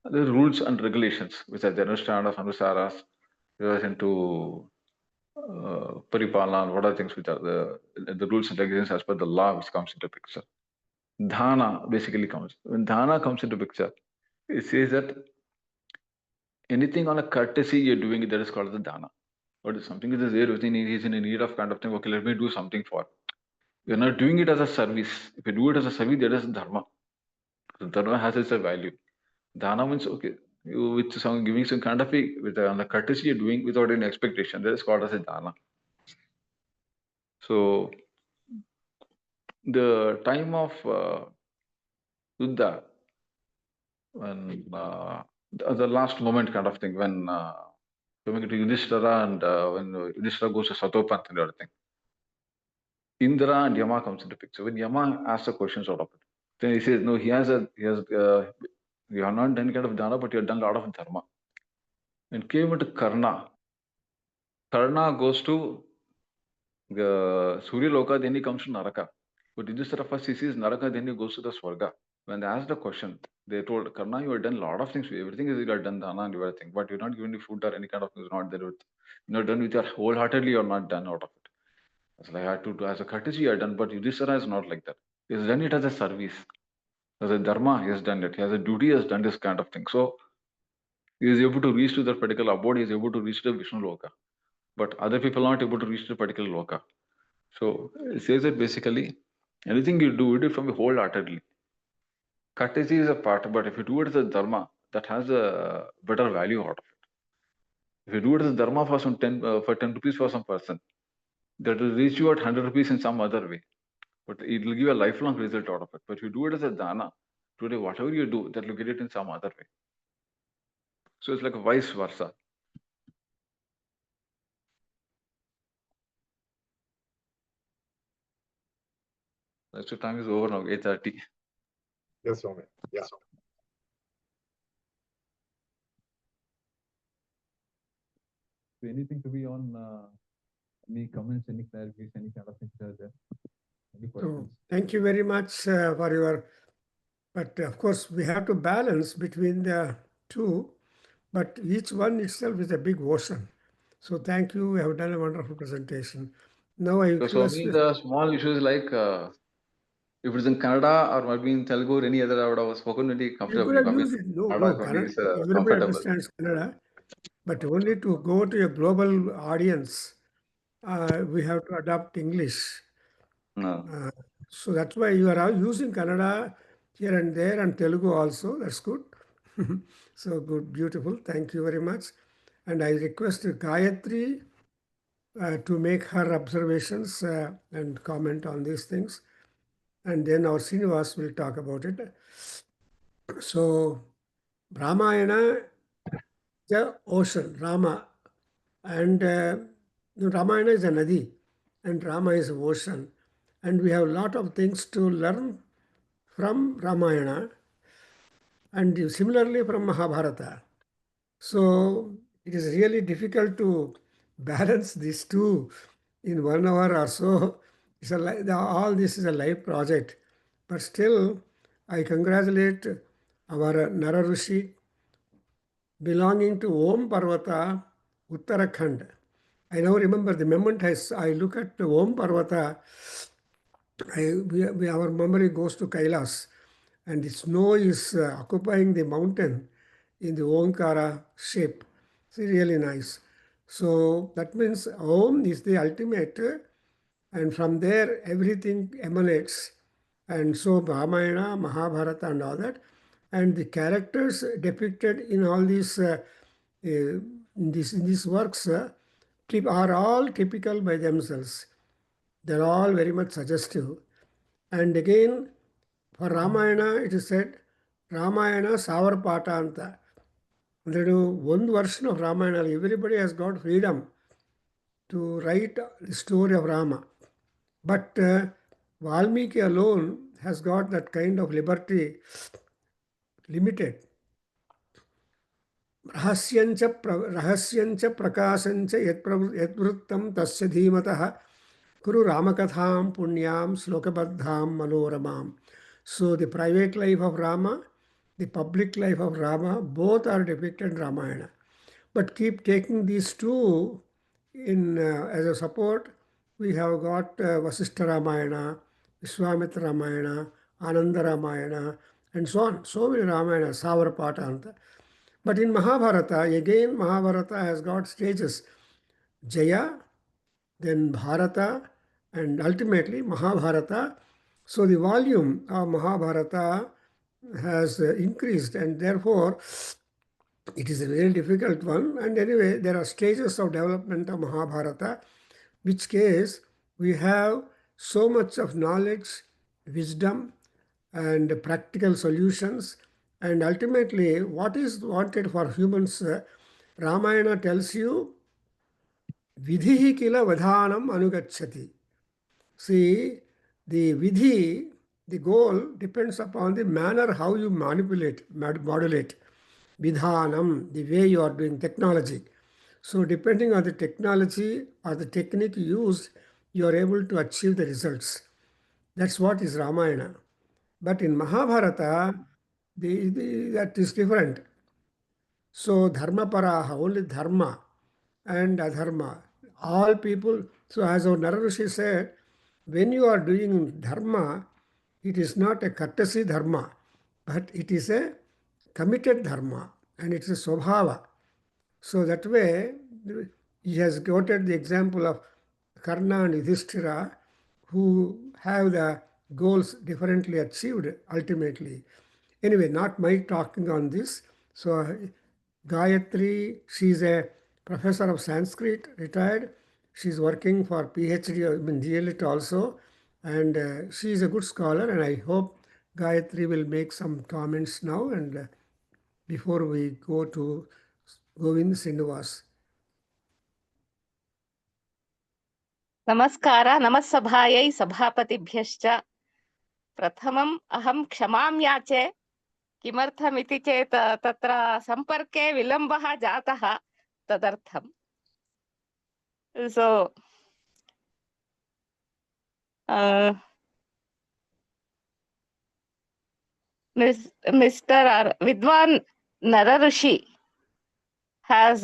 There's rules and regulations, which are the anushthanas, anusaras, into Paripalana, what are things which are the rules and regulations as per the law which comes into picture. Dhana basically comes. When dhana comes into picture, it says that anything on a courtesy you're doing, that is called the dhana. What is something that is there within, he's in need of kind of thing, okay, let me do something for. You're not doing it as a service. If you do it as a service, that is dharma. So dharma has its value. Dhana means, okay, you with some giving some kind of a, with on the courtesy you're doing without any expectation, that is called as a dhana. So the time of Yuddha, when the last moment kind of thing, when coming to Yudhishthira and when Yudhishthira goes to Satopant and everything, Indra and Yama comes into picture. When Yama asks the questions out of it, then he says, no, you have not done kind of dana, but you have done a lot of dharma. And came into Karna. Karna goes to the Surya Loka, then he comes to Naraka. But Yudhishthira first he sees Naraka, then he goes to the Swarga. When they asked the question, they told Karna, you have done a lot of things. Everything is you have done dana and everything, but you're not given the food or any kind of things. Not there with, you're not done with your wholeheartedly. You're not done out of it. It's like I had to do as a courtesy. You are done, but Yudhishthira is not like that. He has done it as a service, as a dharma. He has done it. He has a duty. He has done this kind of thing. So he is able to reach to that particular abode. He is able to reach to the Vishnu Loka, but other people are not able to reach to the particular Loka. So it says that basically anything you do it from wholeheartedly. Courtesy is a part, but if you do it as a dharma, that has a better value out of it. If you do it as a dharma for some 10 rupees for some person, that will reach you at 100 rupees in some other way, but it will give a lifelong result out of it. But if you do it as a dana, today whatever you do, that will get it in some other way. So it's like a vice versa. Lecture time is over now, 8:30. Yes, Swami. Yeah. Anything to be on any comments, any clarification, any kind of things there? Any questions? Thank you very much for your, but of course we have to balance between the two, but each one itself is a big ocean. So thank you, you have done a wonderful presentation. Now I So for me, the small issues like if it is in Kannada or maybe in Telugu or any other, I would have spoken very you comfortably. could have I mean, used it. No, Kannada for me Kannada, is everybody comfortable. understands Kannada, but only to go to a global audience, we have to adopt English. No. So that's why you are using Kannada here and there and Telugu also. That's good. So good, beautiful. Thank you very much. And I request Gayatri to make her observations and comment on these things. And then our Srinivas will talk about it. So Ramayana, the ocean, Rama. And Ramayana is a Nadi and Rama is an ocean. And we have a lot of things to learn from Ramayana and similarly from Mahabharata. So it is really difficult to balance these two in 1 hour or so. It's all this is a live project. But still, I congratulate our Nara Rishi belonging to Om Parvata, Uttarakhand. I now remember the moment I look at the Om Parvata, our memory goes to Kailas, and the snow is occupying the mountain in the Omkara shape. It's really nice. So that means Om is the ultimate, and from there everything emanates. And so Ramayana, Mahabharata, and all that, and the characters depicted in all these in these works are all typical by themselves. They're all very much suggestive. And again, for Ramayana, it is said, Ramayana Savarpata Anta. One version of Ramayana, everybody has got freedom to write the story of Rama. But Valmiki alone has got that kind of liberty limited. Rahasyancha prakashancha yadvrittam tasya dhimatah Kuru Ramakatham Punyam Slokabadham Manoramam. So the private life of Rama, the public life of Rama, both are depicted in Ramayana. But keep taking these two as a support, we have got Vasishtha Ramayana, Vishwamitra Ramayana, Ananda Ramayana, and so on. So many Ramayana, Savarapata Anta. But in Mahabharata, again, Mahabharata has got stages. Jaya, then Bharata, and ultimately Mahabharata. So the volume of Mahabharata has increased, and therefore it is a very difficult one. And anyway, there are stages of development of Mahabharata, which case we have so much of knowledge, wisdom, and practical solutions. And ultimately, what is wanted for humans, Ramayana tells you, vidhi kila vadhanam anugachati. See, the vidhi, the goal depends upon the manner how you modulate. Vidhanam, the way you are doing technology. So depending on the technology or the technique used, you are able to achieve the results. That's what is Ramayana. But in Mahabharata, that is different. So dharma paraha, only dharma and adharma. All people, so as our Nara Rishi said, when you are doing dharma, it is not a courtesy dharma, but it is a committed dharma, and it's a swabhava. So that way, he has quoted the example of Karna and Yudhishthira, who have the goals differently achieved ultimately. Anyway, not my talking on this. So Gayatri, she's a professor of Sanskrit, retired. She's working for PhD, I mean DLit also, and she is a good scholar, and I hope Gayatri will make some comments now and before we go to Govind Srinivas. नमस्कार नमस्सभायै सभापतिभ्यश्च प्रथमम् अहं क्षमां याचे किमर्थमिति चेत् तत्र सम्पर्के विलम्बः जातः तदर्थम् सो Mr. Vidwan Nara Rishi has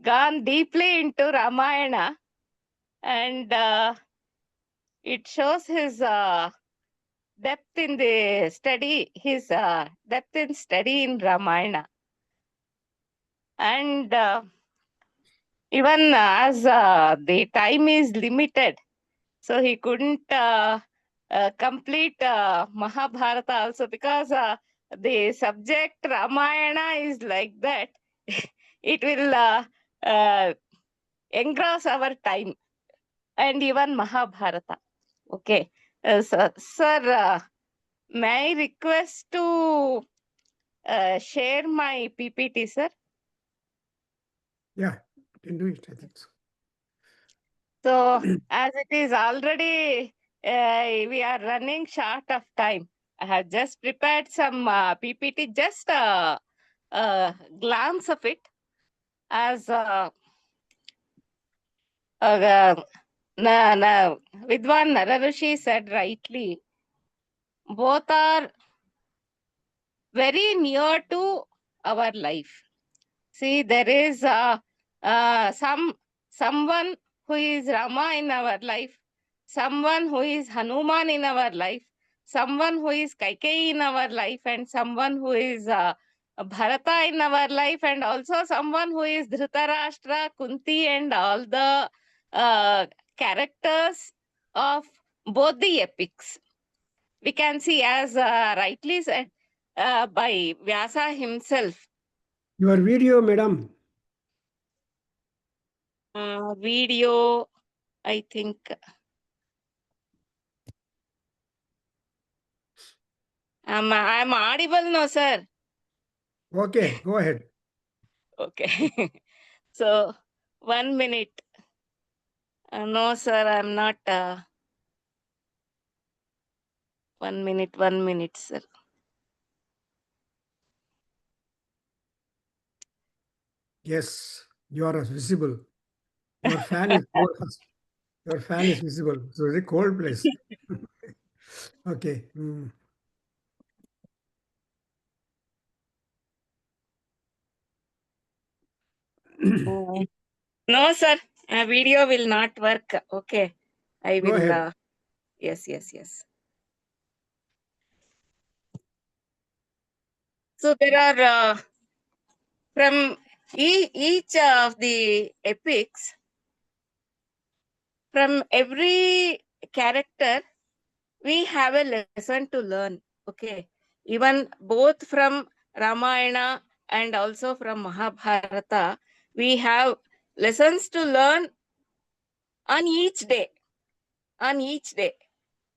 gone deeply into Ramayana, and it shows his depth in the study, his depth in study in Ramayana. And even as the time is limited, so he couldn't complete Mahabharata also, because the subject Ramayana is like that. It will engross our time, and even Mahabharata. Okay. Sir, may I request to share my PPT, sir? Yeah, you can do it, I think so. So, as it is already, we are running short of time. I have just prepared some PPT, just a glance of it. As Vidwan Nara Rishi said rightly, both are very near to our life. See, there is someone who is Rama in our life, someone who is Hanuman in our life, someone who is Kaikeyi in our life, and someone who is Bharata in our life, and also someone who is Dhritarashtra, Kunti, and all the characters of both the epics. We can see, as rightly said by Vyasa himself. Your video, madam. Video, I think. I'm audible, no, sir? Okay, go ahead. Okay. So, 1 minute. No, sir, I'm not. 1 minute, sir. Yes, you are visible. Your fan is cold. Your fan is visible. So it's a cold place. Okay. No, sir, Video will not work. Okay. I Go will. ahead. Yes. So there are from each of the epics, from every character, we have a lesson to learn. Okay. Even both from Ramayana and also from Mahabharata, we have lessons to learn on each day.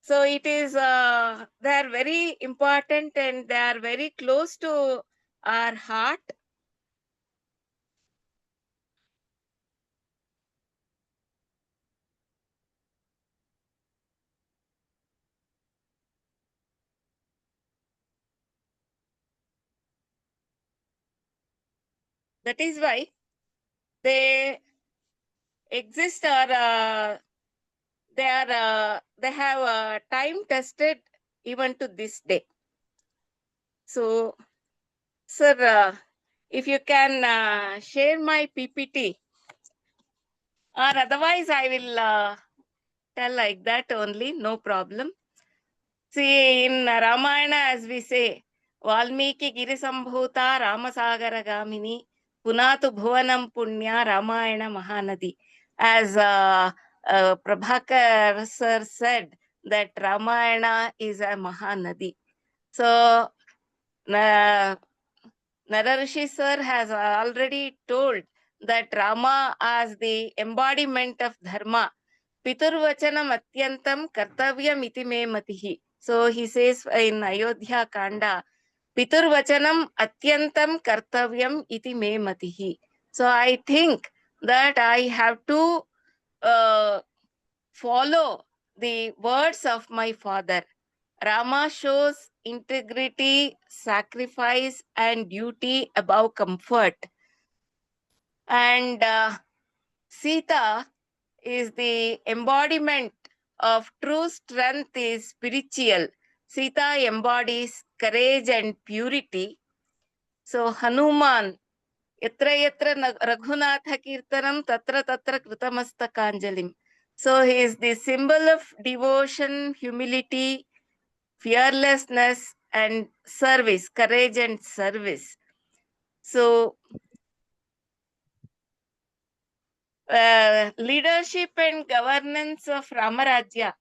So it is, they are very important and they are very close to our heart. That is why they exist, or they have time tested even to this day. So, sir, if you can share my PPT, or otherwise I will tell like that only, no problem. See, in Ramayana, as we say, Valmiki Girisambhuta Ramasagara Gamini Punatu Bhuvanam Punya Ramayana Mahanadi. As Prabhakar sir said, that Ramayana is a Mahanadi. So, Nara Rishi sir has already told that Rama as the embodiment of Dharma, Piturvachanam Atyantam Kartavyam iti me matihi. So he says in Ayodhya Kanda, Piturvachanam Atyantam Kartavyam iti me matihi. So I think that I have to follow the words of my father. Rama shows integrity, sacrifice, and duty above comfort. And Sita is the embodiment of true strength is spiritual. Sita embodies courage and purity. So Hanuman, yatra yatra Raghunatha Kirtanam tatra tatra Kritamastakkanjalim. So he is the symbol of devotion, humility, fearlessness, and service, courage and service. So leadership and governance of Ramarajya,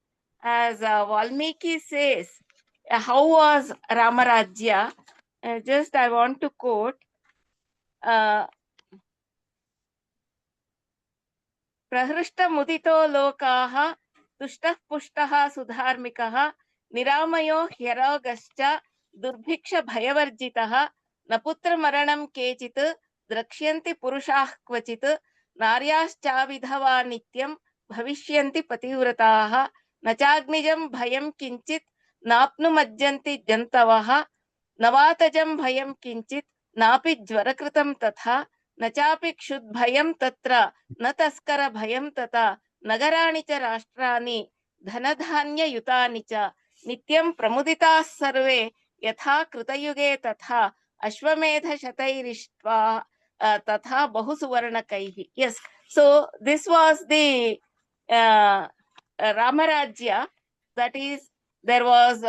as Valmiki says, how was Ramarajya? Just I want to quote, Prahrishta mudito lokaha, tuштಃ puштಃ sudharmikaha, niramayo hyarogascha, durbhiksha bhayavarjitaha, naputra maranam kechit, drakshyanti purushah kvachit, नार्याश्चाविधवा नित्यं भविष्यन्ति पतिव्रताः न चाग्निजं भयं किञ्चित् नाप्नुमज्जन्ति जन्तवः नवातजं भयं किञ्चित् नापि ज्वरकृतं तथा न चापि क्षुद्भयं तत्र न तस्कर भयं तथा नगराणि च राष्ट्राणि धनधान्ययुतानि च नित्यं प्रमुदिताः सर्वे यथा कृतयुगे तथा अश्वमेधशतैरिष्ट्वा Tatha Bahu Suvarnakaihi. Yes. So this was the Ramarajya. That is, there was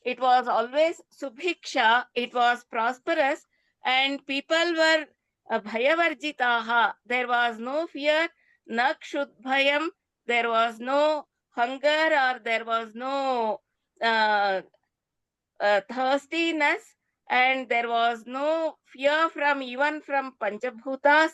it was always subhiksha. It was prosperous, and people were bhayavarjitaha. There was no fear, nakshudbhayam. There was no hunger, or there was no thirstiness, and there was no fear from even from Panchabhutas,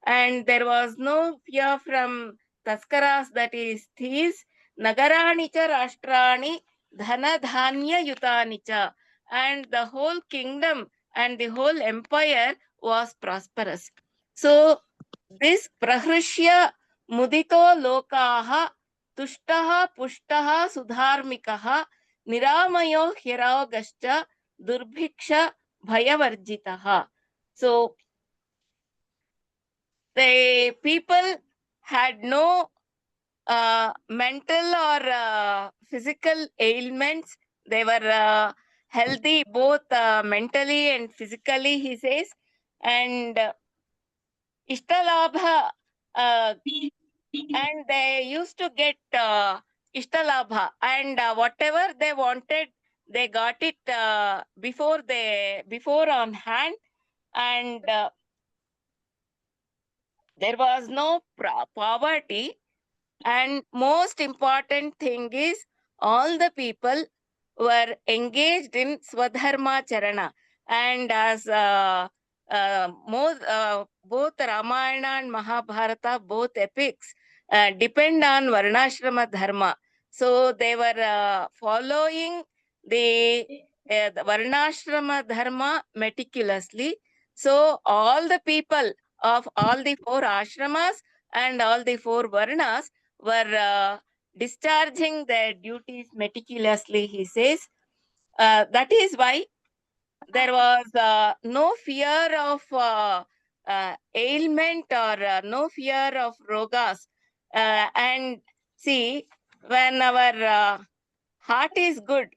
and there was no fear from Taskaras, that is thieves. Nagarani cha rashtrani dhana dhanya yutani cha, and the whole kingdom and the whole empire was prosperous. So this prahrishya mudito lokaha tushtaha pushtaha sudharmikaha Niramayo Hiragascha Durbhiksha Bhayavarjitaha. So the people had no mental or physical ailments. They were healthy both mentally and physically, he says. And Ishtalabha and they used to get Ishtalabha, and whatever they wanted, they got it before on hand, and there was no poverty. And most important thing is, all the people were engaged in Swadharma Charana. And as both Ramayana and Mahabharata, both epics, depend on Varnashrama Dharma. So they were following the Varnashrama Dharma meticulously. So all the people of all the four ashramas and all the four Varnas were discharging their duties meticulously, he says. That is why there was no fear of ailment or no fear of rogas. And see, when our heart is good,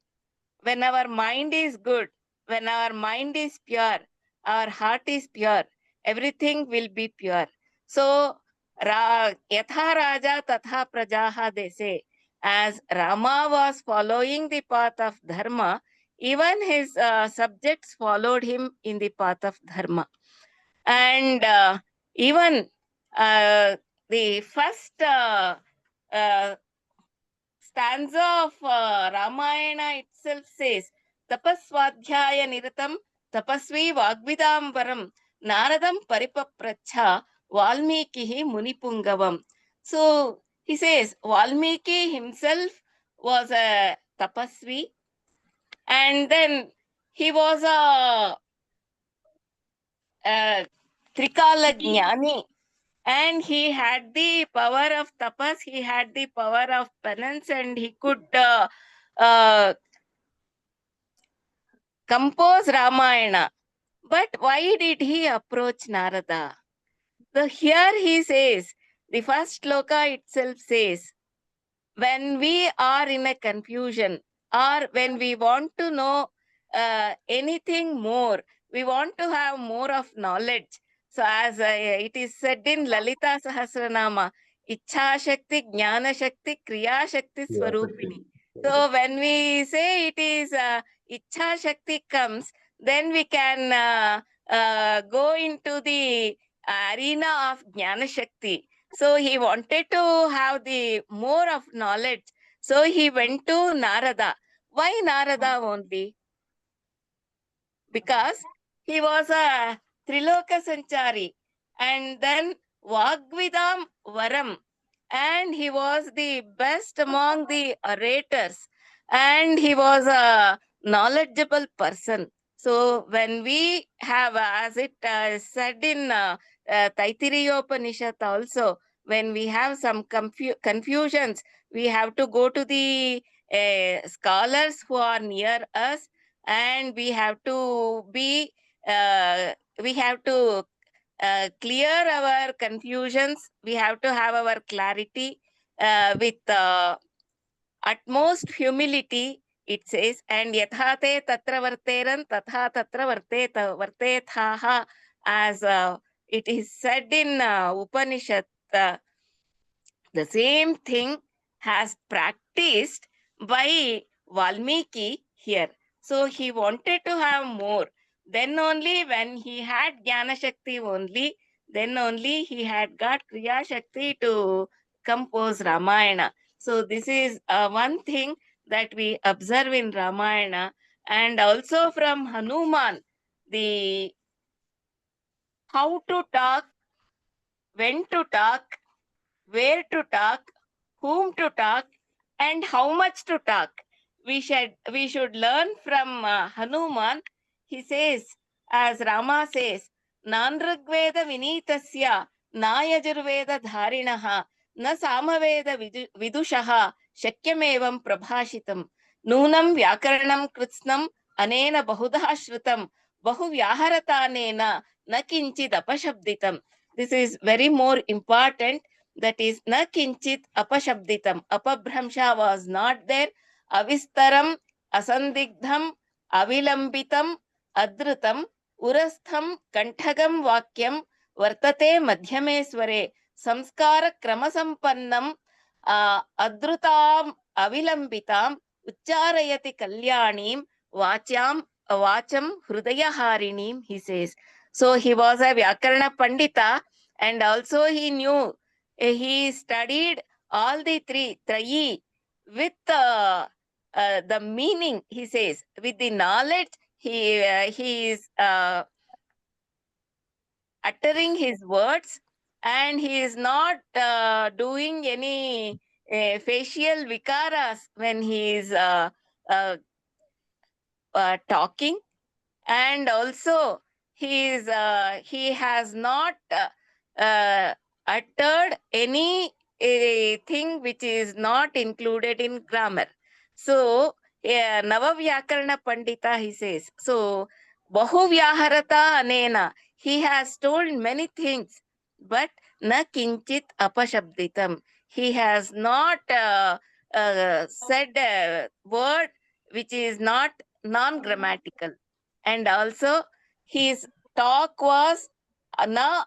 when our mind is good, when our mind is pure, our heart is pure, everything will be pure. So, Yatha Raja Tatha Prajaha, they say, as Rama was following the path of Dharma, even his subjects followed him in the path of Dharma. And even the first stanza of Ramayana itself says, Tapaswadhyaya niratam tapasvi vagvidambaram naradam paripapracha Valmikihi munipungavam. So he says Valmiki himself was a tapasvi, and then he was a Trikala Jnani. And he had the power of tapas, he had the power of penance, and he could compose Ramayana. But why did he approach Narada? Here he says, the first sloka itself says, when we are in a confusion or when we want to know anything more, we want to have more of knowledge. So as it is said in Lalita Sahasranama, Ichha Shakti, Jnana Shakti, Kriya Shakti Swarupini. So when we say it is Ichha Shakti comes, then we can go into the arena of Jnana Shakti. So he wanted to have the more of knowledge. So he went to Narada. Why Narada only? Because he was a Triloka Sanchari, and then Vagvidam Varam, and he was the best among the orators, and he was a knowledgeable person. So when we have, as it said in Taittiriya Upanishad also, when we have some confusions, we have to go to the scholars who are near us, and we have to be we have to clear our confusions. We have to have our clarity with utmost humility, it says. And yathate tatra varteran tatha tatra vartethaha, as it is said in Upanishad. The same thing has practiced by Valmiki here. So he wanted to have more. Then only when he had Jnana Shakti only, then only he had got Kriya Shakti to compose Ramayana. So this is one thing that we observe in Ramayana. And also from Hanuman, the how to talk, when to talk, where to talk, whom to talk, and how much to talk. We should learn from Hanuman. He says, as Rama says, Nanragveda Vinitasya Nayajurveda Dharinaha Na Samaveda Vidushaha Shakyamevam Prabhashitam Nunam Vyakaranam Kritsnam Anena Bahudha Shrutam Bahu Vyaharatanena Na Kinchid Apashabditam. This is very more important. That is, na kinchit apashabditam. Apabhramsha was not there. Avistaram, asandigdham, avilambitam, adrutam, urastham, kanthagam vakyam, vartate madhyamesware, samskara kramasampannam adrutam avilambitam ucharayati kalyanim vacham hrudayaharinim, he says. So he was a Vyakarana Pandita, and also he knew, he studied all the three, Trayi, with the meaning, he says, with the knowledge, he is uttering his words, and he is not doing any facial vikaras when he is talking. And also he has not uttered any thing which is not included in grammar. So Navavyakarana Pandita, he says. So Bahu Vyaharata Anena, he has told many things, but na kinchit apashabditam. He has not said a word which is not non-grammatical. And also his talk was na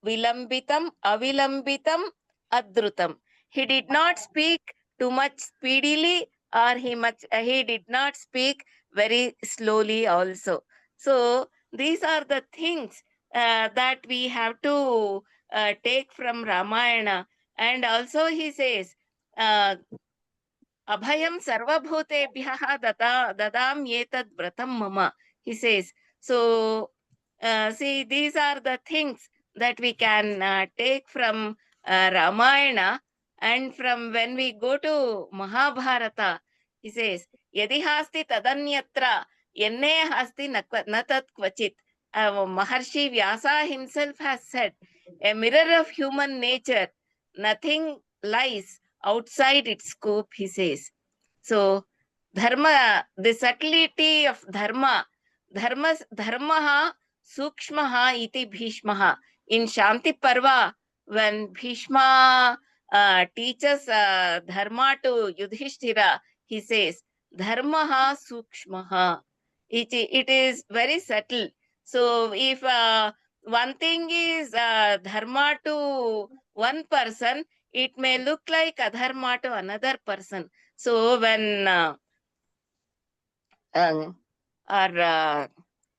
vilambitam, avilambitam, adrutam. He did not speak too much speedily, or he did not speak very slowly also. So these are the things that we have to take from Ramayana. And also he says, Abhayam sarvabhutebhyah dadam yetad vratam mama, he says. So see, these are the things that we can take from Ramayana. And from when we go to Mahabharata, he says, yadi hasti tadanyatra enne hasti natat kvachit. Maharshi Vyasa himself has said, a mirror of human nature, nothing lies outside its scope, he says. So dharma, the subtlety of dharmaha sukshmaha iti bhishmaha. In Shanti Parva, when Bhishma teaches dharma to Yudhishthira, he says, dharmaha sukshmaha. It is very subtle. So if one thing is dharma to one person, it may look like adharma to another person. So when our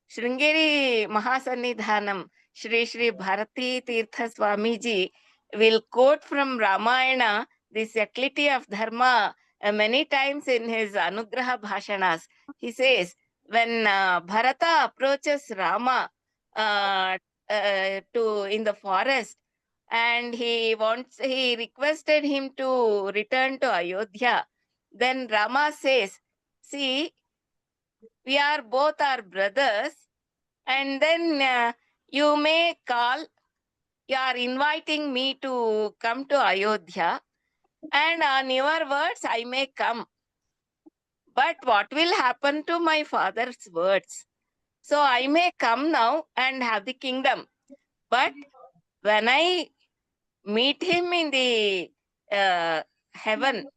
Sringeri Mahasannidhanam, Shri Shri Bharati Tirtha Swamiji will quote from Ramayana the subtlety of dharma many times in his Anugraha Bhashanas. He says, when Bharata approaches Rama in the forest, and he requested him to return to Ayodhya, then Rama says, see, we are both our brothers, and then you may call, you are inviting me to come to Ayodhya, and on your words I may come. But what will happen to my father's words? So I may come now and have the kingdom. But when I meet him in the heaven,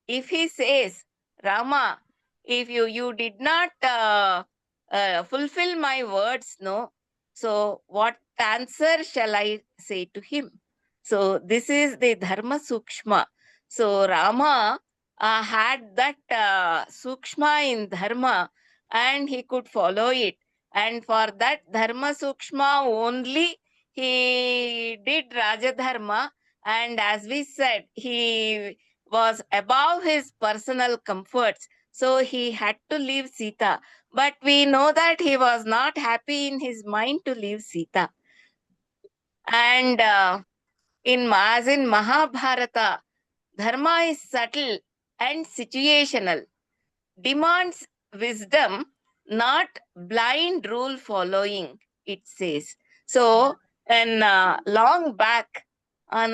if he says, Rama, if you did not fulfill my words, no, so what answer shall I say to him? So this is the dharma sukshma. So Rama had that sukshma in dharma, and he could follow it. And for that dharma sukshma only, he did Rajadharma. And as we said, he was above his personal comforts. So he had to leave Sita. But we know that he was not happy in his mind to leave Sita. And as in Mahabharata, dharma is subtle and situational, demands wisdom, not blind rule following, it says. So, and long back on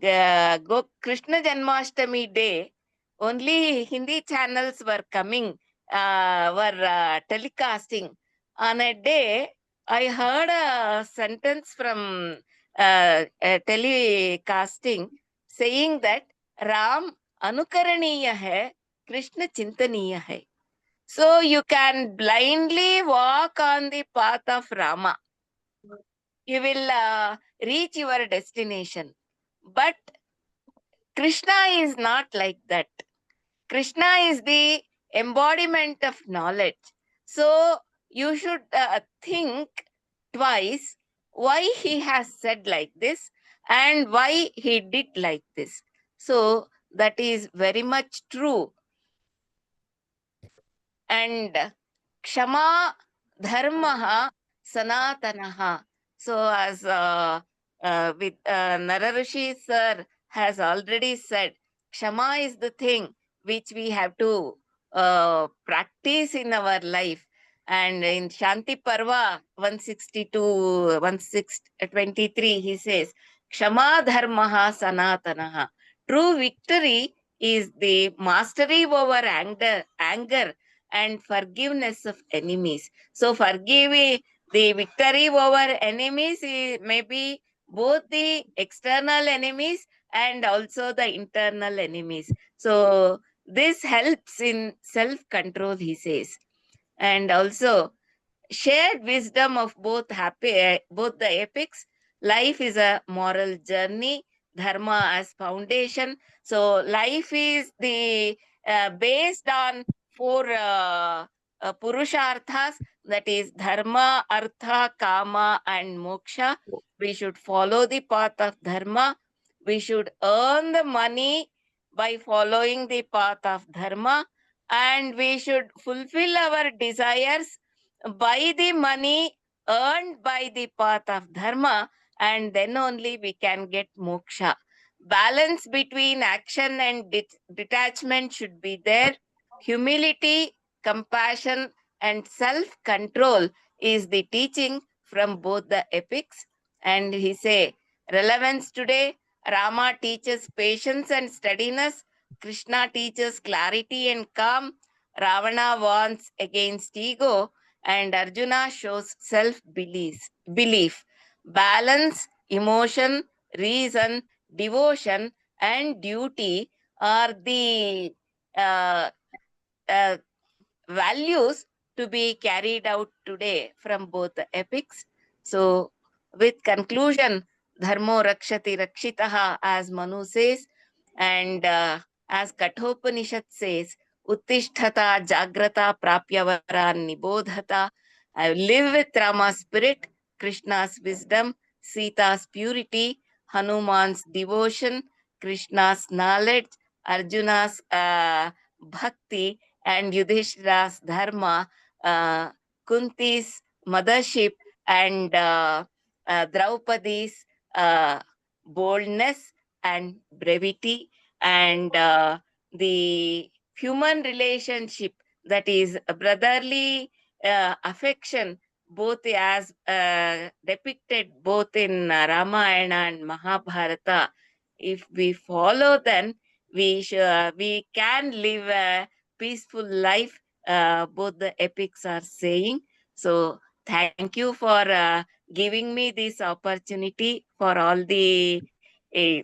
Krishna Janmashtami day, only Hindi channels were coming, were telecasting. On a day, I heard a sentence from telecasting saying that Ram anukaraniya hai, Krishna chintaniya hai. So you can blindly walk on the path of Rama. you will reach your destination. But Krishna is not like that. Krishna is the embodiment of knowledge. So you should think twice why he has said like this and why he did like this. So that is very much true. And Kshama Dharmaha Sanatanaha. So, as with Nara Rishi sir has already said, Kshama is the thing which we have to practice in our life. And in Shanti Parva 162, 1623, he says, Kshama Dharmaha Sanatanaha. True victory is the mastery over anger and forgiveness of enemies. So forgiving the victory over enemies may be both the external enemies and also the internal enemies. So this helps in self-control, he says. And also shared wisdom of both both the epics. Life is a moral journey, dharma as foundation. So life is the based on four purusharthas, that is dharma, artha, kama and moksha. We should follow the path of dharma. We should earn the money by following the path of dharma, and we should fulfill our desires by the money earned by the path of dharma, and then only we can get moksha. Balance between action and detachment should be there. Humility, compassion, and self control is the teaching from both the epics. And he say, relevance today, Rama teaches patience and steadiness, Krishna teaches clarity and calm, Ravana warns against ego, and Arjuna shows belief. Balance, emotion, reason, devotion, and duty are the uh, uh, values to be carried out today from both the epics. So, with conclusion, Dharmo Rakshati Rakshitaha, as Manu says, and as Kathopanishad says, Uttisthata Jagrata Prapyavara Nibodhata. I live with Rama's spirit, Krishna's wisdom, Sita's purity, Hanuman's devotion, Krishna's knowledge, Arjuna's bhakti, and Yudhishthira's dharma, Kunti's mothership, and Draupadi's boldness and brevity, and the human relationship, that is a brotherly affection, both as depicted both in Ramayana and Mahabharata. If we follow, then we can live a peaceful life. Both the epics are saying. So thank you for giving me this opportunity, for all the uh,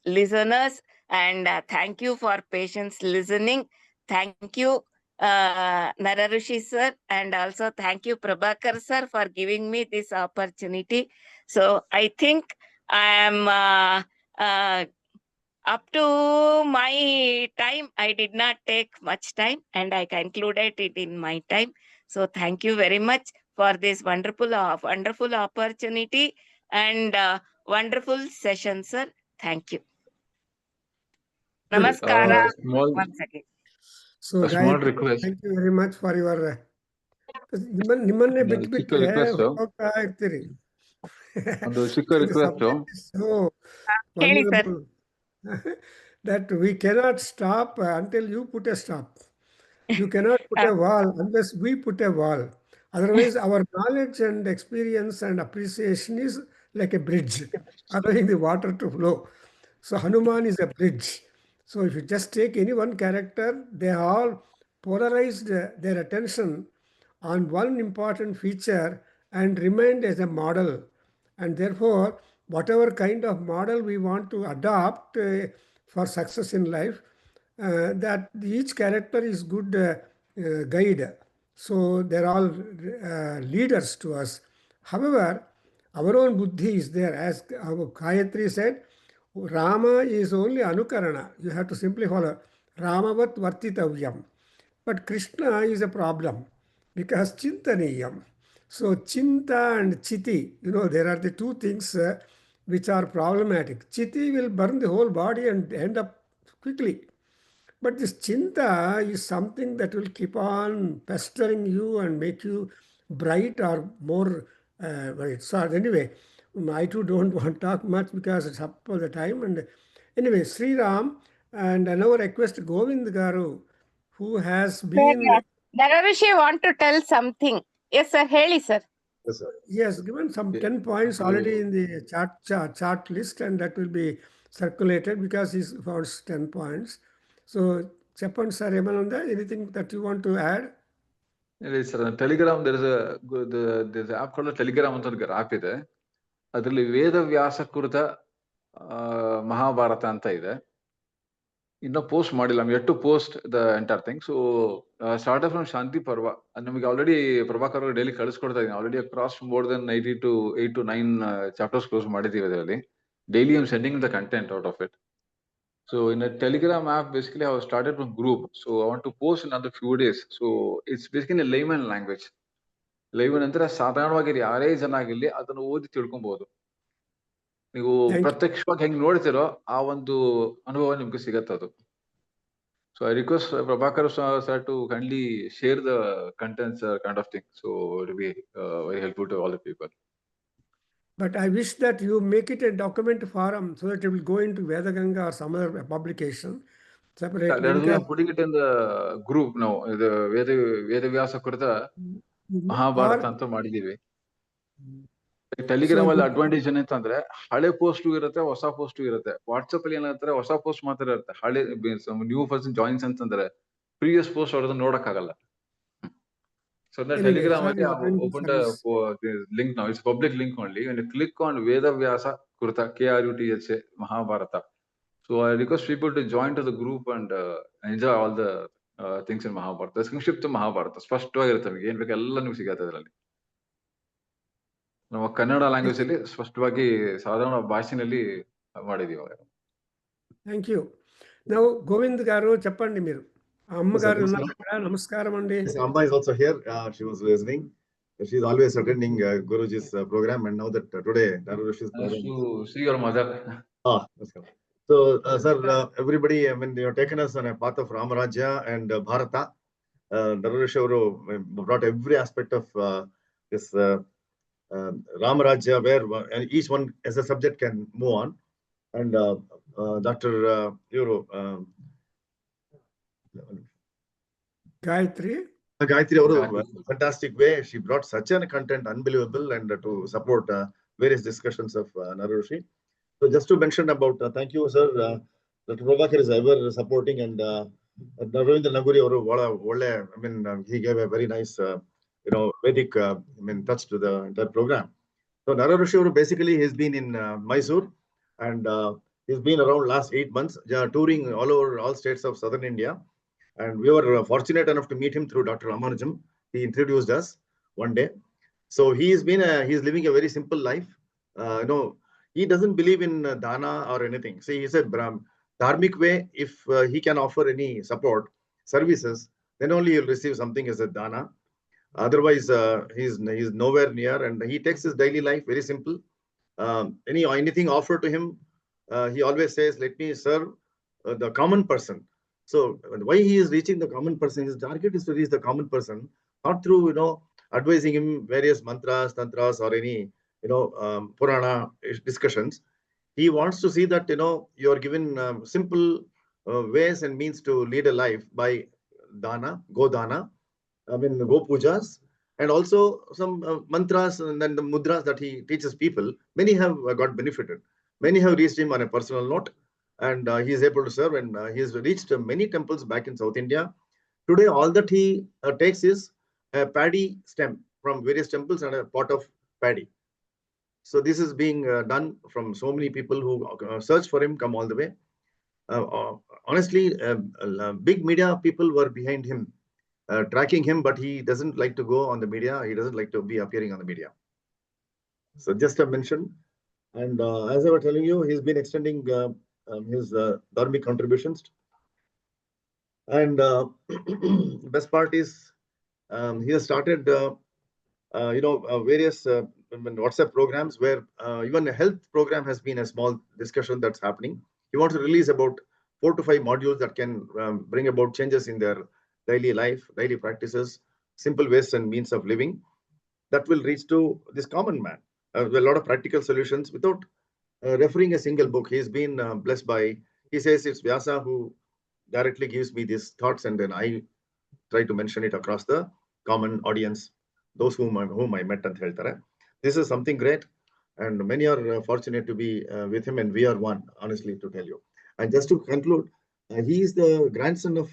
listeners, and thank you for patience listening. Thank you, Nararushi sir, and also thank you, Prabhakar sir, for giving me this opportunity. So I think I am up to my time. I did not take much time, and I concluded it in my time. So thank you very much for this wonderful opportunity and wonderful session, sir. Thank you. Namaskara once again. So, A small Gayatri, request. thank you very much for your ನಿಮ್ಮನ್ನೇ ಬಿಟ್ಬಿಟ್ಟು ಹೋಗ್ತಾ ಇರ್ತೀರಿ. ಒಂದು ಚಿಕ್ಕ request So vulnerable that we cannot stop until you put a stop. You cannot put a wall unless we put a wall. Otherwise, our knowledge and experience and appreciation is like a bridge, allowing the water to flow. So Hanuman is a bridge. So if you just take any one character, they all polarized their attention on one important feature and remained as a model. And therefore, whatever kind of model we want to adopt for success in life, that each character is good guide. So they're all leaders to us. However, our own buddhi is there. As our Gayatri said, Rama is only anukarana. You have to simply follow. Ramavat vartitavyam. But Krishna is a problem because chintaniyam. So chinta and chiti, there are the two things which are problematic. Chiti will burn the whole body and end up quickly. But this chinta is something that will keep on pestering you and make you bright or more bright. So anyway, I too don't want to talk much because it's up all the time. And anyway, Sri Ram, and now request Govind Garu, who has been, Rishi want to tell something. Yes, sir. Heli, sir. Yes, sir. yes, given some 10 points already in the chart list, and that will be circulated because he's found 10 points. So, Chappan sir, Emananda, anything that you want to add? Yes, sir. Telegram, there's an app called Telegram ಅಂತ ಒಂದು app ಇದೆ. ಅದರಲ್ಲಿ ವೇದವ್ಯಾಸ ಕುರಿತ ಮಹಾಭಾರತ ಅಂತ ಇದೆ. ಇನ್ನೂ post ಮಾಡಿಲ್ಲ. I'm yet to post the entire thing. So started from Shanti Parva. ನಮಗೆ ಆಲ್ರೆಡಿ ಪ್ರಭಾಕರ್ ಅವರು ಡೈಲಿ ಕಳಿಸ್ಕೊಡ್ತಾ ಇದ್ದೀನಿ. Already across more than 8 to 9 chapters close ಮಾಡಿದ್ದೀವಿ ಅದರಲ್ಲಿ. Daily I'm sending the content out of it. So in a Telegram app, basically I have started from group. So I want to post in another few days. So it's basically a layman language. Layman ಅಂದ್ರೆ ಸಾಧಾರಣವಾಗಿ ಯಾರೇ ಜನ ಆಗಿರ್ಲಿ ಅದನ್ನು ಓದಿ ತಿಳ್ಕೊಬಹುದು. ನೀವು ಪ್ರತ್ಯಕ್ಷವಾಗಿ ಹೆಂಗ್ ನೋಡ್ತಿರೋ ಆ ಒಂದು ಅನುಭವ ನಿಮ್ಗೆ ಸಿಗತ್ತೆ ಅದು. So I request Prabhakar sir to kindly share the contents kind of thing. So it will be very helpful to all the people. But I wish that you make it a document forum so that it will go into Vedaganga or some other publication separately. That is why I'm putting it in the group now. The Vedavyasa Kurta Mahabharata ಅಂತ ಮಾಡಿದೀವಿ. Telegram ಅಲ್ಲಿ advantage ಏನಂತಂದ್ರೆ ಹಳೆ post ಇರುತ್ತೆ, ಹೊಸ post ಇರುತ್ತೆ. WhatsApp ಅಲ್ಲಿ ಏನಂತಾರೆ ಹೊಸ ಪೋಸ್ಟ್ ಮಾತ್ರ ಇರುತ್ತೆ. ಹಳೆ ನ್ಯೂ ಪರ್ಸನ್ ಜಾಯಿನ್ಸ್ ಅಂತಂದ್ರೆ ಪ್ರೀವಿಯಸ್ ಪೋಸ್ಟ್ ಅವ್ರದ್ದು ನೋಡಕ್ ಆಗಲ್ಲ. So the Telegram opened the link now. It's public link only. When you click on Vedavyasa Kurta KRUTHA Mahabharata. So I request people to join to the group and enjoy all the things in Mahabharata. ಸಂಕ್ಷಿಪ್ತ ಮಹಾಭಾರತ ಸ್ಪಷ್ಟವಾಗಿರುತ್ತೆ. ನಮಗೆ ಏನ್ ಬೇಕು ಎಲ್ಲ ನಿಮ್ಗೆ ಸಿಗತ್ತೆ ಅದರಲ್ಲಿ. ನಮ್ಮ Kannada language ಅಲ್ಲಿ ಸ್ಪಷ್ಟವಾಗಿ ಸಾಧಾರಣ ಭಾಷೆನಲ್ಲಿ ಮಾಡಿದೀವಿ. Thank you. Now Govind Garu చెప్పండి మీరు. అమ్మగారు ఉన్నారు ఇక్కడ. నమస్కారం అండి. Amma is also here. She was listening. She is always attending Guruji's program, and now that today Rishi's program. To see your mother. So sir, everybody, I mean, you have taken us on a path of Ramarajya and Bharata. Rishi brought every aspect of this Ramarajya, where each one as a subject can move on. And Dr. Gayatri, fantastic way. She brought such a content, unbelievable, and to support various discussions of Rishi. So just to mention about, thank you, sir. Dr. Prabhakar is ever supporting, and Ravindra Naguri, I mean, he gave a very nice, Vedic, touch to the entire program. So Rishi basically has been in Mysore, and he's been around last 8 months, touring all over all states of southern India. And we were fortunate enough to meet him through Dr. Ramanujam. He introduced us one day. So he's living a very simple life. He doesn't believe in dana or anything. See, he said, dharmic way, if he can offer any support, services, then only he'll receive something as a dana. Otherwise, he's nowhere near, and he takes his daily life very simple. Anything offered to him, he always says, let me serve the common person. So why he is reaching the common person, his target is to reach the common person, not through, advising him various mantras, tantras, or any, Purana discussions. He wants to see that, you are given simple ways and means to lead a life by dana, go dana, go pujas, and also some mantras and then the mudras that he teaches people. Many have got benefited. Many have reached him on a personal note, and he is able to serve, and he has reached many temples back in South India. Today, all that he takes is a paddy stem from various temples and a pot of paddy. So this is being done from so many people who search for him, come all the way. Honestly, big media people were behind him, tracking him, but he doesn't like to go on the media. He doesn't like to be appearing on the media. So just a mention. And as I was telling you, he's been extending his dharmic contributions. And best part is he has started, various WhatsApp programs where even a health program has been a small discussion that's happening. He wants to release about 4 to 5 modules that can bring about changes in their daily life, daily practices, simple ways and means of living that will reach to this common man. With a lot of practical solutions without referring a single book. He's been blessed by, he says it's Vyasa who directly gives me these thoughts, and then I try to mention it across the common audience, those whom I met and ಹೇಳ್ತಾರೆ. This is something great, and many are fortunate to be with him, and we are one, honestly, to tell you. And just to conclude, he is the grandson of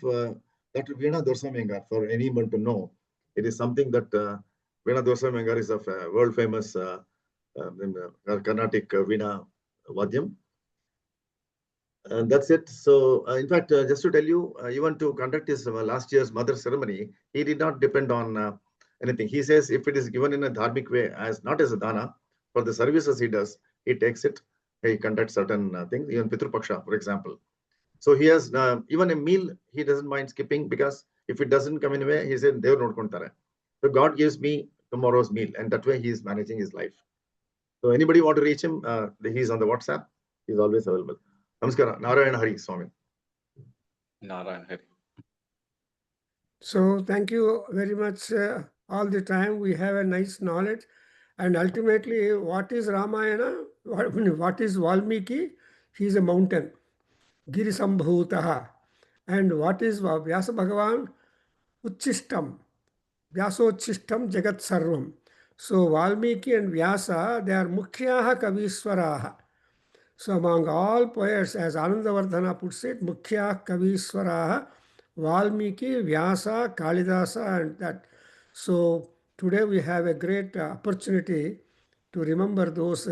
Dr. Veena Dorsamengar, for anyone to know. It is something that Veena Dorsamengar is of world famous Carnatic Veena Vadyam. And that's it. So, in fact, just to tell you, even to conduct his last year's mother ceremony, he did not depend on anything. He says if it is given in a dharmic way, as not as a dana, for the services he does, he takes it. He conducts certain things, even Pitru Paksha, for example. So he has even a meal, he doesn't mind skipping, because if it doesn't come in a way, he said, they not kontare. So God gives me tomorrow's meal, and that way he is managing his life. So anybody want to reach him, he's on the WhatsApp. He's always available. Namaskara. Nara and Hari, Swami. Nara and Hari. So thank you very much. All the time we have a nice knowledge, and ultimately, what is Ramayana? What is Valmiki? He is a mountain, Girisambhutaha. And what is Vyasa Bhagavan? Uchishtam, Vyasochistam Jagat Sarvam. So Valmiki and Vyasa, they are Mukhyaha Kaviswaraha. So among all poets, as Anandavardhana puts it, Mukhya Kaviswaraha, Valmiki, Vyasa, Kalidasa, and that. So today we have a great opportunity to remember those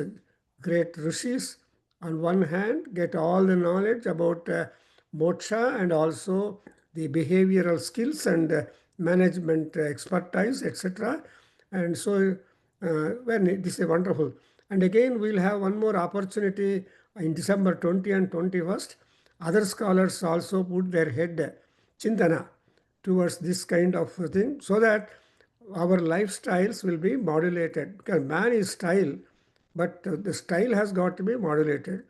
great rishis. On one hand, get all the knowledge about moksha and also the behavioral skills and management expertise, etc. And so when this is wonderful. And again, we'll have one more opportunity in December 20 and 21st. Other scholars also put their head chintana towards this kind of thing, so that our lifestyles will be modulated. Because man is style, but the style has got to be modulated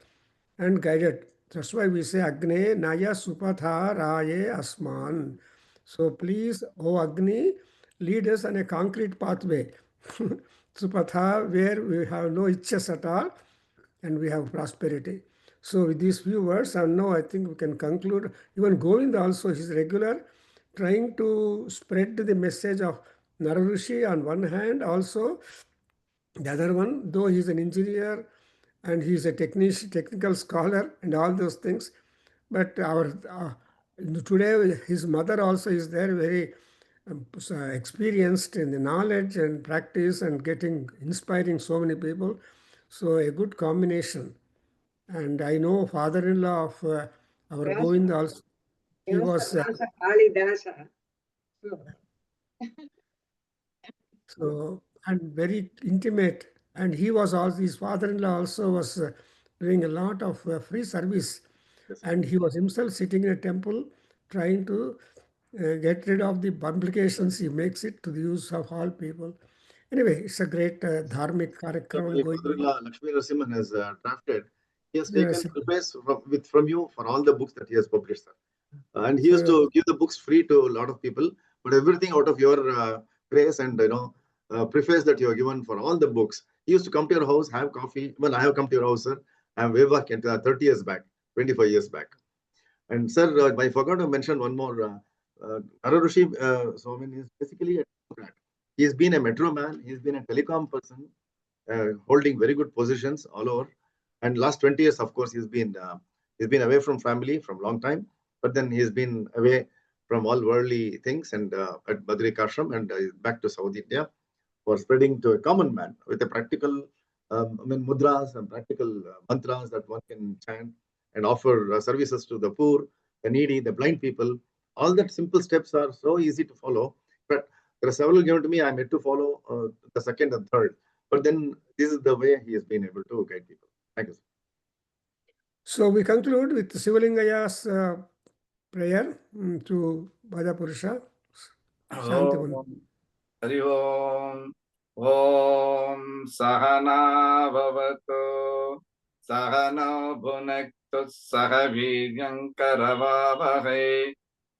and guided. That's why we say Agne Naya Supatha Raye Asman. So please, O Agni, lead us on a concrete pathway. Supatha, where we have no itchas at all and we have prosperity. So with these few words, and now I think we can conclude. Even Govind also is regular, trying to spread the message of Nara Rishi on one hand, also the other one, though he is an engineer and he is a technical scholar and all those things, but today his mother also is there, very experienced in the knowledge and practice and inspiring so many people. So a good combination. And I know father-in-law of our Govind also, he was so, and very intimate. And he was also, his father-in-law also was doing a lot of free service. Yes. And he was himself sitting in a temple trying to get rid of the publications. He makes it to the use of all people. Anyway, it's a great dharmic karakram My going on. father-in-law, Lakshmi Narasimhan, has drafted. He has Yes. taken preface from you for all the books that he has published, sir. And he used to give the books free to a lot of people, but everything out of your grace and preface that you have given for all the books. He used to come to your house, have coffee. Well, I have come to your house, sir. I'm way back 30 years back, 25 years back. And sir, I forgot to mention one more. Nara Rishi Swami is basically a technocrat. He's been a metro man. He's been a telecom person, holding very good positions all over. And last 20 years, of course, he's been away from family from long time. But then he's been away from all worldly things and at Badri Ashram and back to South India for spreading to a common man with a practical mudras and practical mantras that one can chant and offer services to the poor, the needy, the blind people. All that simple steps are so easy to follow. But there are several given to me. I'm yet to follow the second and third. But then this is the way he has been able to guide people. Thank you. So we conclude with Sivalingaya's prayer to Bhada Purusha. Shanti Bhanu. Hari Om. Om Sahana Bhavatu Sahana Bhunaktu Sahaviryam Karavavahe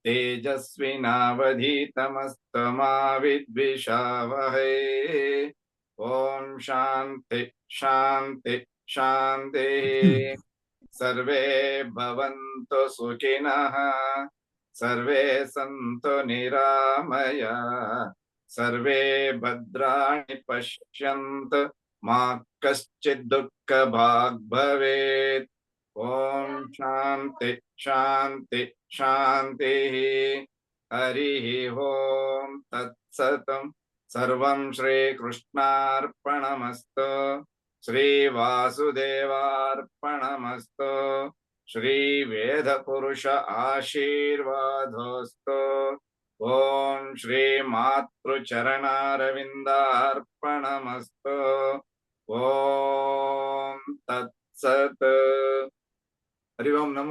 Tejasvinavadhitamastama Vidvishavahe. Om Shanti Shanti Shanti. Sarve Bhavantu Sukhinah Sarve Santu Niramaya Sarve Bhadrani Pashyant Ma Kaschid Dukkha Bhag Bhavet. Om Shanti Shanti Shanti. Hari Om Tat Satam. Sarvam Shri Krishnarpanamastu. Shri Vasudevarpanamastu. Shri Veda Purusha Ashirvadostu. Om Shri Matru Charana Ravindarpanamastu.